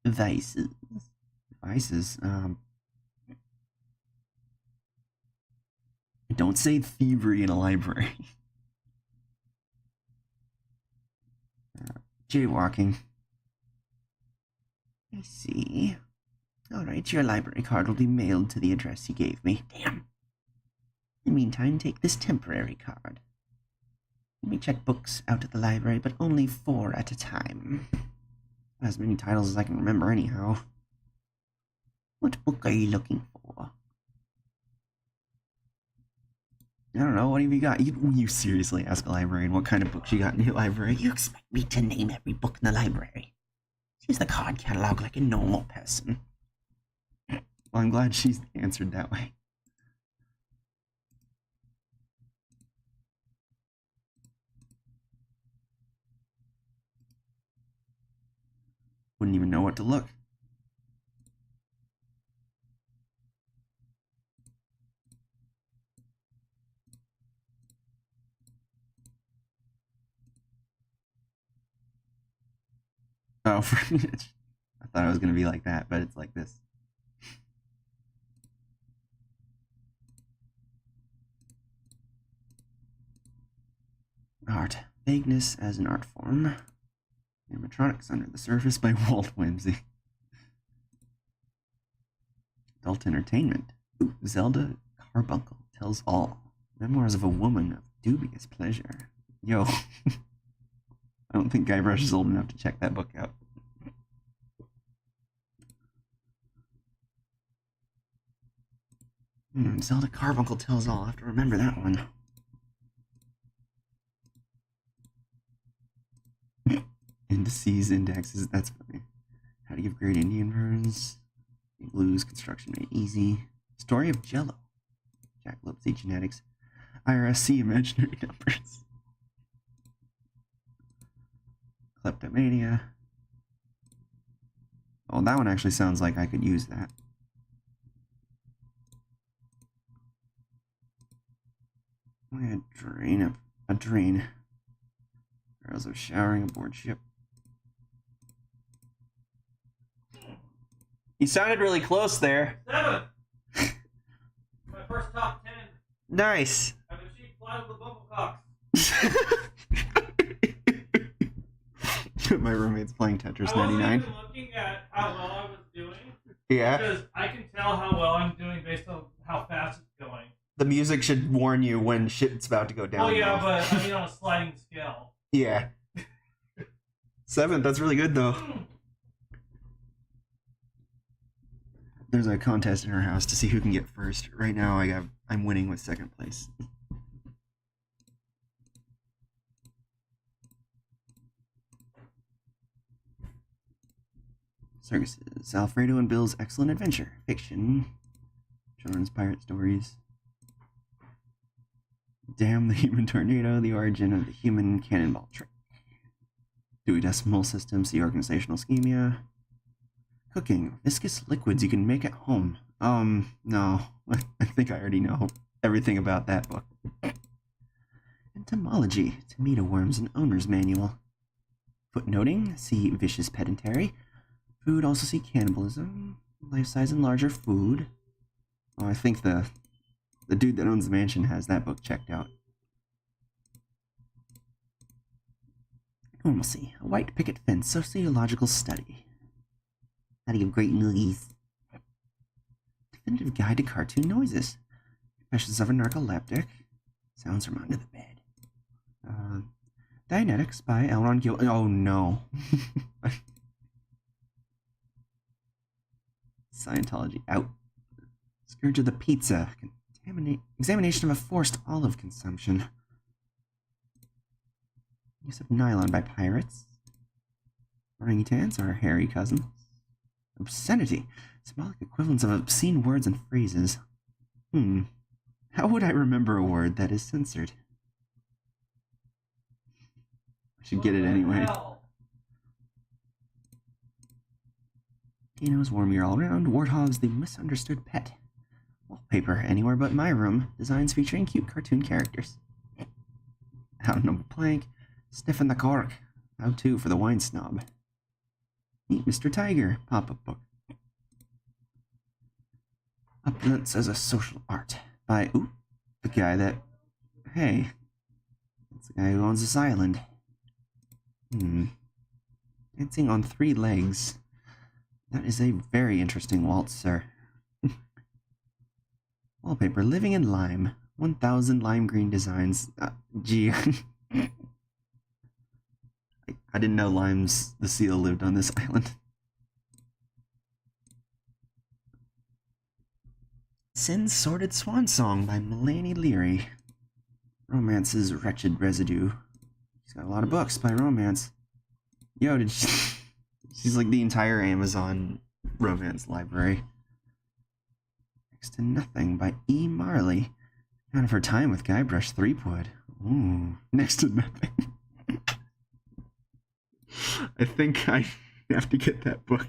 Vices? Vices, don't say thievery in a library. Jaywalking. I see. Alright, your library card will be mailed to the address you gave me. Damn. In the meantime, take this temporary card. Let me check books out at the library, but only 4 at a time. As many titles as I can remember anyhow. What book are you looking for? I don't know, what have you got? You seriously ask a librarian what kind of books you got in your library? You expect me to name every book in the library? Use the card catalog like a normal person. Well, I'm glad she's answered that way. Wouldn't even know what to look. Oh, for I thought it was going to be like that, but it's like this. Art. Vagueness as an art form. Animatronics Under the Surface by Walt Whimsy. Adult Entertainment. Ooh, Zelda Carbuncle Tells All. Memoirs of a Woman of Dubious Pleasure. Yo. I don't think Guybrush is old enough to check that book out. Zelda Carbuncle Tells All. I have to remember that one. Indices, indexes, that's funny. How to give great Indian burns. Blues, construction made easy. Story of Jello. Jack Lopsy Genetics. IRSC Imaginary Numbers. Kleptomania. Oh, that one actually sounds like I could use that. A drain. Girls are showering aboard ship. You sounded really close there. 7! My first top 10. Nice. I've achieved fly with the Bumblecocks. My roommate's playing Tetris 99. I wasn't even looking at how well I was doing. Yeah. Because I can tell how well I'm doing based on how fast it's going. The music should warn you when shit's about to go down. Oh yeah, but I mean on a sliding scale. Yeah. 7th, that's really good though. There's a contest in our house to see who can get first. Right now I'm winning with 2nd place. Circuses. Alfredo and Bill's Excellent Adventure. Fiction. Children's pirate stories. Damn the Human Tornado. The Origin of the Human Cannonball Trick. Dewey Decimal System. See Organizational Schemia. Cooking. Viscous liquids you can make at home. No. I think I already know everything about that book. Entomology. Tomato worms and owner's manual. Footnoting. See Vicious Pedantry. Food, also see Cannibalism. Life size and larger food. Oh, I think the dude that owns the mansion has that book checked out. Normalcy. A white picket fence. Sociological study. Study of great movies. Definitive guide to cartoon noises. Confessions of a narcoleptic. Sounds from under the bed. Dianetics by L. Ron Gill. Oh no. Scientology out. Scourge of the Pizza. Examination of a forced olive consumption. Use of nylon by pirates. Orangutans are hairy cousins. Obscenity. Symbolic equivalents of obscene words and phrases. How would I remember a word that is censored? I should get it anyway. Dinos warm year all around. Warthogs, the misunderstood pet. Wallpaper, anywhere but my room. Designs featuring cute cartoon characters. Out on a plank. Sniffing the cork. How to for the wine snob. Meet Mr. Tiger. Pop-up book. Opulence as a social art. By, the guy that... Hey. That's the guy who owns this island. Dancing on 3 legs. That is a very interesting waltz, sir. Wallpaper, living in lime. 1,000 lime green designs. Gee, I didn't know Limes the seal lived on this island. Sin's Sordid Swan Song by Melanie Leary. Romance's Wretched Residue. She's got a lot of books by romance. Yo, did she... She's like the entire Amazon romance library. Next to Nothing by E. Marley. Out of her time with Guybrush Threepwood. Ooh, Next to Nothing. I think I have to get that book.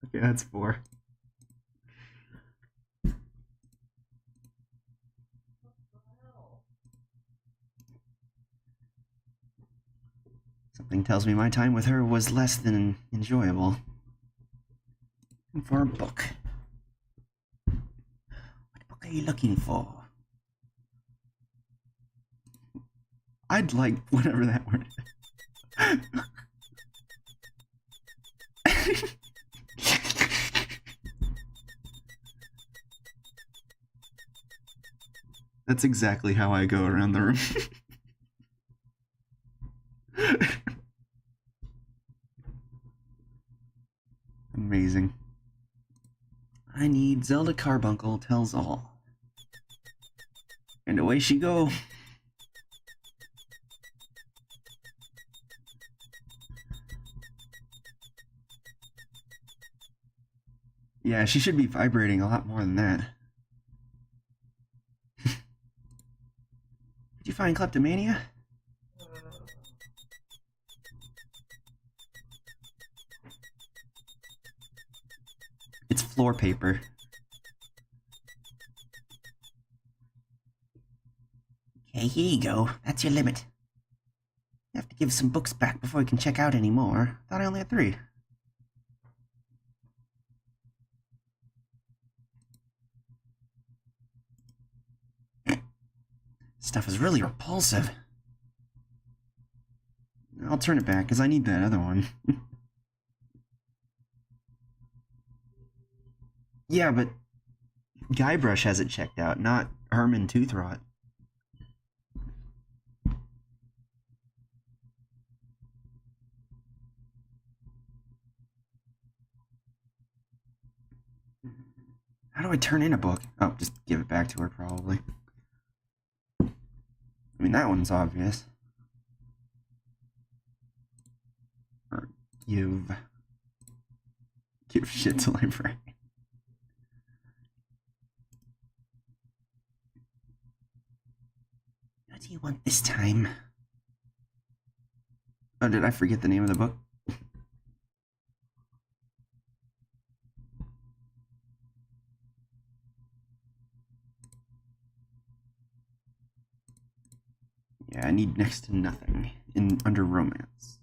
Okay, that's 4. Something tells me my time with her was less than enjoyable. And for a book. What book are you looking for? I'd like whatever that word is. That's exactly how I go around the room. Amazing. I need Zelda Carbuncle tells all. And away she go. Yeah, she should be vibrating a lot more than that. Did you find kleptomania? It's floor paper. Okay, here you go. That's your limit. You have to give some books back before you can check out any more. Thought I only had 3. Stuff is really repulsive. I'll turn it back because I need that other one. Yeah, but Guybrush has it checked out, not Herman Toothrot. How do I turn in a book? Oh, just give it back to her, probably. I mean, that one's obvious. Or give shit to library. What do you want this time? Oh, did I forget the name of the book? Yeah, I need Next to Nothing in under romance.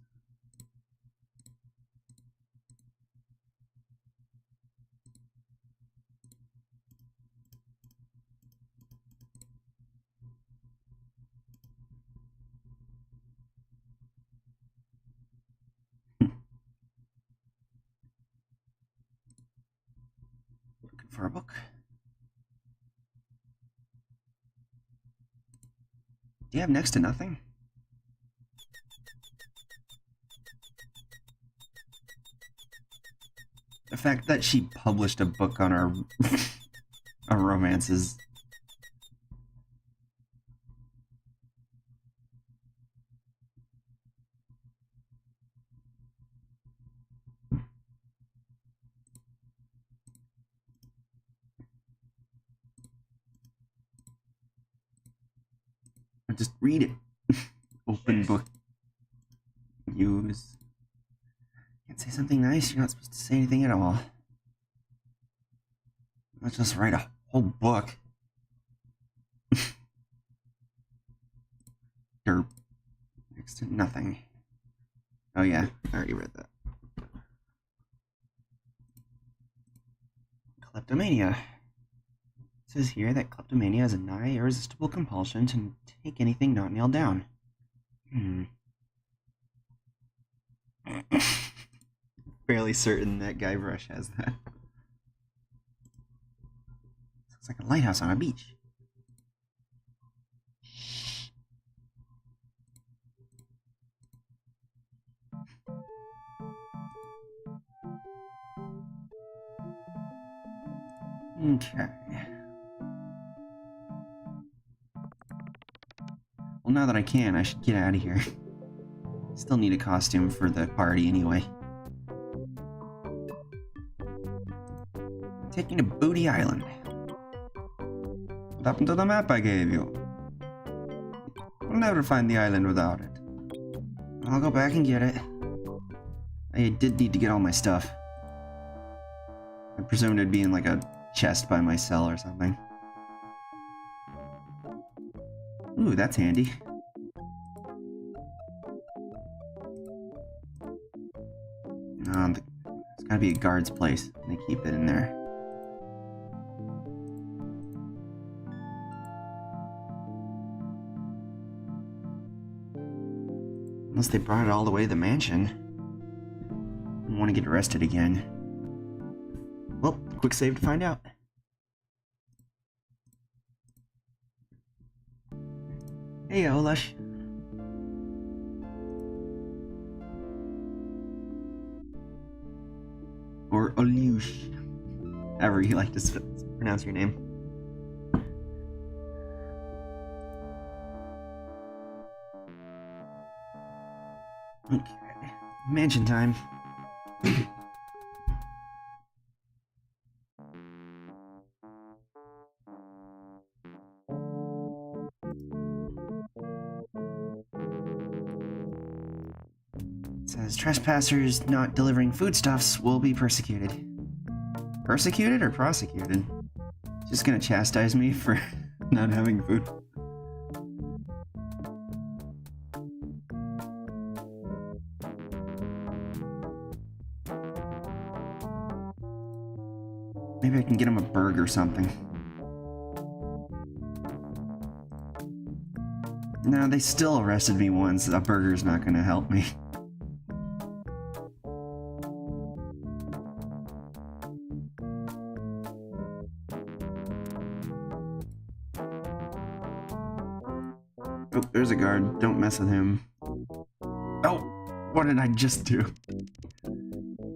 Looking for a book. Do you have Next to Nothing? The fact that she published a book on our our romance is just read it. Open book. Use. Can't say something nice, you're not supposed to say anything at all. Let's just write a whole book. Derp. Next to Nothing. Oh yeah, I already read that. Kleptomania. It says here that kleptomania is a nigh irresistible compulsion to take anything not nailed down. Fairly certain that Guybrush has that. Looks like a lighthouse on a beach. Okay. Well, now that I can, I should get out of here. Still need a costume for the party anyway. Taking to Booty Island. What happened to the map I gave you? We'll never find the island without it. I'll go back and get it. I did need to get all my stuff. I presumed it'd be in like a chest by my cell or something. Ooh, that's handy. It's gotta be a guard's place. They keep it in there. Unless they brought it all the way to the mansion. I don't want to get arrested again. Well, quick save to find out. Hey, Olash. Or Olush. However you like to pronounce your name. Okay. Mansion time. It says trespassers not delivering foodstuffs will be persecuted. Persecuted or prosecuted? Just gonna chastise me for not having food. Maybe I can get him a burger or something. No, they still arrested me once. A burger's not gonna help me. Oh, there's a guard. Don't mess with him. Oh, what did I just do?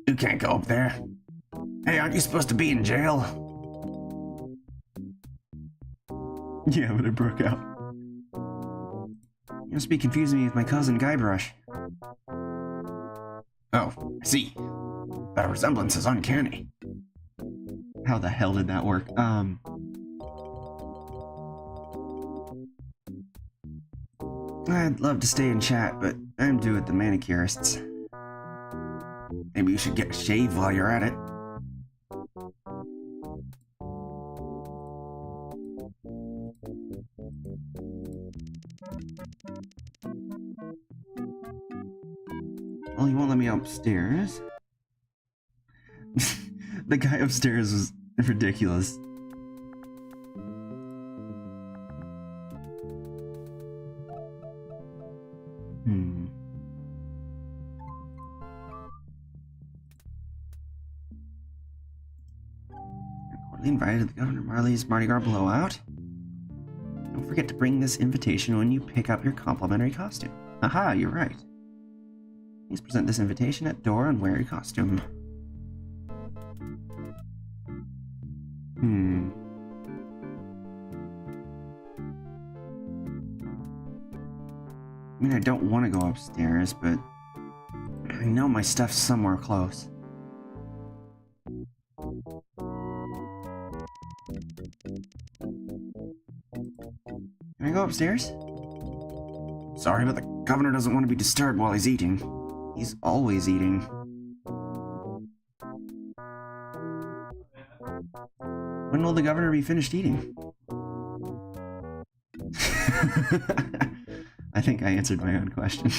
You can't go up there. Hey, aren't you supposed to be in jail? Yeah, but it broke out. You must be confusing me with my cousin Guybrush. Oh, I see. That resemblance is uncanny. How the hell did that work? I'd love to stay and chat, but I'm due at the manicurists. Maybe you should get a shave while you're at it. Well, you won't let me upstairs. The guy upstairs was ridiculous. Cordially invited to the Governor Marley's Mardi Gras blowout. Don't forget to bring this invitation when you pick up your complimentary costume. Aha, you're right. Please present this invitation at door and wear your costume. I mean, I don't want to go upstairs, but I know my stuff's somewhere close. Can I go upstairs? Sorry, but the governor doesn't want to be disturbed while he's eating. He's always eating. When will the governor be finished eating? I think I answered my own question.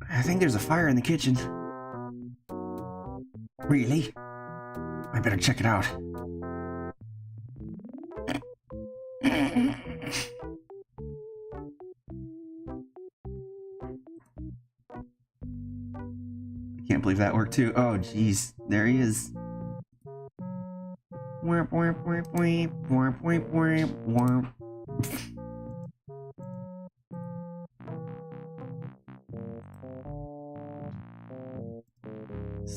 I think there's a fire in the kitchen. Really? I better check it out. Can't believe that worked too. Oh, jeez. There he is.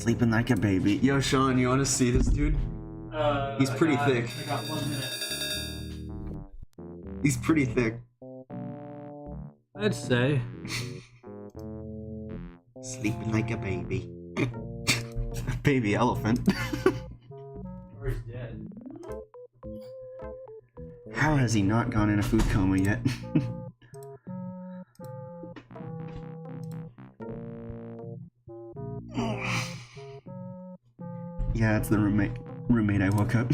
Sleeping like a baby. Yo, Sean, you want to see this dude? He's pretty thick. I got 1 minute. He's pretty thick. I'd say. Sleeping like a baby. Baby elephant. Or he's dead. How has he not gone in a food coma yet? Yeah, it's the roommate I woke up.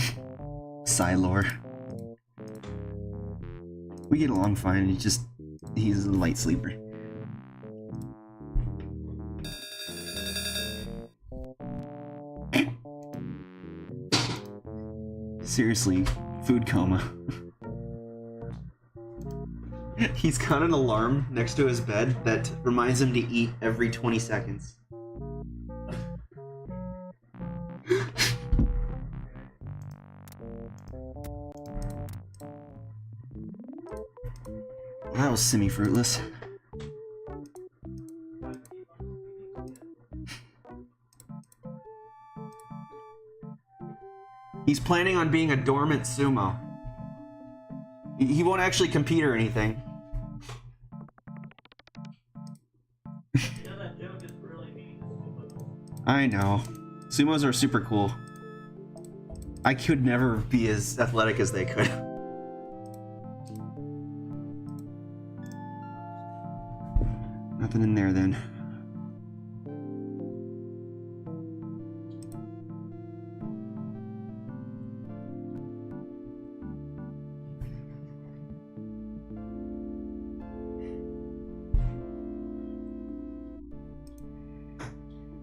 Silor. We get along fine, he's a light sleeper. Seriously, food coma. He's got an alarm next to his bed that reminds him to eat every 20 seconds. That was semi-fruitless. He's planning on being a dormant sumo. He won't actually compete or anything. Yeah, that joke is really mean. I know. Sumos are super cool. I could never be as athletic as they could. Nothing in there then.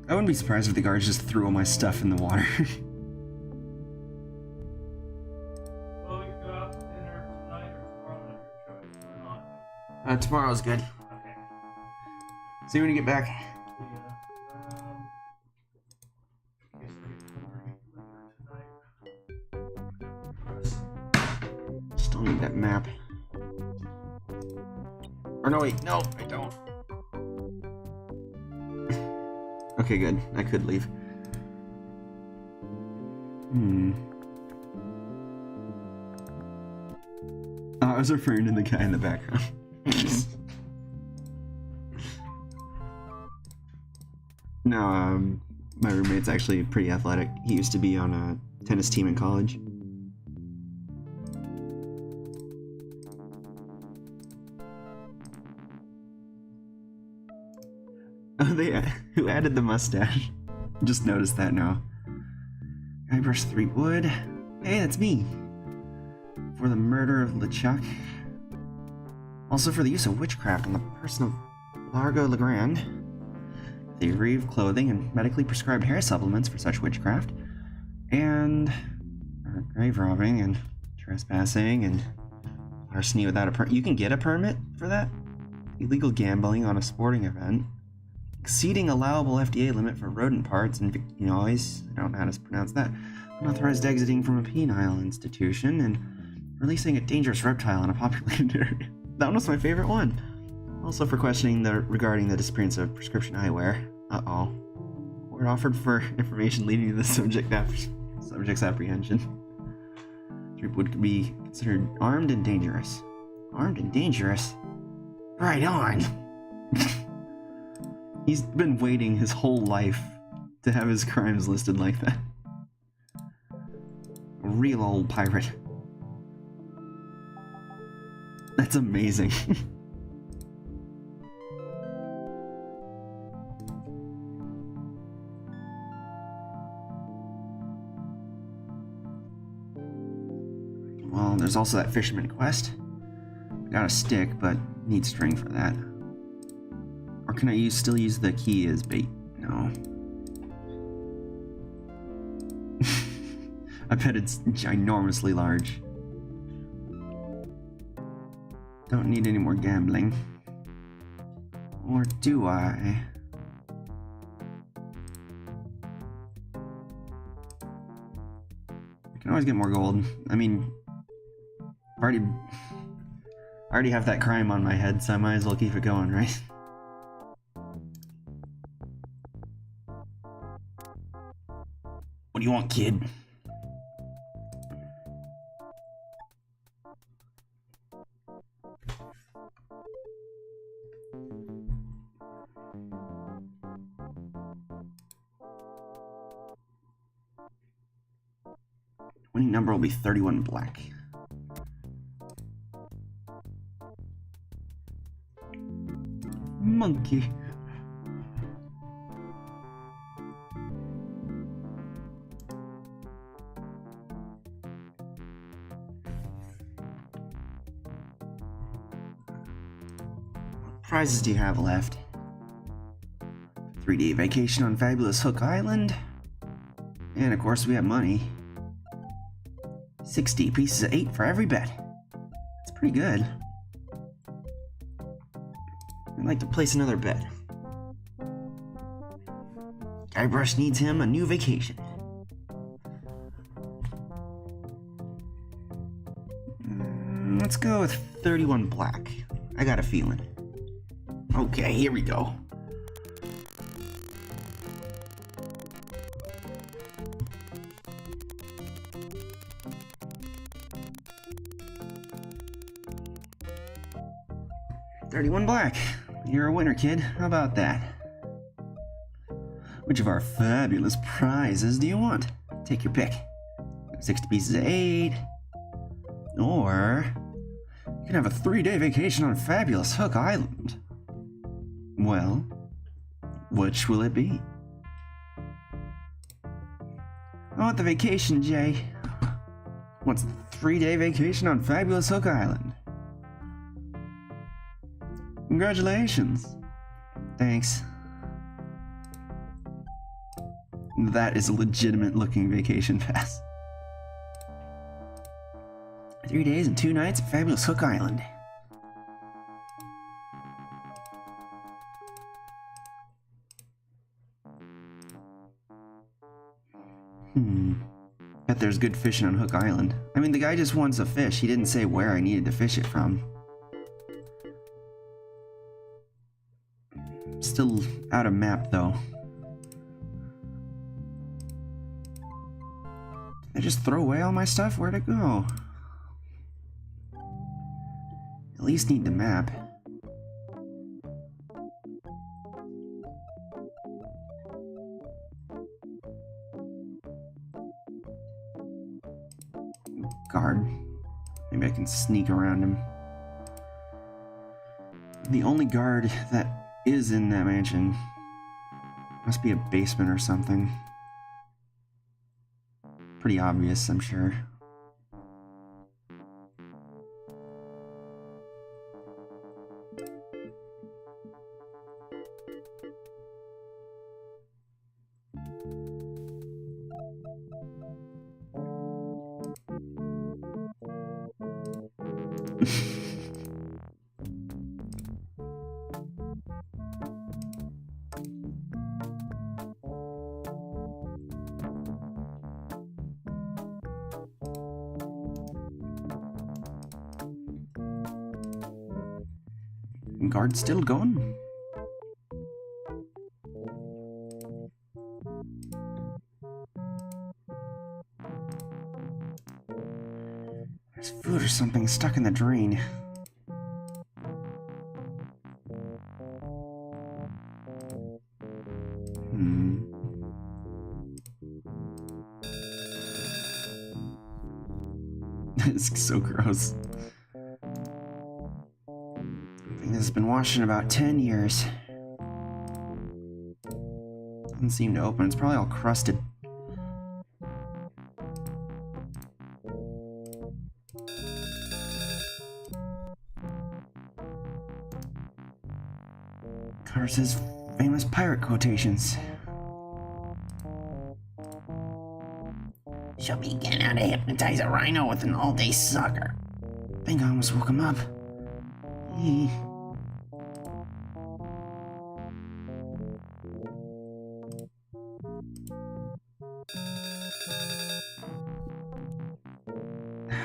I wouldn't be surprised if the guards just threw all my stuff in the water. Well, we could go out to dinner tonight or tomorrow at your choice, or not. Tomorrow's good. Okay. See you when you get back. Yeah. Guess we get to work tonight. Still need that map. Or no, wait, no, I don't. Okay, good. I could leave. Oh, I was referring to the guy in the background. No, my roommate's actually pretty athletic. He used to be on a tennis team in college. Oh, who added the mustache? Just noticed that now. Guybrush 3 wood. Hey, that's me. For the murder of LeChuck. Also for the use of witchcraft on the person of Largo Legrand. Theory of clothing and medically prescribed hair supplements for such witchcraft. And grave robbing and trespassing and larceny without a permit. You can get a permit for that? Illegal gambling on a sporting event. Exceeding allowable FDA limit for rodent parts and noise. I don't know how to pronounce that. Unauthorized exiting from a penile institution and releasing a dangerous reptile in a populated area. That one was my favorite one. Also for questioning regarding the disappearance of prescription eyewear. Uh-oh. Word offered for information leading to the subject's apprehension. Threepwood could be considered armed and dangerous. Armed and dangerous? Right on. He's been waiting his whole life to have his crimes listed like that. A real old pirate. That's amazing. Well, there's also that fisherman quest. Got a stick, but need string for that. Or can I still use the key as bait? No. I bet it's ginormously large. Don't need any more gambling. Or do I? I can always get more gold. I mean, I already have that crime on my head, so I might as well keep it going, right? What do you want, kid? Winning number will be 31 black. Monkey. What prizes do you have left? 3-day vacation on Fabulous Hook Island. And of course we have money. 60 pieces of 8 for every bet. That's pretty good. I'd like to place another bet. Guybrush needs him a new vacation. Let's go with 31 black. I got a feeling. Okay, here we go. $31 black. You're a winner, kid. How about that? Which of our fabulous prizes do you want? Take your pick. 60 pieces of 8. Or you can have a 3-day vacation on Fabulous Hook Island. Well, which will it be? I want the vacation, Jay. What's the 3-day vacation on Fabulous Hook Island? Congratulations. Thanks. That is a legitimate looking vacation pass. 3 days and 2 nights at Fabulous Hook Island. Bet there's good fishing on Hook Island. I mean, the guy just wants a fish. He didn't say where I needed to fish it from. Still out of map, though. Did I just throw away all my stuff? Where'd it go? At least need the map. Guard. Maybe I can sneak around him. The only guard that is in that mansion must be a basement or something. Pretty obvious, I'm sure. Guard still gone? There's food or something stuck in the drain. It's so gross. This has been washed in about 10 years. Doesn't seem to open. It's probably all crusted. Covers his famous pirate quotations. She'll be getting out to hypnotize a rhino with an all-day sucker. I think I almost woke him up.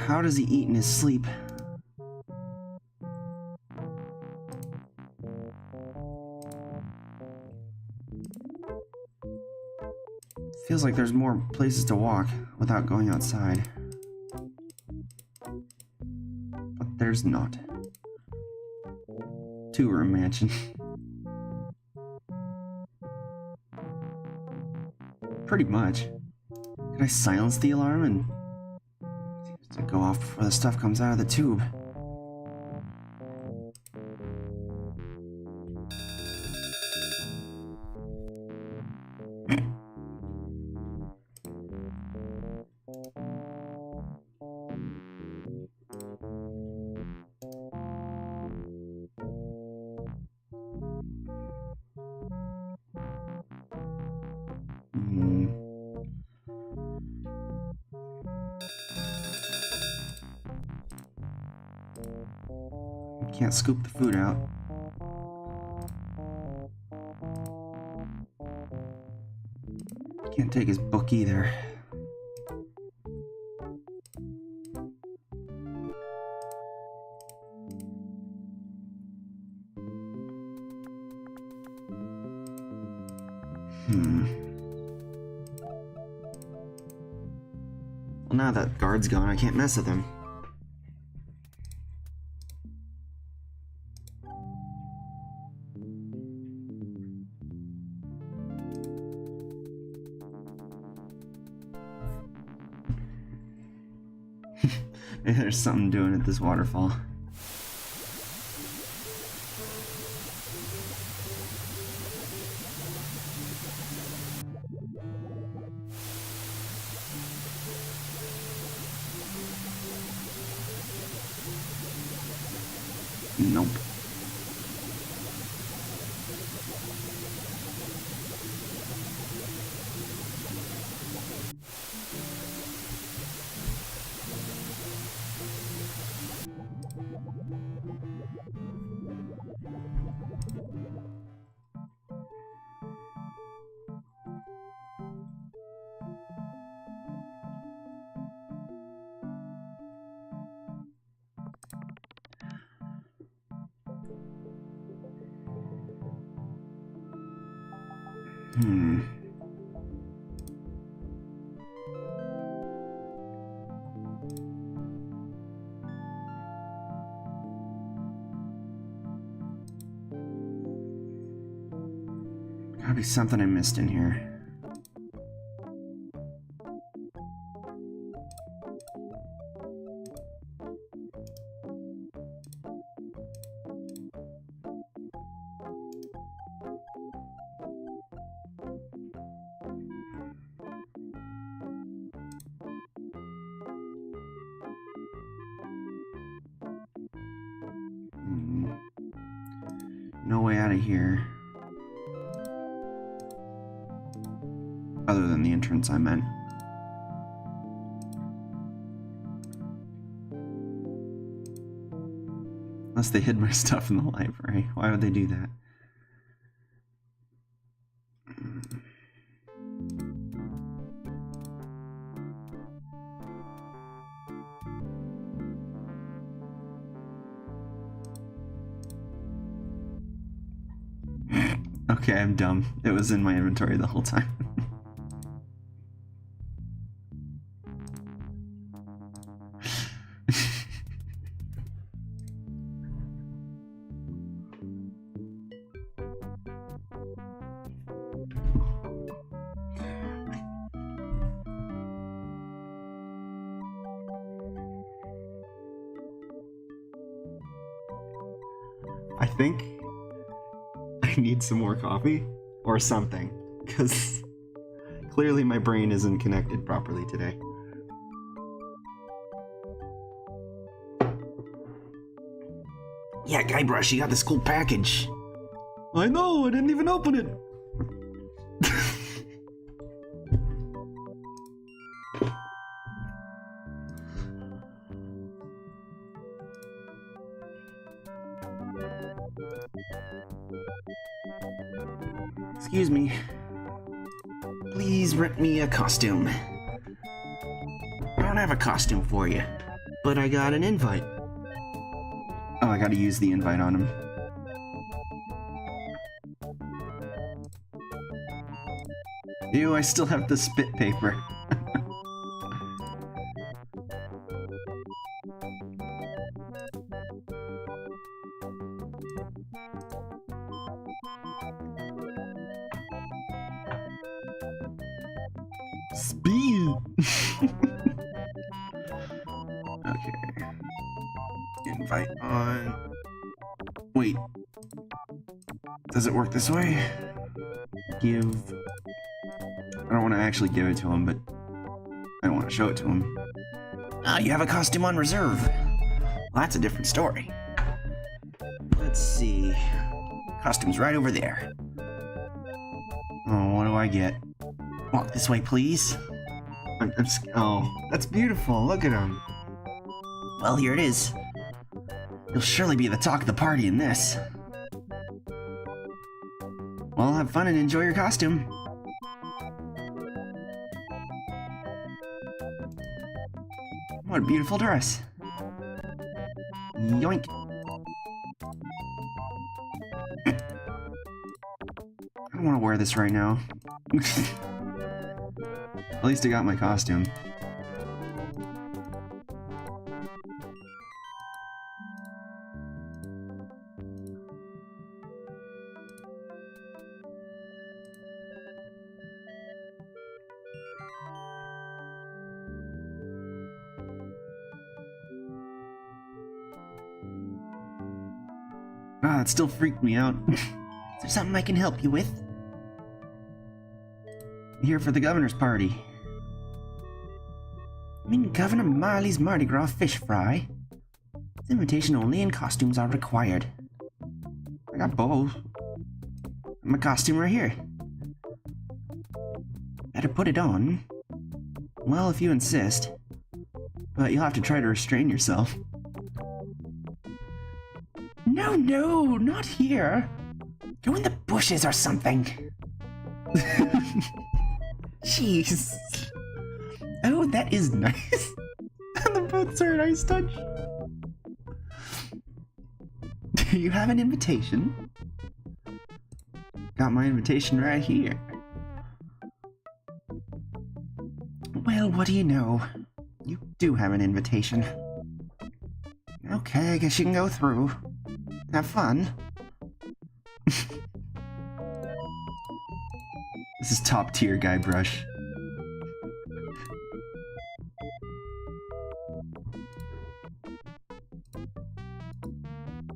How does he eat in his sleep? feels like there's more places to walk without going outside. But there's not. Two-room mansion. Pretty much. Can I silence the alarm and to go off before the stuff comes out of the tube? Can't scoop the food out. Can't take his book either. Well, now that guard's gone, I can't mess with him. There's something doing at this waterfall. Nope. Gotta be something I missed in here. No way out of here. Other than the entrance, I meant. Unless they hid my stuff in the library. Why would they do that? Okay, I'm dumb. It was in my inventory the whole time. I think I need some more coffee or something, because clearly my brain isn't connected properly today. Yeah, Guybrush, you got this cool package. I know, I didn't even open it. Excuse me. Please rent me a costume. I don't have a costume for you, but I got an invite. Oh, I gotta use the invite on him. Ew, I still have the spit paper. Speed! Okay. Invite on. Wait. Does it work this way? Give. I don't want to actually give it to him, but I want to show it to him. Ah, you have a costume on reserve. Well, that's a different story. Let's see. Costume's right over there. Oh, what do I get? Walk this way, please. Oh, that's beautiful. Look at him. Well, here it is. You'll surely be the talk of the party in this. Well, have fun and enjoy your costume. What a beautiful dress. Yoink. I don't want to wear this right now. At least I got my costume. Ah, it still freaked me out. Is there something I can help you with? Here for the governor's party. I'm in Governor Marley's Mardi Gras fish fry. It's invitation only and costumes are required. I got both. My costume right here. Better put it on. Well, if you insist. But you'll have to try to restrain yourself. No, no, not here. Go in the bushes or something. Jeez. Oh, that is nice. The boots are a nice touch. Do you have an invitation? Got my invitation right here. Well, what do you know? You do have an invitation. Okay, I guess you can go through. Have fun. This is top tier Guybrush.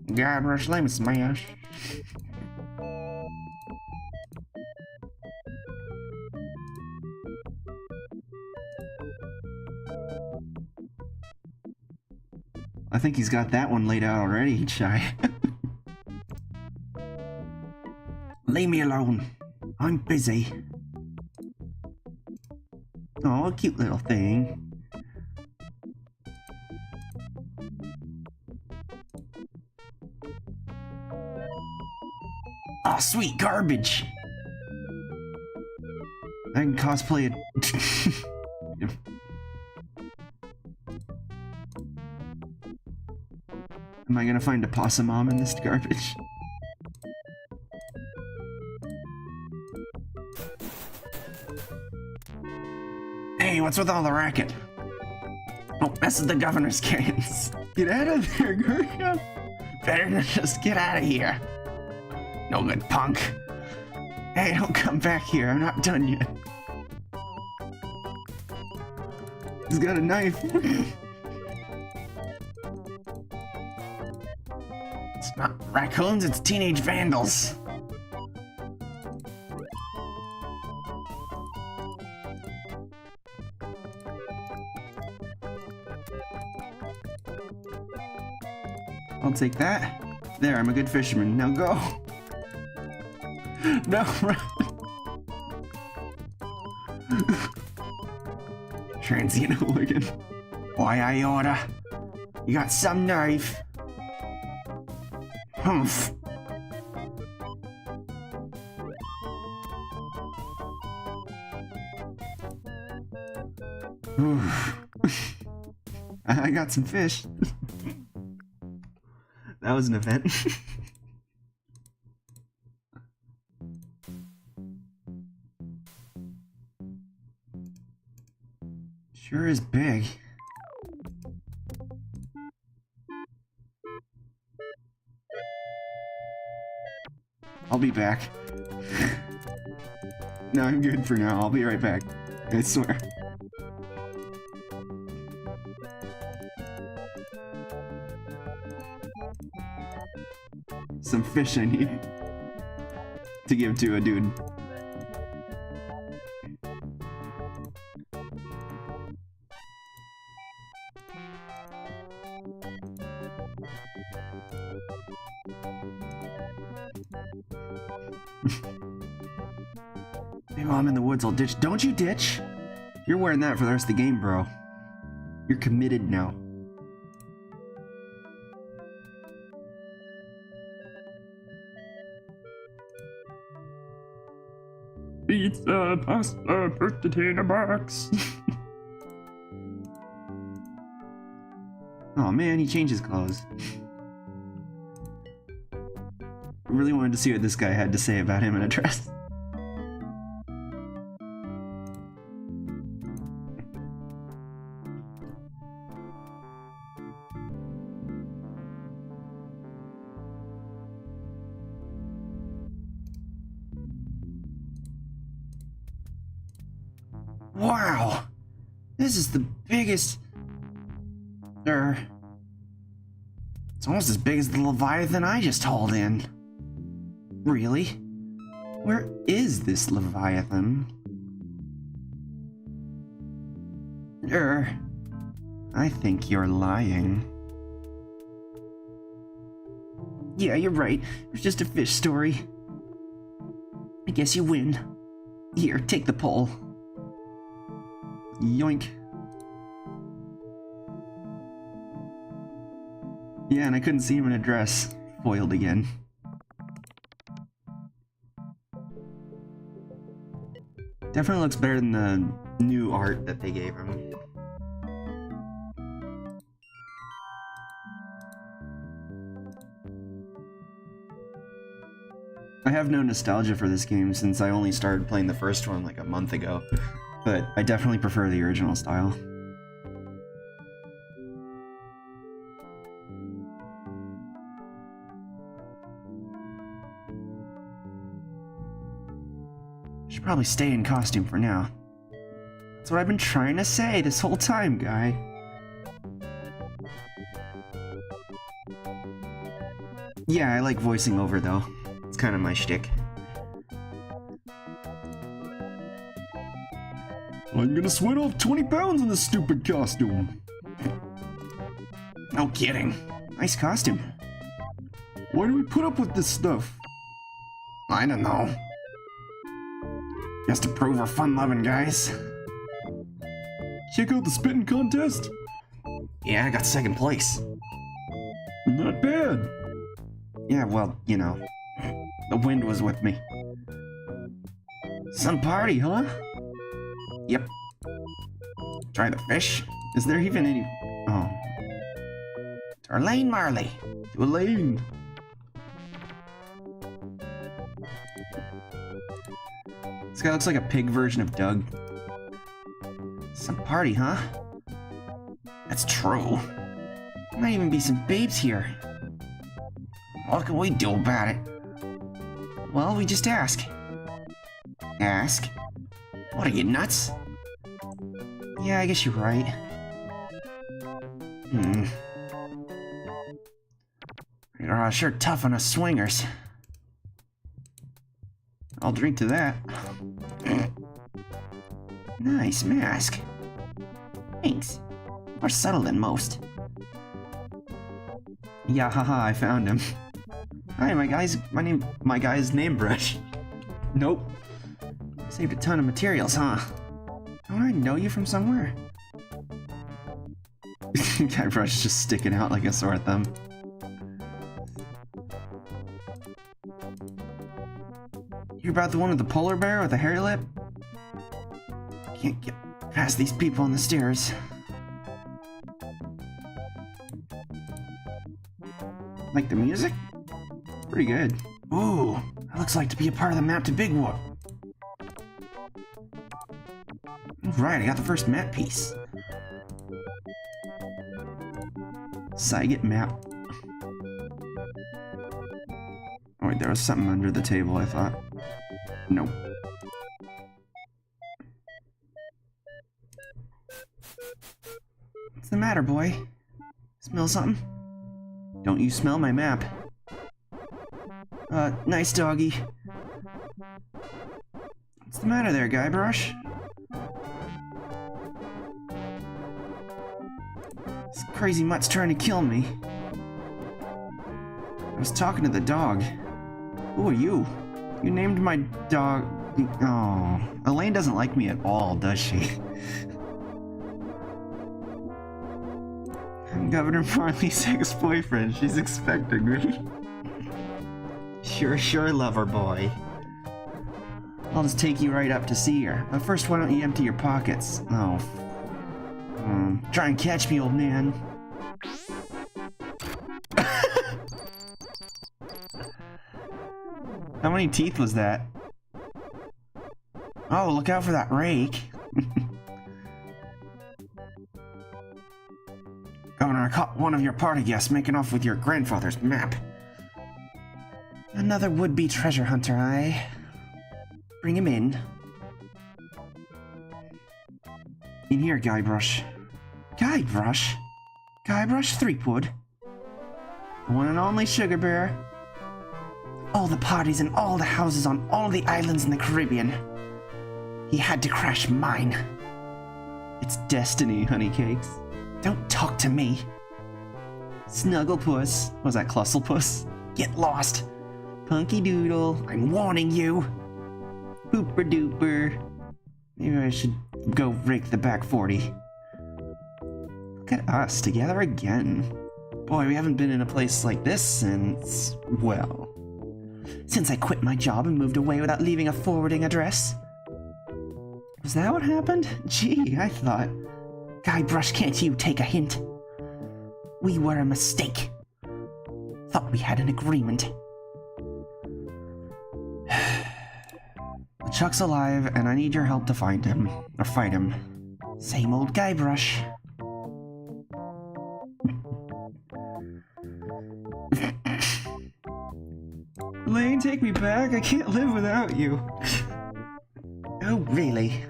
Guybrush Lemon Smash. I think he's got that one laid out already, Shy. Leave me alone. I'm busy. Oh, a cute little thing. Oh, sweet garbage. I can cosplay it. Am I gonna find a possum mom in this garbage? Hey, what's with all the racket? Don't mess with the governor's cans. Get out of there, Gurkha! Better just get out of here. No good, punk. Hey, don't come back here. I'm not done yet. He's got a knife. It's not raccoons, it's teenage vandals. I'll take that. There, I'm a good fisherman. Now go. No, run. Transient hooligan. Why I order? You got some nerve. Humph. I got some fish. That was an event. Sure is big. I'll be back. No, I'm good for now. I'll be right back. I swear. Some fish I need to give to a dude. Maybe while I'm in the woods, I'll ditch. Don't you ditch! You're wearing that for the rest of the game, bro. You're committed now. Pizza, pasta, put it in a box. Oh man, he changed his clothes. I really wanted to see what this guy had to say about him in a dress. Wow! This is the biggest... It's almost as big as the Leviathan I just hauled in. Really? Where is this Leviathan? I think you're lying. Yeah, you're right. It's just a fish story. I guess you win. Here, take the pole. Yoink. Yeah, and I couldn't see him in a dress. Foiled again. Definitely looks better than the new art that they gave him. I have no nostalgia for this game since I only started playing the first one like a month ago, but I definitely prefer the original style. Should probably stay in costume for now. That's what I've been trying to say this whole time, guy. Yeah, I like voicing over though. It's kind of my shtick. I'm gonna sweat off 20 pounds in this stupid costume. No kidding. Nice costume. Why do we put up with this stuff? I don't know. Just to prove we're fun-loving guys. Check out the spitting contest. Yeah, I got second place. Not bad. Yeah, well, you know, the wind was with me. Some party, huh? Yep. Try the fish. Is there even any... Oh. Darlene Marley. To Elaine. This guy looks like a pig version of Doug. Some party, huh? That's true. There might even be some babes here. What can we do about it? Well, we just ask. Ask? What are you, nuts? Yeah, I guess you're right. You're sure tough on us swingers. I'll drink to that. Nice mask. Thanks. More subtle than most. Yeah, haha, I found him. Hi, my guy's name brush. Nope. Saved a ton of materials, huh? Don't I know you from somewhere? Guy brush is just sticking out like a sore thumb. You about the one with the polar bear with the hairy lip? Can't get past these people on the stairs. Like the music? Pretty good. Ooh, that looks like to be a part of the map to Big Whoop. Right, I got the first map piece. Saget map. Oh wait, there was something under the table, I thought. Nope. What's the matter, boy? Smell something? Don't you smell my map? Nice doggy. What's the matter there, Guybrush? This crazy mutt's trying to kill me. I was talking to the dog. Who are you? You named my dog... Oh, Elaine doesn't like me at all, does she? I'm Governor Marley's ex-boyfriend. She's expecting me. Sure, lover boy. I'll just take you right up to see her. But first, why don't you empty your pockets? Oh. Try and catch me, old man. How many teeth was that? Oh, look out for that rake. Governor, I caught one of your party guests making off with your grandfather's map. Another would-be treasure hunter, aye. Bring him in. In here, Guybrush. Guybrush? Guybrush Threepwood? The one and only Sugar Bear? All the parties and all the houses on all the islands in the Caribbean. He had to crash mine. It's destiny, honeycakes. Don't talk to me. Snugglepuss. Was that Clustlepuss? Get lost. Punky Doodle. I'm warning you. Pooper Duper. Maybe I should go rake the back 40. Look at us, together again. Boy, we haven't been in a place like this since, well... since I quit my job and moved away without leaving a forwarding address. Was that what happened? Gee, I thought... Guybrush, can't you take a hint? We were a mistake. Thought we had an agreement. Chuck's alive, and I need your help to find him. Or fight him. Same old Guybrush. Lane, take me back. I can't live without you. Oh, really?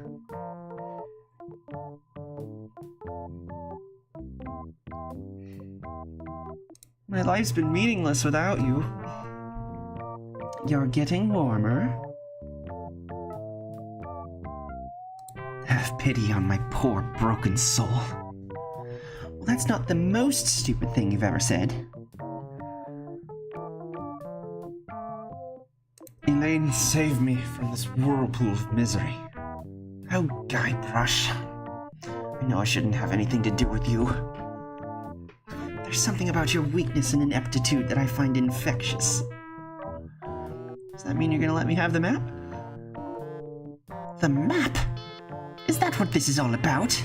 My life's been meaningless without you. You're getting warmer. Have pity on my poor, broken soul. Well, that's not the most stupid thing you've ever said. Elaine, save me from this whirlpool of misery. Oh, Guybrush. I know I shouldn't have anything to do with you. There's something about your weakness and ineptitude that I find infectious. Does that mean you're gonna let me have the map? The map? Is that what this is all about?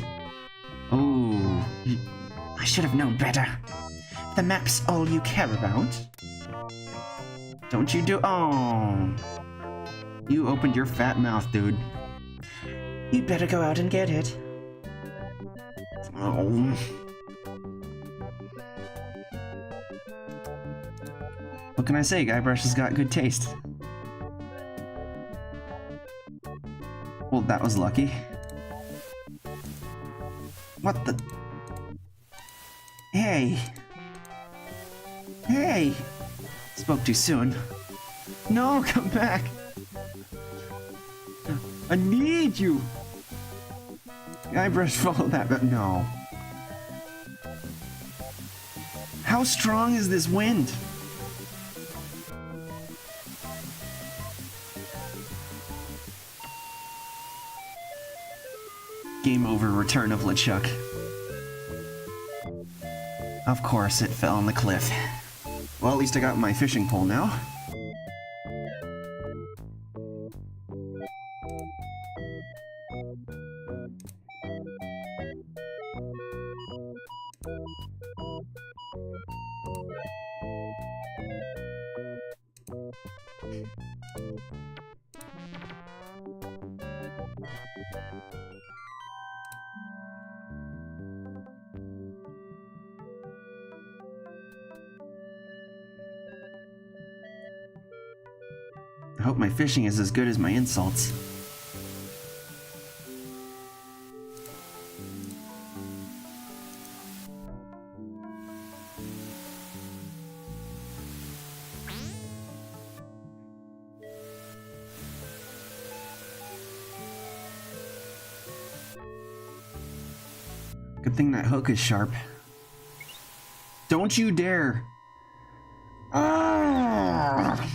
Oh, I should have known better. The map's all you care about. Don't you do— oh. You opened your fat mouth, dude. You'd better go out and get it. Oh. What can I say? Guybrush has got good taste. Well, that was lucky. What the— Hey! Hey! Spoke too soon. No, come back! I need you! Guybrush followed that, but no. How strong is this wind? Game over, Return of LeChuck. Of course, it fell on the cliff. Well, at least I got my fishing pole now. I hope my fishing is as good as my insults. Good thing that hook is sharp. Don't you dare! Ah!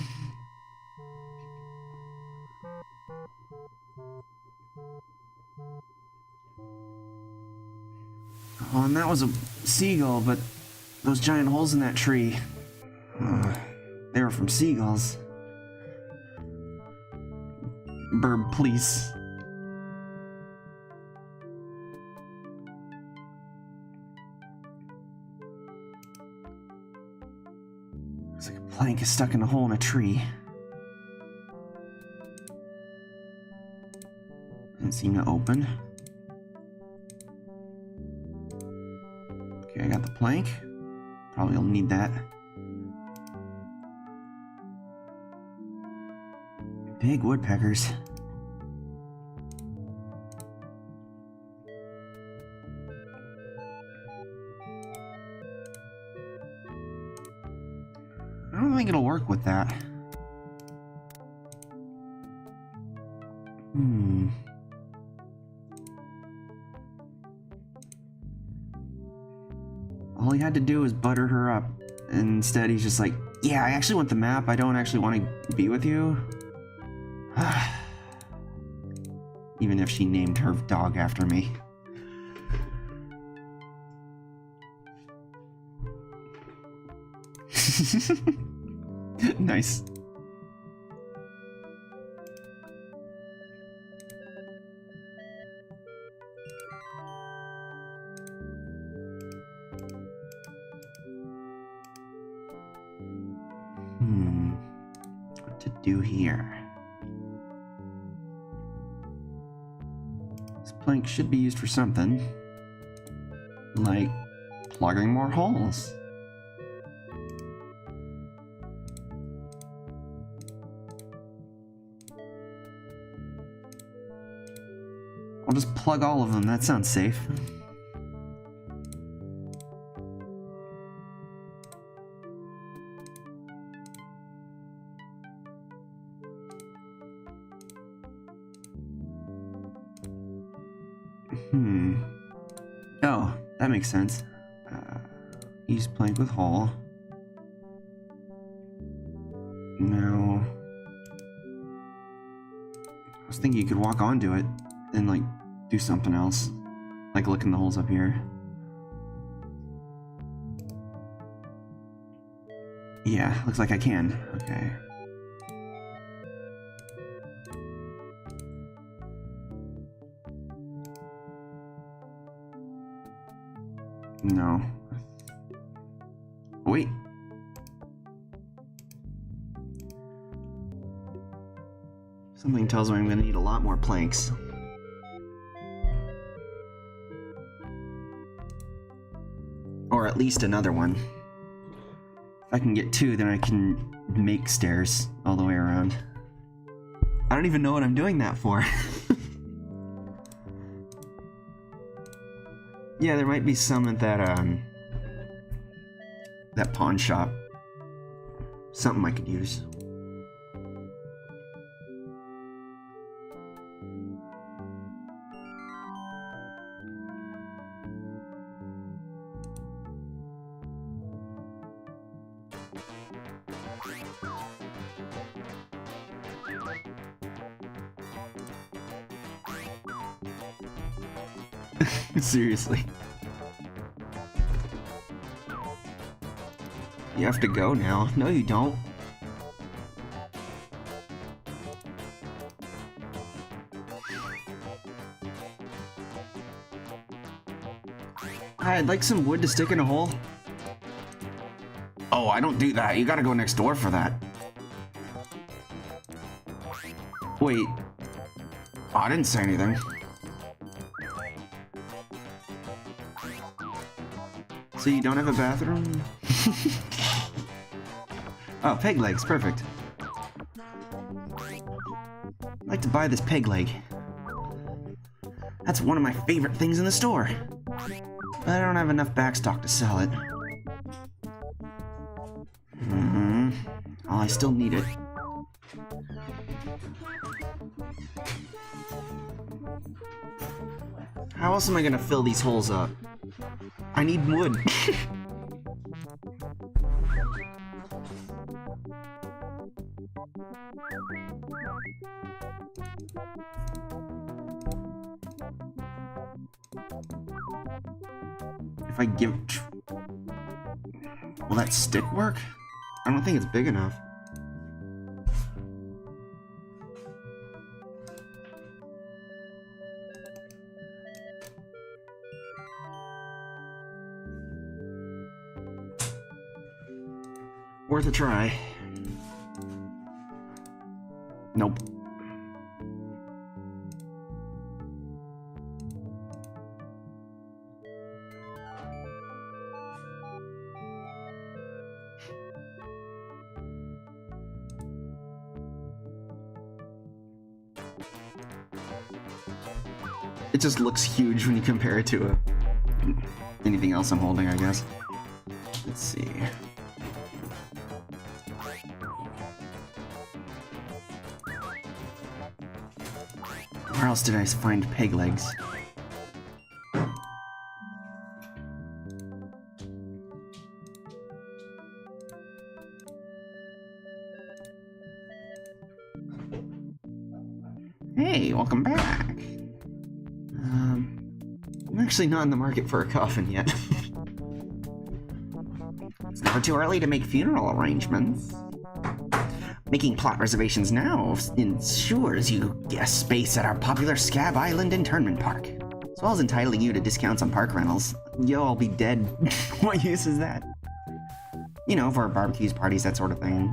Oh, and that was a seagull, but those giant holes in that tree, they were from seagulls. Burb, please. It's like a plank is stuck in a hole in a tree. Doesn't seem to open. Okay, I got the plank. Probably will need that. Big woodpeckers. I don't think it'll work with that. All he had to do was butter her up. Instead, he's just like, yeah, I actually want the map. I don't actually want to be with you. Even if she named her dog after me. Nice. What to do here? This plank should be used for something. Like plugging more holes. I'll just plug all of them, that sounds safe. Oh, that makes sense. Use plank with hole. Now, I was thinking you could walk onto it and like do something else, like look in the holes up here. Yeah, looks like I can. Okay. No. Wait. Something tells me I'm gonna need a lot more planks. Or at least another one. If I can get two, then I can make stairs all the way around. I don't even know what I'm doing that for. Yeah, there might be some at that pawn shop. Something I could use. Seriously. You have to go now. No, you don't. I'd like some wood to stick in a hole. Oh, I don't do that. You gotta go next door for that. Wait. Oh, I didn't say anything. So you don't have a bathroom? Oh, peg legs, perfect. to buy this peg leg. That's one of my favorite things in the store. But I don't have enough backstock to sell it. Oh, I still need it. How else am I gonna fill these holes up? I need wood. If I give... Will that stick work? I don't think it's big enough. Worth a try. Nope. It just looks huge when you compare it to anything else I'm holding, I guess. Let's see. Where else did I find peg legs? Hey, welcome back. I'm actually not in the market for a coffin yet. It's never too early to make funeral arrangements. Making plot reservations now ensures you get a space at our popular Scab Island internment park, as well as entitling you to discounts on park rentals. Yo, I'll be dead. What use is that? You know, for barbecues, parties, that sort of thing.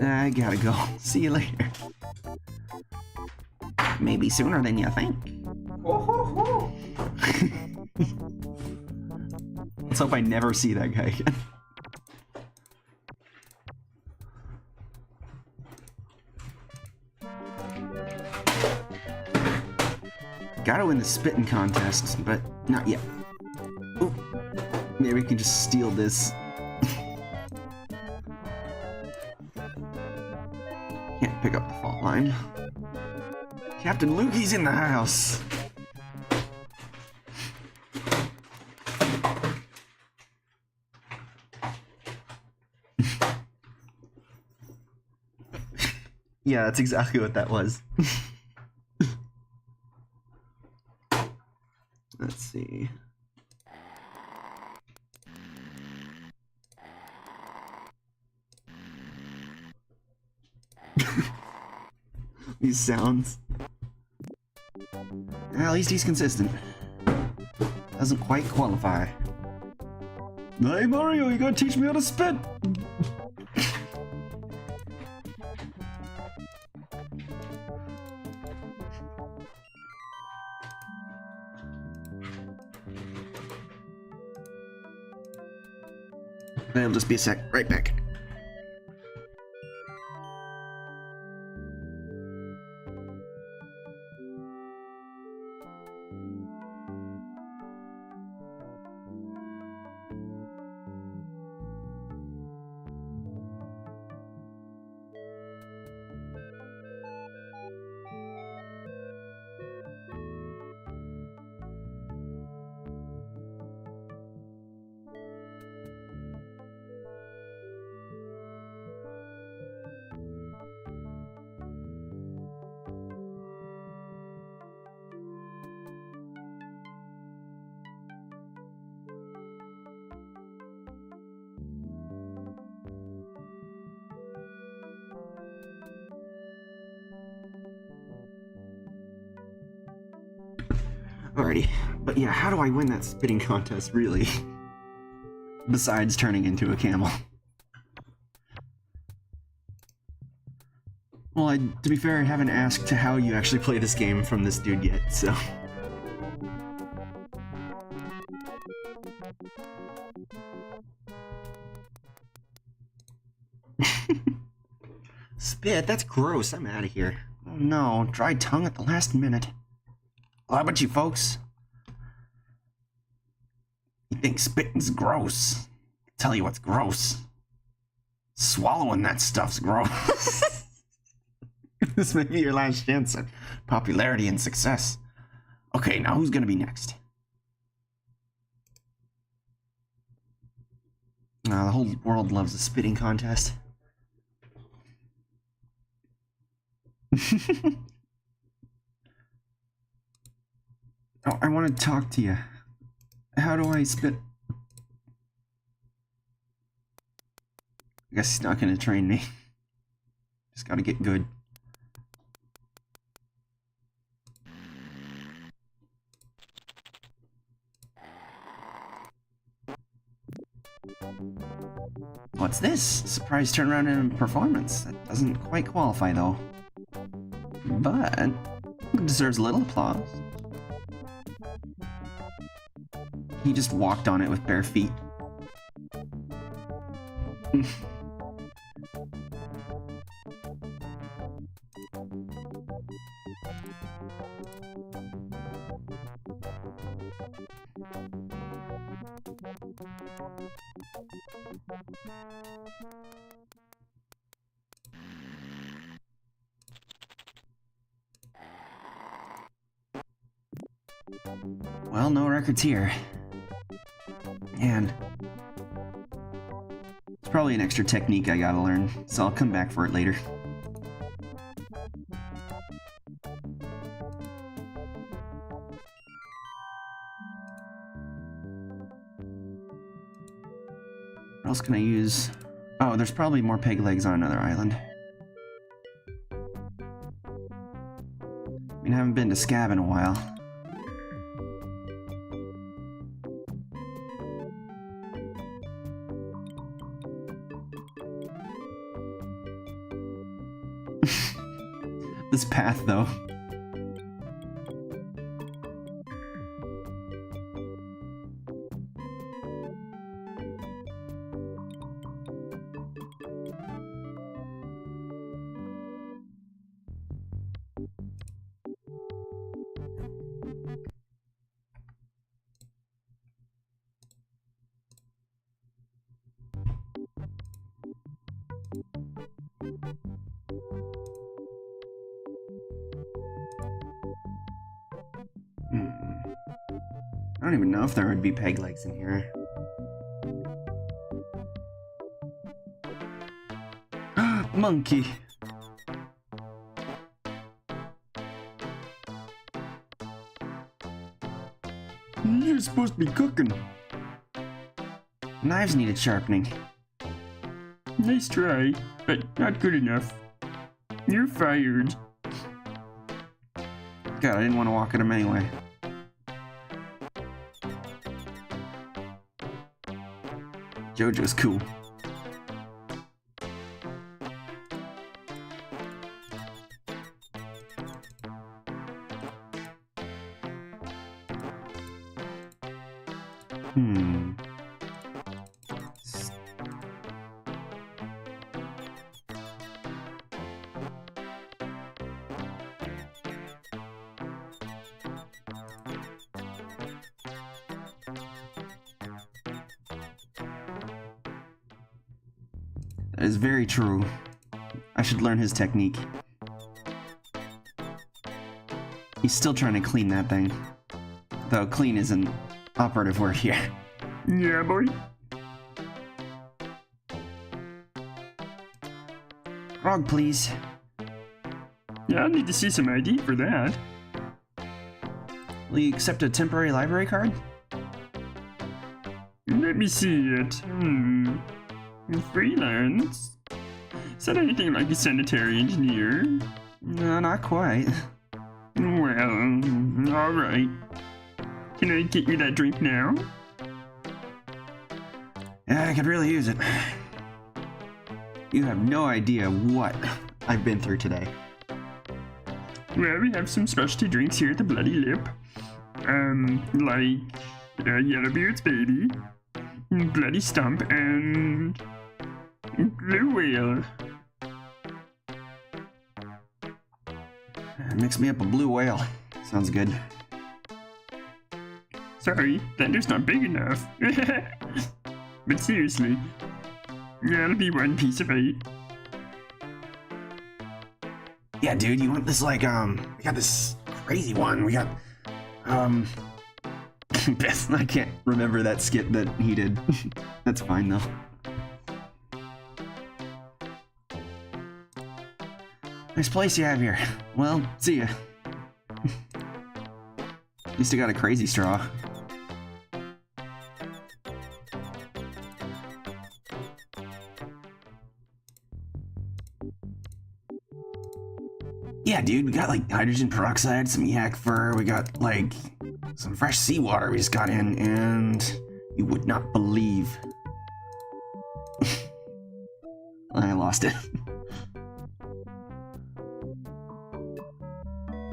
I gotta go. See you later. Maybe sooner than you think. Let's hope I never see that guy again. Gotta win the spitting contest, but not yet. Ooh, maybe we can just steal this. Can't pick up the fault line. Captain Lukey's in the house. Yeah, that's exactly what that was. Let's see. These sounds. At least he's consistent. Doesn't quite qualify. Hey Mario, you gotta teach me how to spit! It'll just be a sec. Right back. Alrighty, but yeah, how do I win that spitting contest, really? Besides turning into a camel. Well, to be fair, I haven't asked how you actually play this game from this dude yet, so... spit. That's gross. I'm out of here. Oh no, dry tongue at the last minute. Well, how about you folks? You think spitting's gross? I'll tell you what's gross. Swallowing that stuff's gross. This may be your last chance at Popularity and success. Okay, now who's gonna be next? The whole world loves a spitting contest. Oh, I want to talk to you. How do I spit? I guess he's not going to train me. Just got to get good. What's this? Surprise turnaround in performance. That doesn't quite qualify though. But it deserves a little applause. He just walked on it with bare feet. Well, no records here. And it's probably an extra technique I gotta learn, so I'll come back for it later. What else can I use? Oh, there's probably more peg legs on another island. I mean, I haven't been to Scab in a while. This path, though. I don't even know if there would be peg legs in here. Monkey! You're supposed to be cooking. Knives needed sharpening. Nice try, but not good enough. You're fired. God, I didn't want to walk at him anyway. JoJo's cool. That is very true. I should learn his technique. He's still trying to clean that thing. Though clean is an operative word here. Yeah, boy. Grog, please. Yeah, I'll need to see some ID for that. Will you accept a temporary library card? Let me see it. Freelance? Is that anything like a sanitary engineer? No, not quite. Well, alright. Can I get you that drink now? Yeah, I could really use it. You have no idea what I've been through today. Well, we have some specialty drinks here at the Bloody Lip. Like Yellowbeard's Baby, Bloody Stump, and Blue Whale. Mix me up a blue whale. Sounds good. Sorry, blender's not big enough. But seriously, that'll be 1 piece of 8. Yeah, dude, you want this like, we got this crazy one. We got, Beth, I can't remember that skit that he did. That's fine, though. Nice place you have here. Well, see ya. At least I got a crazy straw. Yeah, dude, we got like hydrogen peroxide, some yak fur, we got like some fresh seawater we just got in, and you would not believe. I lost it.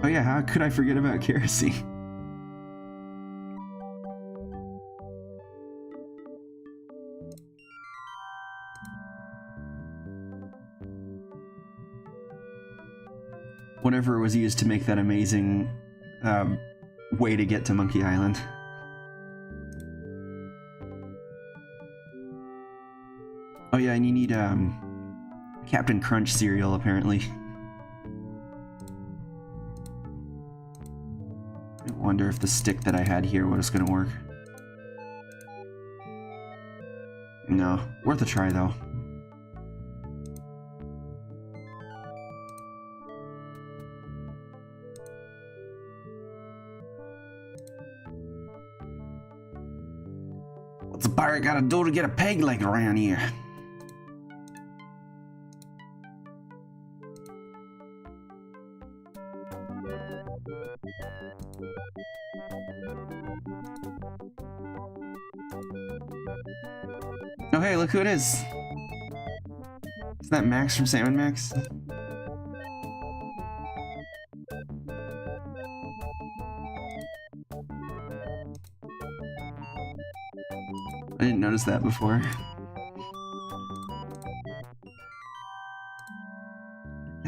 Oh yeah, how could I forget about kerosene? Whatever was used to make that amazing way to get to Monkey Island. Oh yeah, and you need Captain Crunch cereal apparently. I wonder if the stick that I had here was gonna work. No, worth a try though. What's a pirate gotta do to get a peg leg around here? Oh hey, look who it is. Isn't that Max from Salmon Max? I didn't notice that before.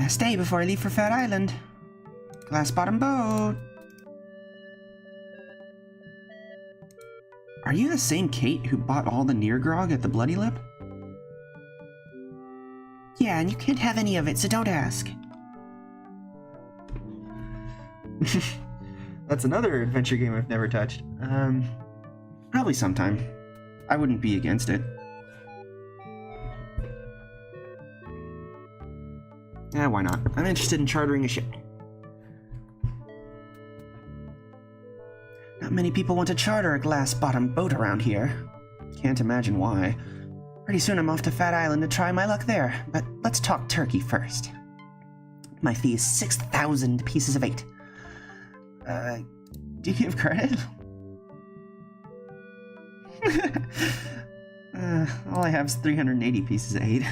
Stay before I leave for Fat Island. Glass bottom boat. Are you the same Kate who bought all the near grog at the Bloody Lip? Yeah, and you can't have any of it, so don't ask. That's another adventure game I've never touched. Probably sometime. I wouldn't be against it. Yeah, why not? I'm interested in chartering a ship. Not many people want to charter a glass-bottom boat around here. Can't imagine why. Pretty soon I'm off to Fat Island to try my luck there, but let's talk turkey first. My fee is 6,000 pieces of 8. Do you give credit? All I have is 380 pieces of 8.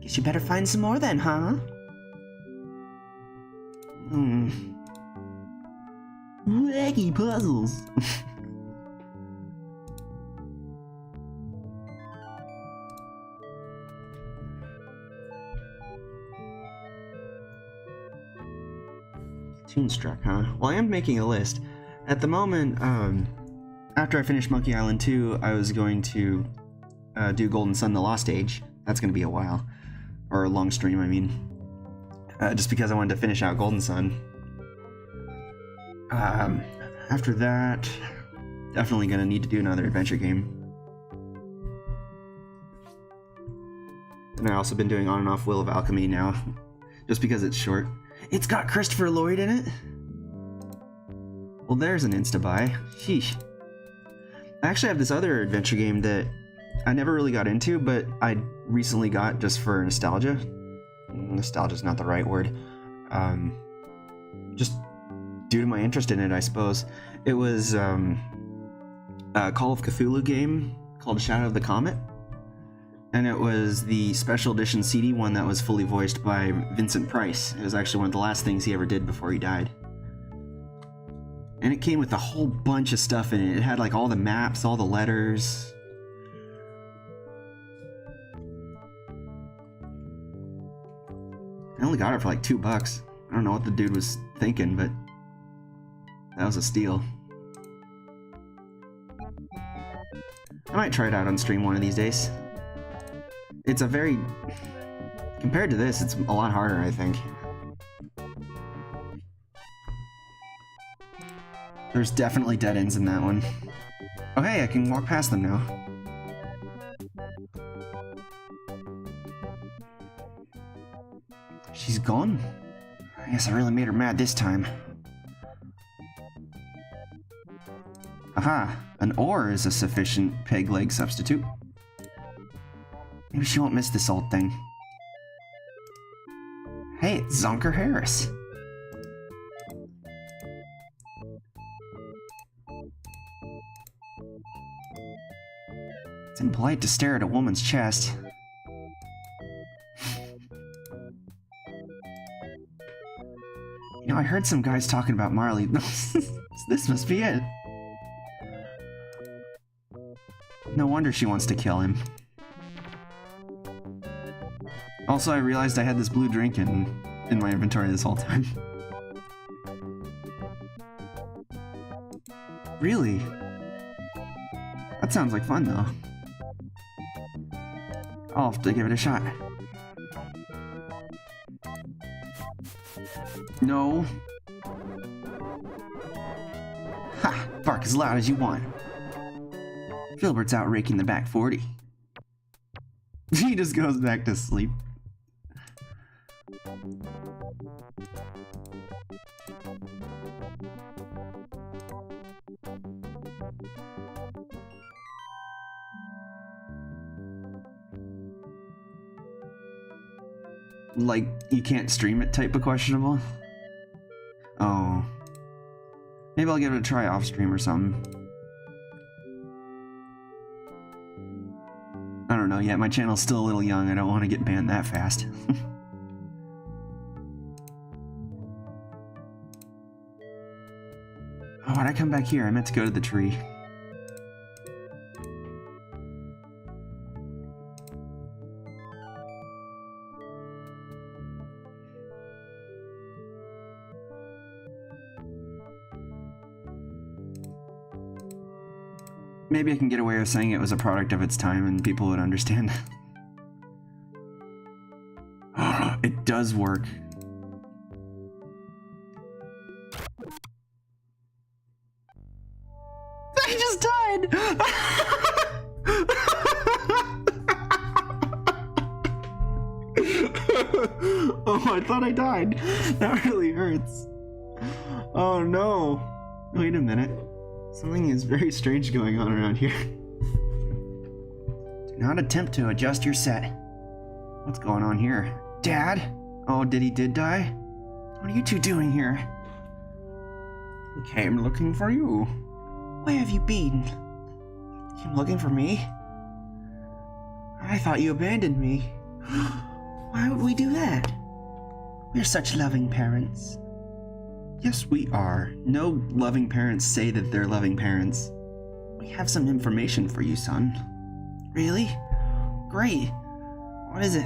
Guess you better find some more then, huh? Wacky puzzles. Toonstruck, huh? Well, I am making a list. At the moment, after I finish Monkey Island 2, I was going to do Golden Sun The Lost Age. That's going to be a while. Or a long stream, I mean. Just because I wanted to finish out Golden Sun. After that, definitely going to need to do another adventure game. And I've also been doing on and off Will of Alchemy now. Just because it's short. It's got Christopher Lloyd in it? Well, there's an insta-buy. Sheesh. I actually have this other adventure game that I never really got into, but I recently got just for nostalgia. Nostalgia's not the right word. Just due to my interest in it, I suppose. It was a Call of Cthulhu game called Shadow of the Comet. And it was the special edition CD one that was fully voiced by Vincent Price. It was actually one of the last things he ever did before he died. And it came with a whole bunch of stuff in it. It had like all the maps, all the letters. only got it for like $2. I don't know what the dude was thinking, but that was a steal. I might try it out on stream one of these days. It's a very... Compared to this, it's a lot harder, I think. There's definitely dead ends in that one. Oh hey, I can walk past them now. She's gone? I guess I really made her mad this time. Aha! An ore is a sufficient peg leg substitute. Maybe she won't miss this old thing. Hey, it's Zonker Harris. It's impolite to stare at a woman's chest. You know, I heard some guys talking about Marley. This must be it. No wonder she wants to kill him. Also, I realized I had this blue drink in my inventory this whole time. Really? That sounds like fun, though. I'll have to give it a shot. No. Ha! Bark as loud as you want. Filbert's out raking the back 40. He just goes back to sleep. Like, you can't stream it type of questionable? Oh. Maybe I'll give it a try off stream or something. I don't know yet, my channel's still a little young, I don't want to get banned that fast. Oh, why'd I come back here? I meant to go to the tree. Maybe I can get away with saying it was a product of its time and people would understand. It does work. I just died! Oh, I thought I died. That really hurts. Oh no. Wait a minute. Something is very strange going on around here. Do not attempt to adjust your set. What's going on here? Dad? Oh, he did die? What are you two doing here? We came looking for you. Where have you been? You came looking for me? I thought you abandoned me. Why would we do that? We're such loving parents. Yes, we are. No loving parents say that they're loving parents. We have some information for you, son. Really? Great. What is it?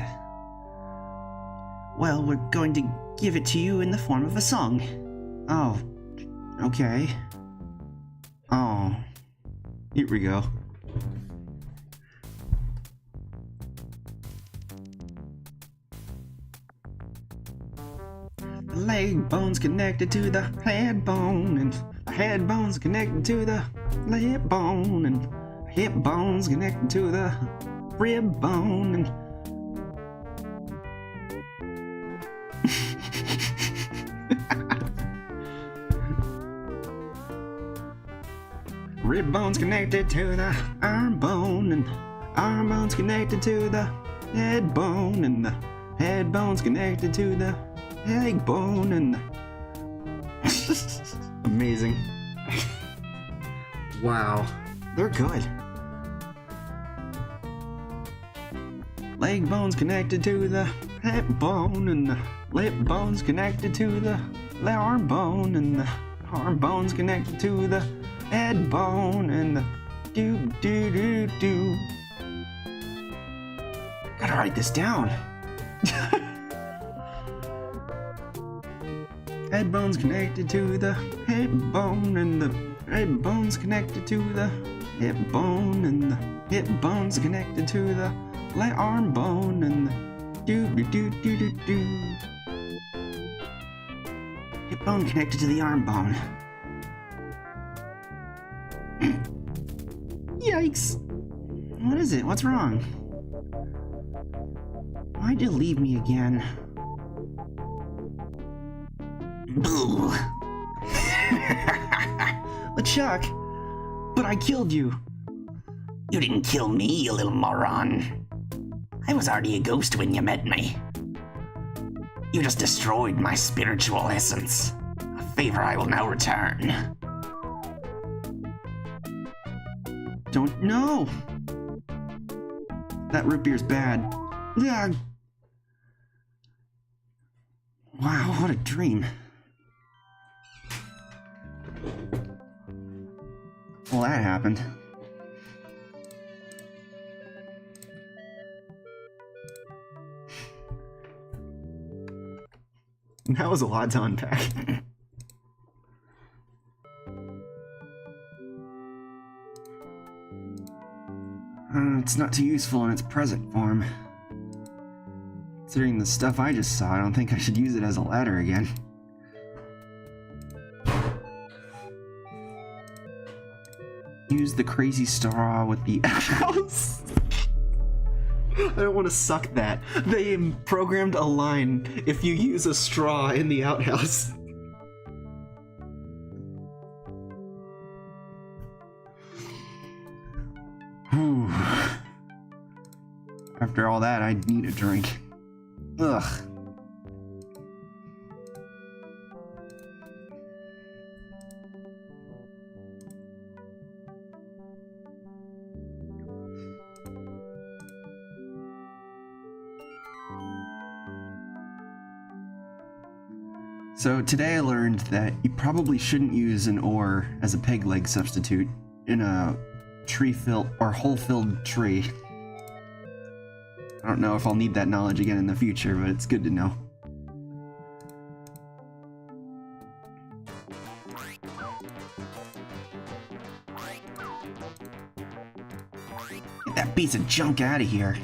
Well, we're going to give it to you in the form of a song. Oh, okay. Oh, here we go. The leg bone's connected to the head bone, and the head bone's connected to the hip bone, and the hip bone's connected to the rib bone, and rib bone's connected to the arm bone, and arm bone's connected to the head bone, and the head bone's connected to the leg bone, and amazing. Wow, they're good. Leg bone's connected to the hip bone, and the lip bone's connected to the arm bone, and the arm bone's connected to the head bone, and the do. Gotta write this down. head bone's connected to the head bone, and the head bone's connected to the hip bone, and the hip bone's connected to the arm bone, and the do. Hip bone connected to the arm bone. Yikes! What is it? What's wrong? Why'd you leave me again? Boo! LeChuck, but I killed you. You didn't kill me, you little moron. I was already a ghost when you met me. You just destroyed my spiritual essence. A favor I will now return. Don't know. That root beer's bad. Yeah. Wow, what a dream. Well, that happened. That was a lot to unpack. It's not too useful in its present form. Considering the stuff I just saw, I don't think I should use it as a ladder again. Use the crazy straw with the outhouse. I don't want to suck that. They programmed a line if you use a straw in the outhouse. After all that, I'd need a drink. Ugh. So today I learned that you probably shouldn't use an ore as a peg leg substitute in a tree-filled or hole-filled tree. I don't know if I'll need that knowledge again in the future, but it's good to know. Get that piece of junk out of here.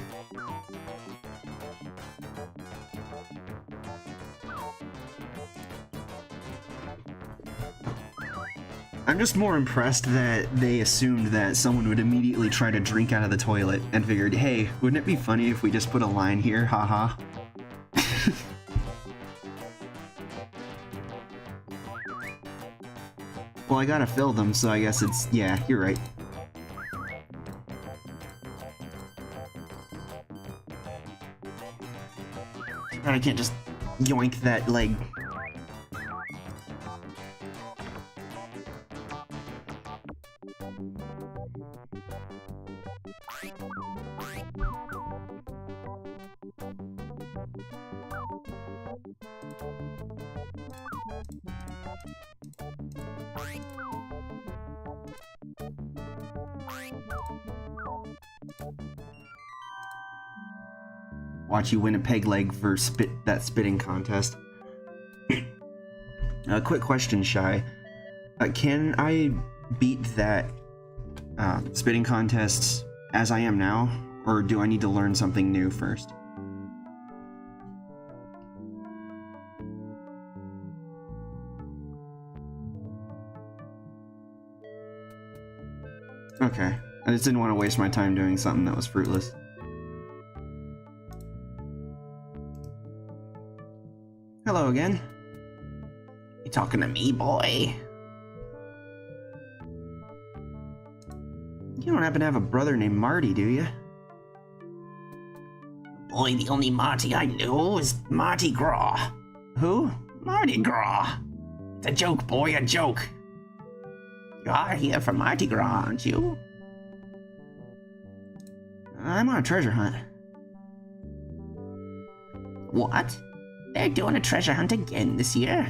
I'm just more impressed that they assumed that someone would immediately try to drink out of the toilet and figured, hey, wouldn't it be funny if we just put a line here, haha. Well, I gotta fill them, so I guess it's, yeah, you're right. I can't just yoink that leg. Watch you win a peg leg for that spitting contest. Quick question, Shy. Can I beat that spitting contest as I am now, or do I need to learn something new first? Okay. I just didn't want to waste my time doing something that was fruitless. Hello again. You talking to me, boy? You don't happen to have a brother named Marty, do you? Boy, the only Marty I know is Mardi Gras. Who? Mardi Gras. It's a joke, boy, a joke. You are here for Mardi Gras, aren't you? I'm on a treasure hunt. What? They're doing a treasure hunt again this year?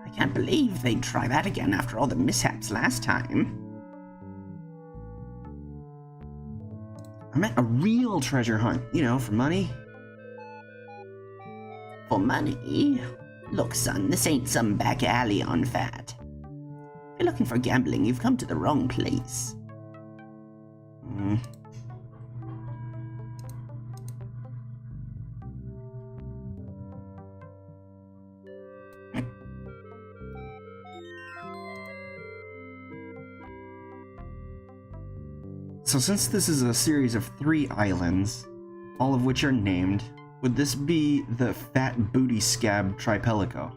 I can't believe they'd try that again after all the mishaps last time. I meant a real treasure hunt, you know, for money. For money? Look, son, this ain't some back alley on fat. If you're looking for gambling, you've come to the wrong place. So since this is a series of 3 islands, all of which are named, would this be the Fat Booty Scab Tripelico?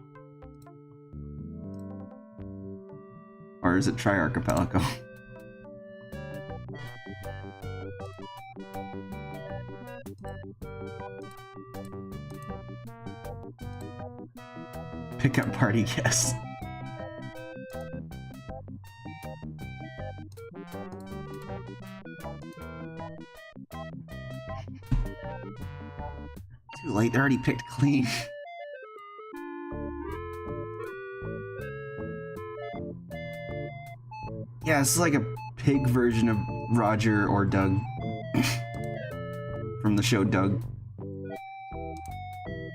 Or is it Triarchipelago? Pickup party guest. Too late, they already picked clean. Yeah, it's like a pig version of Roger or Doug. From the show Doug.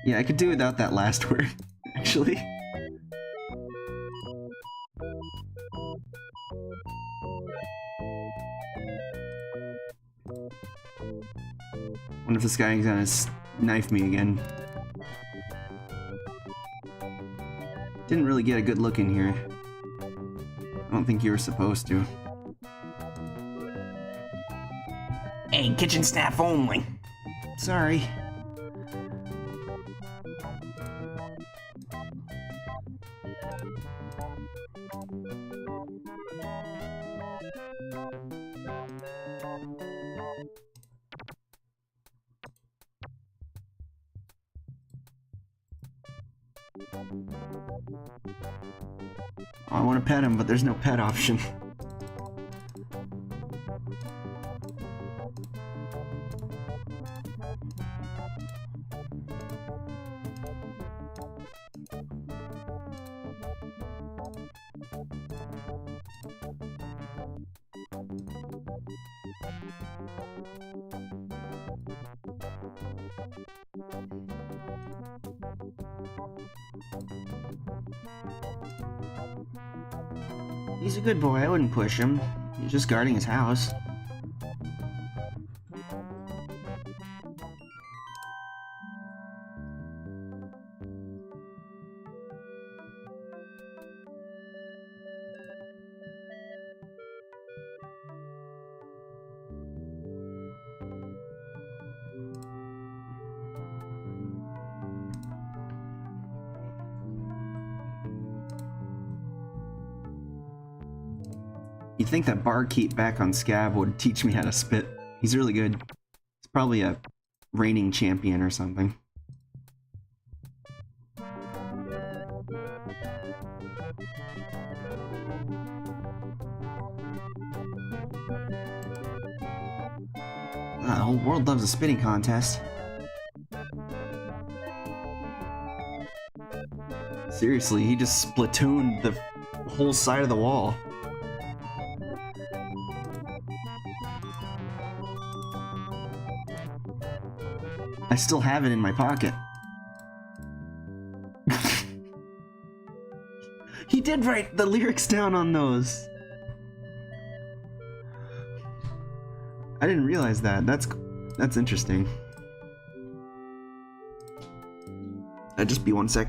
Yeah, I could do without that last word, actually. Wonder if this guy is gonna knife me again. Didn't really get a good look in here. I don't think you were supposed to. Hey, kitchen staff only. Sorry. I want to pet him, but there's no pet option. He's a good boy, I wouldn't push him. He's just guarding his house. You'd think that barkeep back on Scab would teach me how to spit. He's really good. He's probably a reigning champion or something. The whole world loves a spitting contest. Seriously, he just splatooned the whole side of the wall. I still have it in my pocket. He did write the lyrics down on those. I didn't realize that. That's interesting. Just be 1 sec.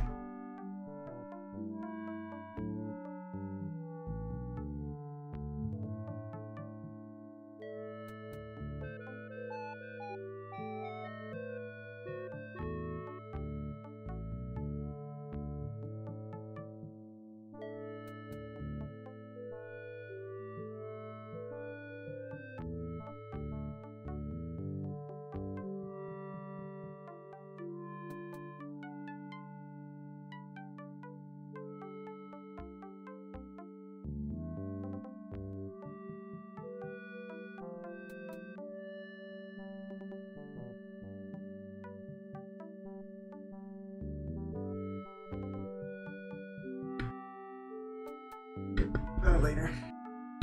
Later.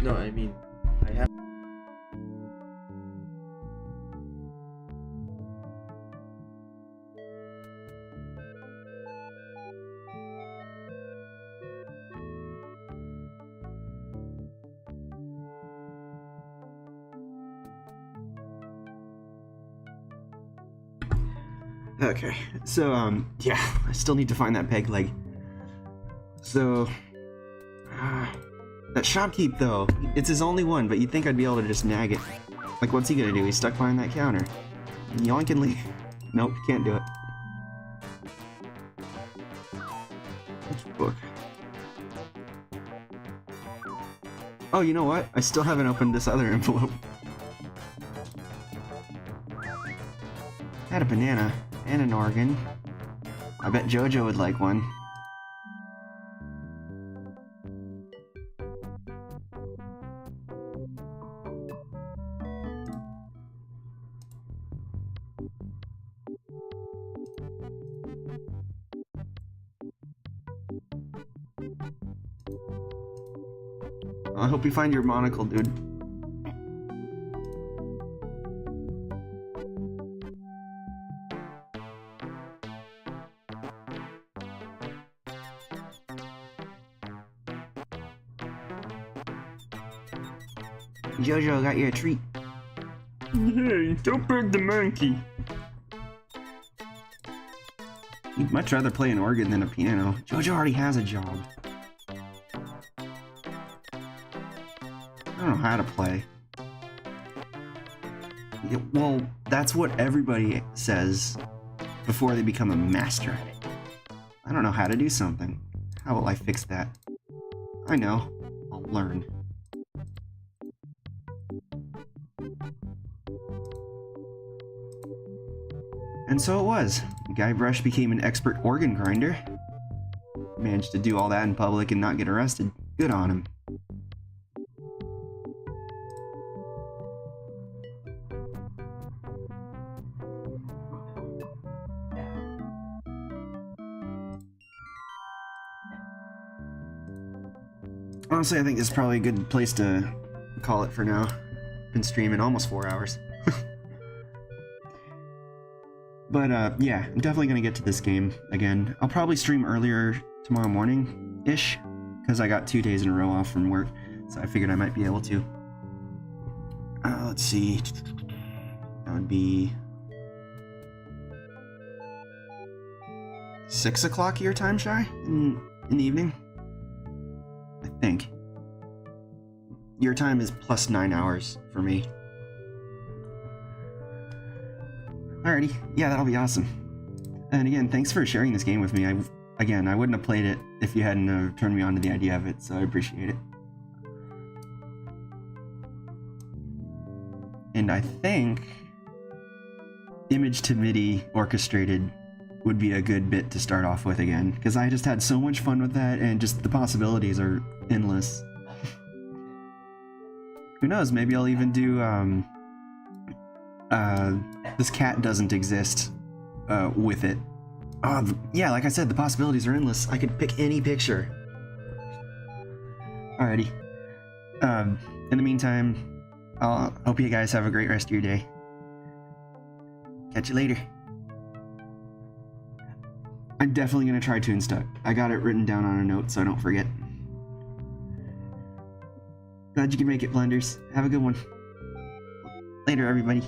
No, I mean, I have. Okay, so, yeah, I still need to find that peg leg. So, that shopkeep, though, it's his only one, but you'd think I'd be able to just nag it. Like, what's he gonna do? He's stuck behind that counter. Yoink and leave. Nope, can't do it. Which book? Oh, you know what? I still haven't opened this other envelope. Had a banana and an organ. I bet Jojo would like one. I hope you find your monocle, dude. Jojo, got you a treat. Hey, don't bug the monkey. You'd much rather play an organ than a piano. Jojo already has a job. I don't know how to play. Yeah, well, that's what everybody says before they become a master at it. I don't know how to do something. How will I fix that? I know. I'll learn. And so it was. Guybrush became an expert organ grinder. Managed to do all that in public and not get arrested. Good on him. Honestly, I think this is probably a good place to call it for now. Been streaming almost 4 hours. But yeah, I'm definitely gonna get to this game again. I'll probably stream earlier tomorrow morning-ish, because I got 2 days in a row off from work, so I figured I might be able to. Let's see. That would be 6 o'clock your time, Shy? In the evening? I think. Your time is plus 9 hours for me. Alrighty, yeah, that'll be awesome. And again, thanks for sharing this game with me. I wouldn't have played it if you hadn't turned me on to the idea of it, so I appreciate it. And I think image to MIDI orchestrated would be a good bit to start off with again, because I just had so much fun with that, and just the possibilities are endless. Who knows, maybe I'll even do, This Cat Doesn't Exist, with it. Yeah, like I said, the possibilities are endless. I could pick any picture. Alrighty. In the meantime, I'll hope you guys have a great rest of your day. Catch you later. I'm definitely gonna try Toonstuck. I got it written down on a note so I don't forget. Glad you can make it, Blenders. Have a good one. Later, everybody.